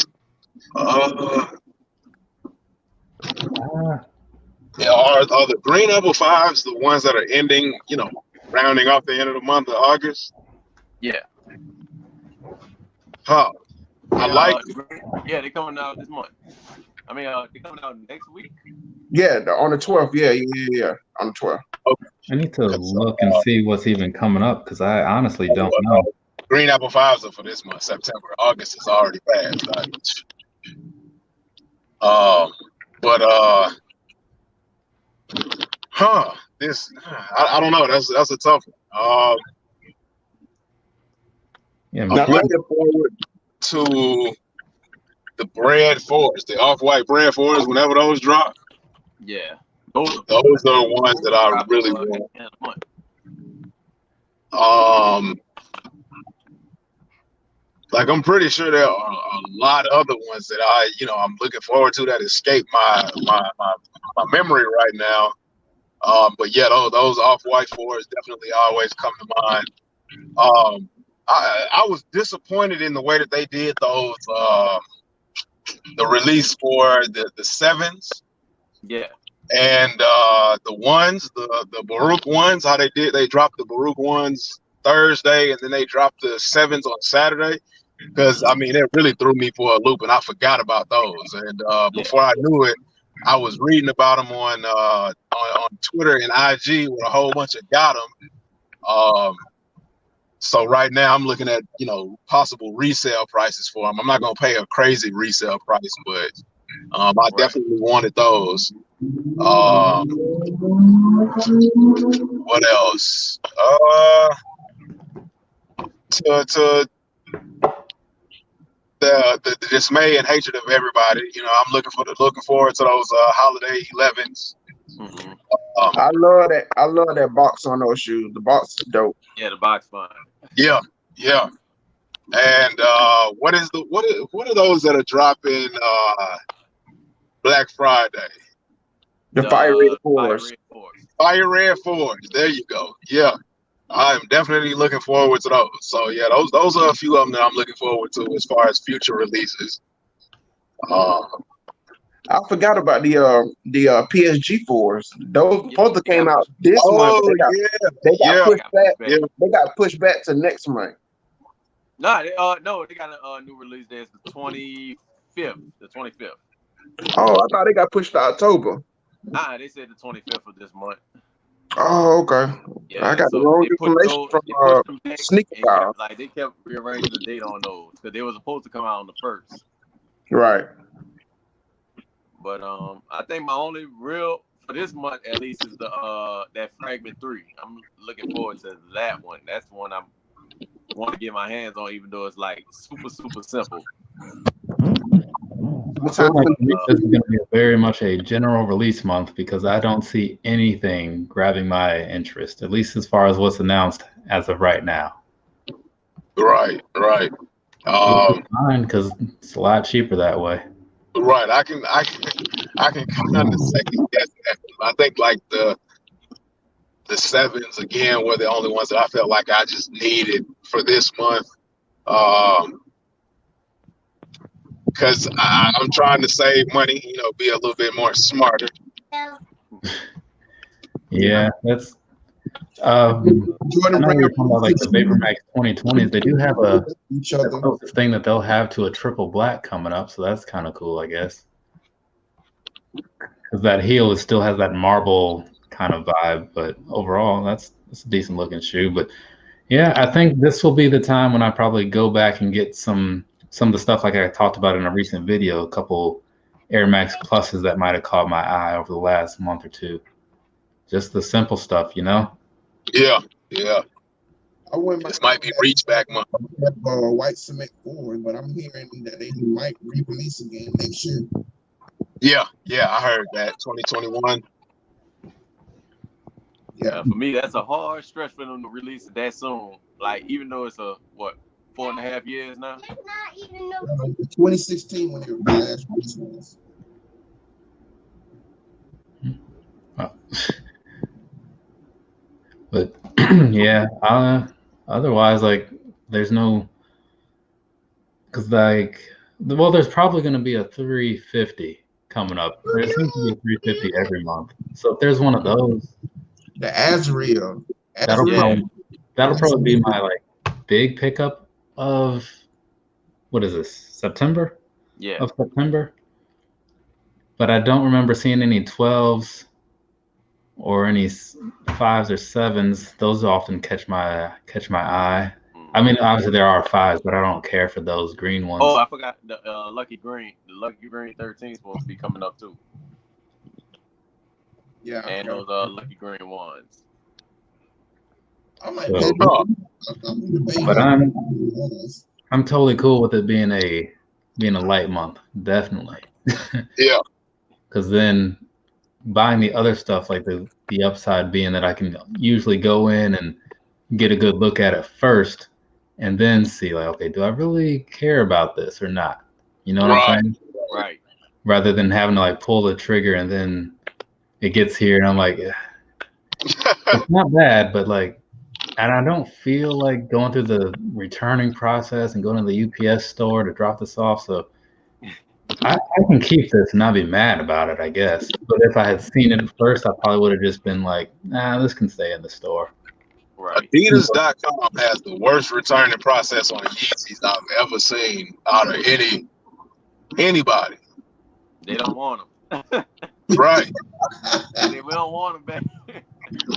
Yeah, are the Green Apple Fives the ones that are ending, rounding off the end of the month of August? Yeah. Huh. I like it. Yeah, they're coming out this month. I mean, they're coming out next week. Yeah, on the 12th. Yeah, on the 12th. Okay. I need to look and see what's even coming up because I honestly don't know. Green Apple Fives are for this month, September. August is already passed. This I don't know. That's a tough one. Yeah, I'm looking forward to the bread fours, the off-white bread fours. Whenever those drop, yeah, those are the ones that I really want. Like I'm pretty sure there are a lot of other ones that I'm looking forward to that escape my memory right now. But yeah, those off-white fours definitely always come to mind. I was disappointed in the way that they did those the release for the sevens. Yeah. And the ones, the Baruch ones, how they dropped the Baruch ones Thursday and then they dropped the sevens on Saturday. Because I mean, it really threw me for a loop, and I forgot about those. And before I knew it, I was reading about them on Twitter and IG with a whole bunch of got them. So right now, I'm looking at possible resale prices for them. I'm not gonna pay a crazy resale price, but I definitely wanted those. What else? To the dismay and hatred of everybody. I'm looking forward to those holiday 11s. Mm-hmm. I love that. I love that box on those shoes. The box is dope. Yeah, the box fine. Yeah. And what are those that are dropping Black Friday? The Fire Red Fours. Fire Red Fours. There you go. Yeah. I'm definitely looking forward to those. So yeah, those are a few of them that I'm looking forward to as far as future releases. I forgot about the PSG fours. Those supposed to came out this month. They got pushed back. Yeah. They got pushed back to next month. No, they got a new release date. It's the 25th. The 25th. Oh, I thought they got pushed to October. They said the 25th of this month. Oh, okay. Yeah, I got the so wrong they information from pushed them back Sneaker and Bound. they kept rearranging the date on those because they were supposed to come out on the 1st. Right. But I think my only real for this month at least is the that Fragment 3. I'm looking forward to that one. That's the one I want to get my hands on, even though it's like super simple. I feel like this is going to be very much a general release month because I don't see anything grabbing my interest, at least as far as what's announced as of right now. Right. Fine, because it's a lot cheaper that way. Right. I can kind of second guess that. I think like the 7s again were the only ones that I felt like I just needed for this month. Because I'm trying to save money, be a little bit more smarter. Yeah, that's. I know we were talking about like the VaporMax 2020s. They do have a closest thing that they'll have to a triple black coming up, so that's kind of cool, I guess. Because that heel still has that marble kind of vibe, but overall, that's a decent looking shoe. But yeah, I think this will be the time when I probably go back and get some of the stuff like I talked about in a recent video, a couple Air Max Pluses that might have caught my eye over the last month or two. Just the simple stuff, Yeah. This might be reach back month. White Cement forward, but I'm hearing that they might re-release again next year. Yeah, I heard that 2021. Yeah, for me that's a hard stretch for them to release it that soon. Like even though it's 4.5 years now. 2016 when the last release was. But yeah, otherwise, like, there's no, because there's probably going to be a 350 coming up. There seems to be a 350 every month. So if there's one of those, the Azrael, that'll probably be my like big pickup of what is this, September? Yeah. Of September. But I don't remember seeing any 12s. Or any 5s or 7s, those often catch my eye. I mean, obviously there are 5s, but I don't care for those green ones. Oh, I forgot the Lucky Green. The Lucky Green 13 is supposed to be coming up too. Yeah, and those Lucky Green ones. But I'm totally cool with it being a light month, definitely. Yeah. Because then buying the other stuff, like the upside being that I can usually go in and get a good look at it first and then see like, okay, do I really care about this or not? You know what I'm saying? Right. Rather than having to like pull the trigger and then it gets here and I'm like, it's not bad, but like, and I don't feel like going through the returning process and going to the UPS store to drop this off. So I can keep this and not be mad about it, I guess. But if I had seen it first, I probably would have just been like, nah, this can stay in the store. Right. Adidas.com has the worst returning process on Yeezys I've ever seen out of anybody. They don't want them. Right. We don't want them back.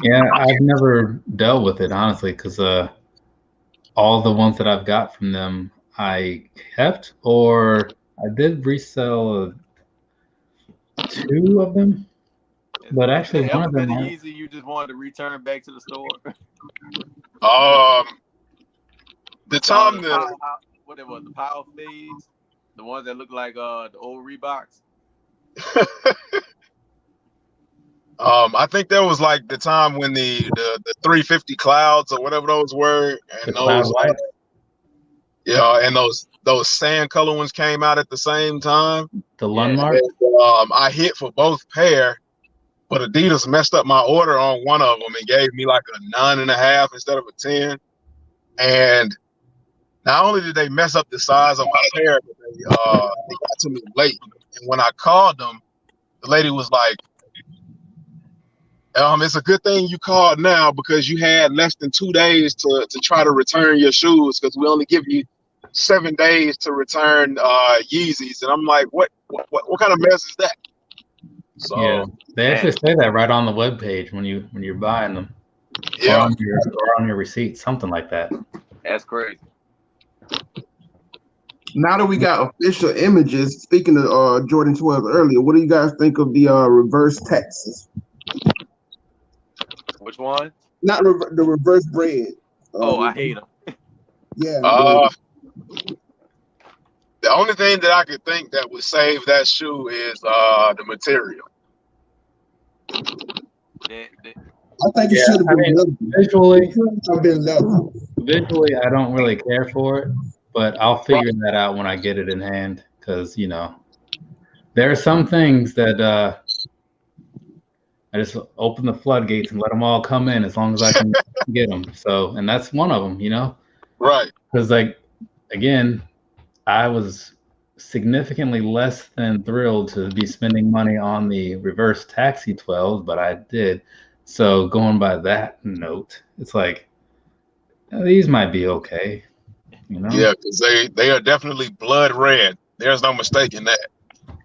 Yeah, I've never dealt with it, honestly, because all the ones that I've got from them, I kept, or I did resell 2 of them. But actually, one of them Yeezy you just wanted to return back to the store. The time what it was, the Power Fades, the ones that look like the old Reeboks. I think there was like the time when the 350 clouds or whatever those were, and those and those sand color ones came out at the same time. The Lundmark. I hit for both pair, but Adidas messed up my order on one of them and gave me like a 9.5 instead of a 10. And not only did they mess up the size of my pair, but they got to me late. And when I called them, the lady was like, it's a good thing you called now because you had less than 2 days to try to return your shoes because we only give you 7 days to return Yeezys. And I'm like, what kind of mess is that? So yeah, they actually say that right on the webpage when you're buying them, yeah, or on your receipt, something like that. That's crazy. Now that we got official images, speaking of Jordan 12 earlier, what do you guys think of the reverse taxes? Which one? Not the reverse bread. Oh, I hate them. Yeah. the only thing that I could think that would save that shoe is the material. I think it should have been leather. Visually, I don't really care for it, but I'll figure that out when I get it in hand. Because there are some things that I just open the floodgates and let them all come in as long as I can get them. So, and that's one of them, Right. Because again, I was significantly less than thrilled to be spending money on the reverse taxi 12, but I did. So going by that note, it's like, these might be okay, Yeah, because they are definitely blood red. There's no mistaking that.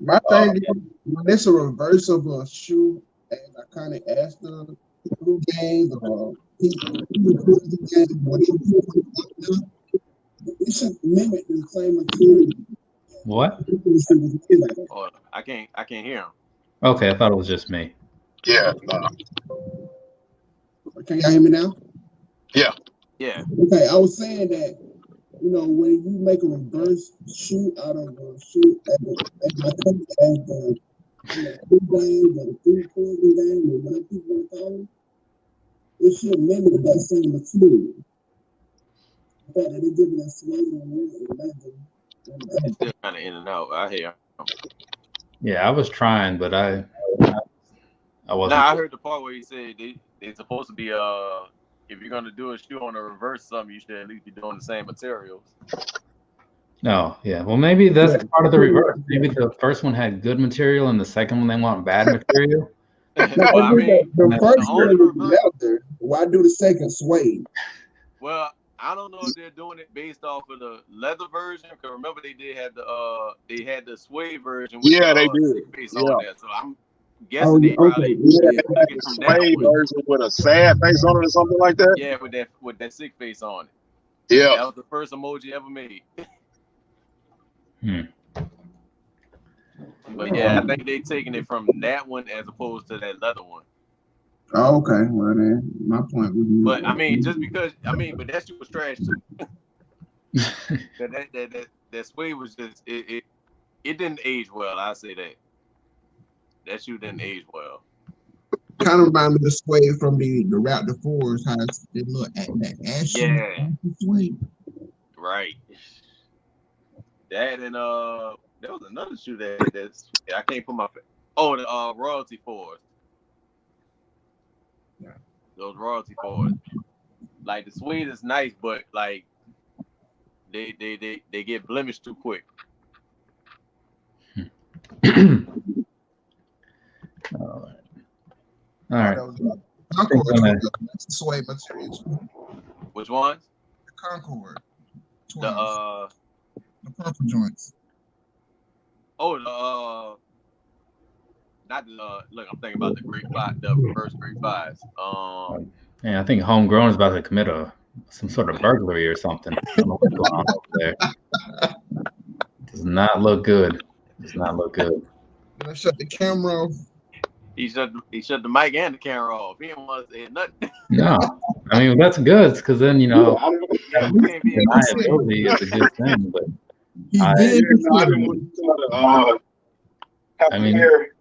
My thing is, when it's a reverse of a shoe, as I kind of asked the blue games or it should mimic the same material. What? Oh, I can't hear him. Okay, I thought it was just me. Yeah. Can y'all hear me now? Yeah. Yeah. Okay, I was saying that when you make a reverse shoe out of a shoe as the food game or the food poisoning game or whatever people want to call it, it should mimic that same material. The fact that they're giving us suede and leather. It's still kind of in and out. I hear him. Yeah, I was trying, but I wasn't. Nah, I heard the part where he said they're supposed to be if you're gonna do a shoe on a reverse something, you should at least be doing the same materials. No, yeah. Well, maybe that's part of the reverse. Maybe the first one had good material and the second one they want bad material. Well, I mean, the first one was leather. Why do the second suede? Well, I don't know if they're doing it based off of the leather version. Because remember, they did have the suede version with they the did. sick face on there. So I'm guessing they probably took it from that version with a sad face on it or something like that. Yeah, with that sick face on it. Yeah, that was the first emoji ever made. But yeah, I think they taking it from that one as opposed to that leather one. Oh, okay. Well, then my point would be. But I mean, just because but that shit was trash too. that suede was just it didn't age well. I say that. That shoe didn't age well. Kind of remind me of the suede from the Raptor 4s, how it looked at that ashy suede. Right. That and there was another shoe that's I can't put my the royalty 4s. Yeah. Those royalty 4s. Like the suede is nice, but like they get blemished too quick. All right. Suede material. Which ones? The Concord. The purple joints. Oh, not the look. I'm thinking about the reverse grade 5s. Yeah, I think HomeGrown is about to commit some sort of burglary or something. I don't know what's going on over there. Does not look good. Does not look good. Gonna shut the camera off. He shut the mic and the camera off. He didn't want to say nothing. No, I mean that's good because then deniability is a good thing. But I mean, hear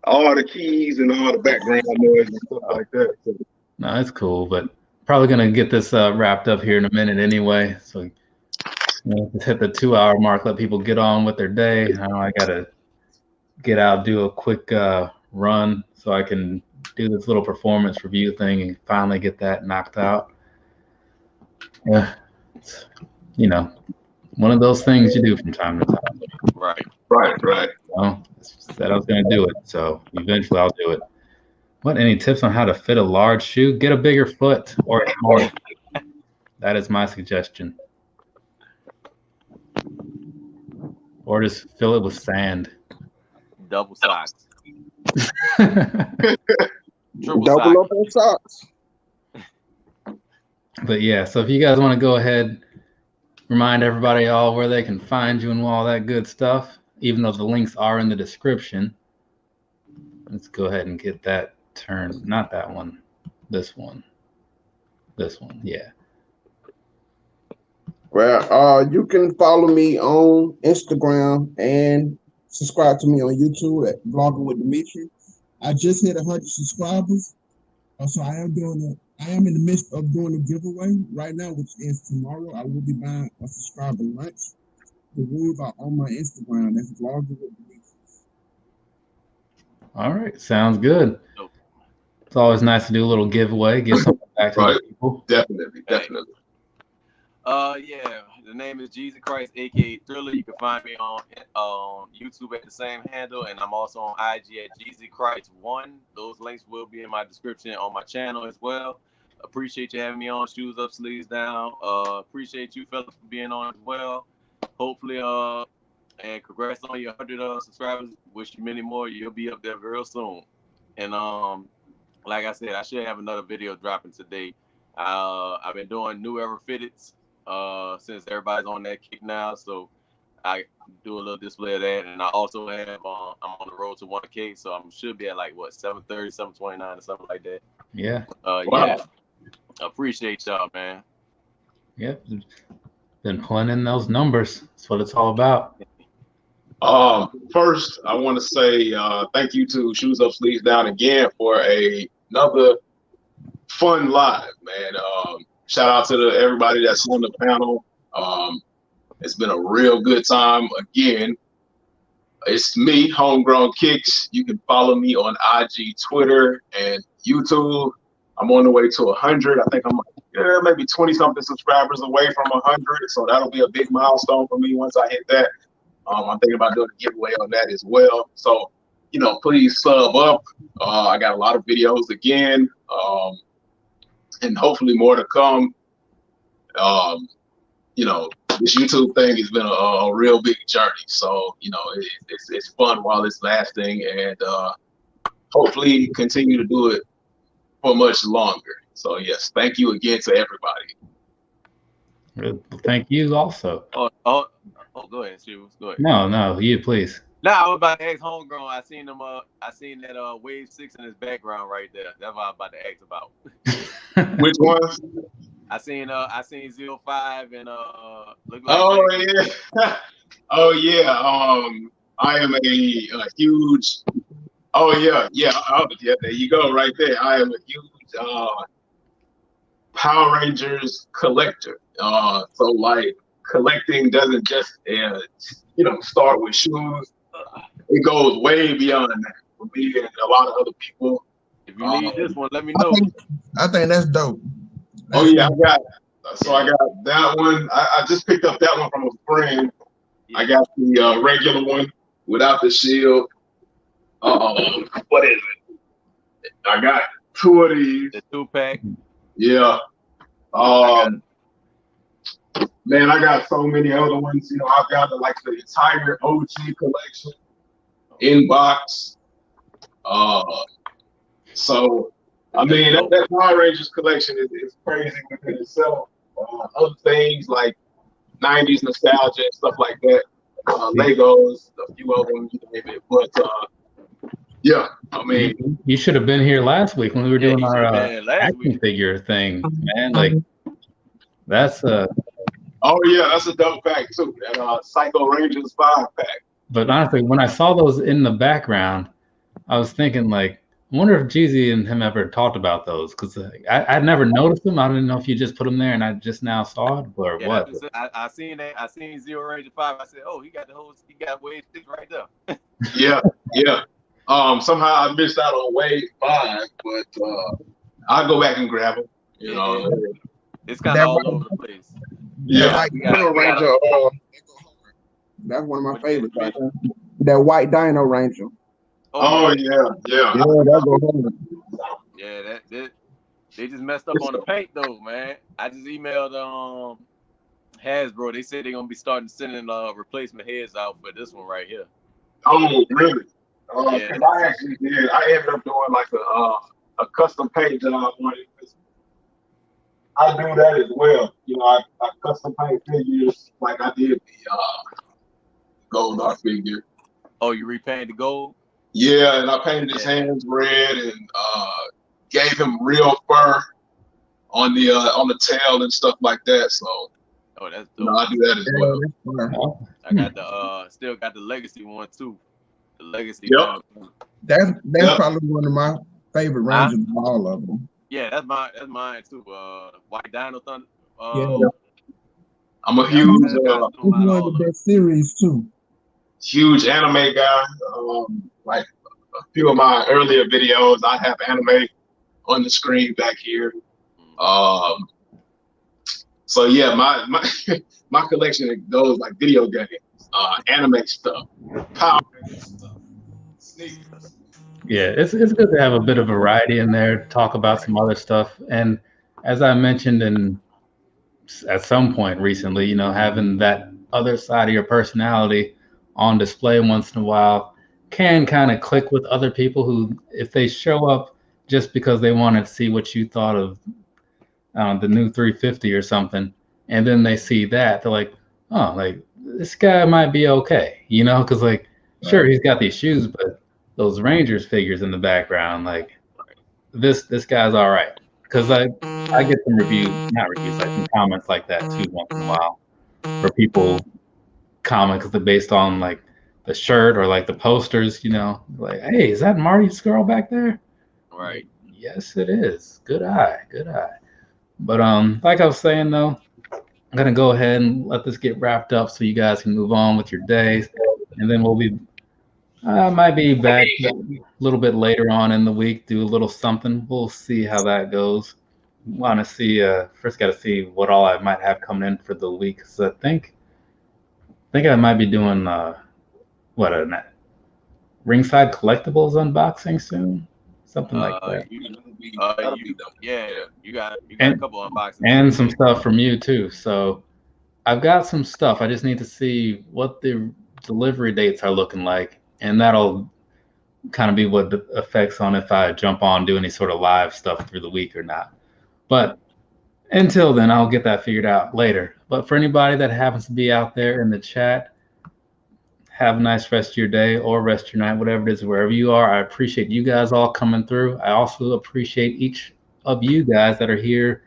all the keys and all the background noise and stuff like that. So. No, it's cool, but probably gonna get this wrapped up here in a minute anyway. So just hit the 2-hour mark. Let people get on with their day. I gotta get out, do a quick run so I can do this little performance review thing and finally get that knocked out. Yeah, it's, one of those things you do from time to time. Right. Said I was going to do it, so eventually I'll do it. Any tips on how to fit a large shoe? Get a bigger foot or a smaller. That is my suggestion. Or just fill it with sand. Double socks. Double up on socks. But yeah, so if you guys want to go ahead, remind everybody all where they can find you and all that good stuff, even though the links are in the description. Let's go ahead and get that turned. Not that one. This one. This one. Yeah. Well, you can follow me on Instagram and subscribe to me on YouTube at Vlogging with Demetrius. I just hit 100 subscribers, so I am in the midst of doing a giveaway right now, which is tomorrow. I will be buying a subscriber lunch. The rules are on my Instagram. That's Vlogging with Demetrius. All right, sounds good. It's always nice to do a little giveaway, give something back to the people. Definitely. Yeah, the name is Jezzy Christ, aka Thriller. You can find me on YouTube at the same handle, and I'm also on IG at Jezzy Christ 1. Those links will be in my description on my channel as well. Appreciate you having me on Shoes Up, Sleeves Down. Appreciate you fellas for being on as well. Hopefully, and congrats on your 100 subscribers. Wish you many more. You'll be up there real soon. And like I said, I should have another video dropping today. I've been doing new era fitteds since everybody's on that kick now, so I do a little display of that. And I also have I'm on the road to 1K, so I should be at like what 730, 729 or something like that. Yeah. Yeah. Appreciate y'all, man. Yep. Been pulling in those numbers. That's what it's all about. First, I want to say thank you to Shoes Up, Sleeves Down again for another fun live, man. Shout out to everybody that's on the panel. It's been a real good time. Again, it's me, HomeGrown Kicks. You can follow me on IG, Twitter, and YouTube. I'm on the way to 100. I think I'm maybe 20-something subscribers away from 100, so that'll be a big milestone for me once I hit that. I'm thinking about doing a giveaway on that as well. So, please sub up. I got a lot of videos again, and hopefully more to come. This YouTube thing has been a real big journey. So, it's fun while it's lasting, and hopefully continue to do it for much longer. So, yes, thank you again to everybody. Thank you also. Oh, go ahead, Stu. Go ahead. No, you please. Now I was about to ask Homegrown. I seen that Wave 6 in his background right there. That's what I was about to ask about. Which one? I seen 05 and look like. Oh yeah. Oh yeah. I am a huge. Oh yeah. There you go, right there. I am a huge Power Rangers collector. So like collecting doesn't just start with shoes. It goes way beyond that for me and a lot of other people. If you need this one, let me know. I think that's dope. Oh yeah, I got that one. I just picked up that one from a friend. Yeah. I got the regular one without the shield. What is it? I got 2 of these. The 2-pack. Yeah. Man, I got so many other ones. I've got the entire OG collection in box. So I mean that Power Rangers collection is crazy within itself. Other things like 90s nostalgia and stuff like that. Legos, a few of them, you name it. But yeah, I mean, you should have been here last week when we were doing our action figure thing, man. Like that's Oh yeah, that's a dope pack too. That Psycho Rangers 5-pack. But honestly, when I saw those in the background, I was thinking I wonder if Jezzy and him ever talked about those, because I'd never noticed them. I didn't know if you just put them there and I just now saw it or what. I seen that. I seen Zero Ranger 5. I said, oh, he got Wave 6 right there. Yeah. Somehow I missed out on Wave 5, but I'll go back and grab them. It's kind of all over the place. Yeah. Dino Ranger. That's one of my favorites right there. That white Dino Ranger. Oh yeah. That goes home. Yeah, they just messed up on the paint though, man. I just emailed Hasbro. They said they're gonna be starting sending replacement heads out for this one right here. Oh really? Yeah. 'Cause I actually did. I ended up doing like a custom paint job on it. I do that as well. You know, I custom paint figures like I did the Goldar figure. Oh, you repainted the gold? Yeah, and I painted his hands red and gave him real fur on the tail and stuff like that. So, oh, that's dope. You know, I do that as well. I got the still got the legacy one too. The legacy. Yep. That's probably one of my favorite Rangers of all of them. Yeah, that's mine too. White Dino Thunder. Yeah. I'm a huge it's one of the best series too. Huge anime guy. Like a few of my earlier videos, I have anime on the screen back here. So yeah, my my collection goes like video games, anime stuff, Power Rangers stuff, sneakers. Yeah, it's good to have a bit of variety in there, talk about some other stuff. And as I mentioned at some point recently, you know, having that other side of your personality on display once in a while can kind of click with other people who, if they show up just because they want to see what you thought of the new 350 or something, and then they see that, they're like, oh, like this guy might be okay, you know, because like, sure, he's got these shoes, but those Rangers figures in the background, like this guy's all right. Because I get some not reviews, like some comments like that too once in a while, where people comment because they're based on like the shirt or like the posters, you know, like, hey, is that Marty's girl back there? Right. Yes, it is. Good eye. But like I was saying though, I'm gonna go ahead and let this get wrapped up so you guys can move on with your days, and then we'll be might be back a little bit later on in the week, do a little something. We'll see how that goes. Want to see first got to see what all I might have coming in for the week. So I think I might be doing what a Ringside Collectibles unboxing soon, something like that. You got a couple unboxings and some stuff from you too. So I've got some stuff. I just need to see what the delivery dates are looking like, and that'll kind of be what the affects on if I jump on, do any sort of live stuff through the week or not. But until then, I'll get that figured out later. But for anybody that happens to be out there in the chat, have a nice rest of your day or rest of your night, whatever it is, wherever you are. I appreciate you guys all coming through. I also appreciate each of you guys that are here,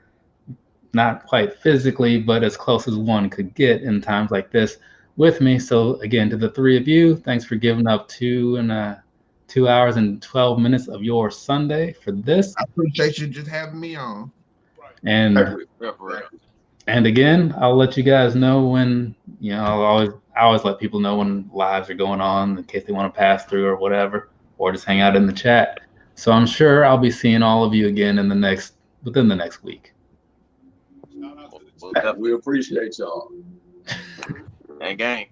not quite physically, but as close as one could get in times like this with me. So again, to the three of you, thanks for giving up 2 hours and 12 minutes of your Sunday for this. I appreciate you just having me on. And again, I'll let you guys know when, you know, I always let people know when lives are going on in case they want to pass through or whatever, or just hang out in the chat. So I'm sure I'll be seeing all of you again within the next week. We appreciate y'all. And gang.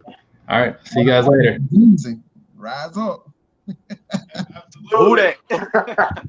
All right. See you guys later. Easy. Rise up. Who that?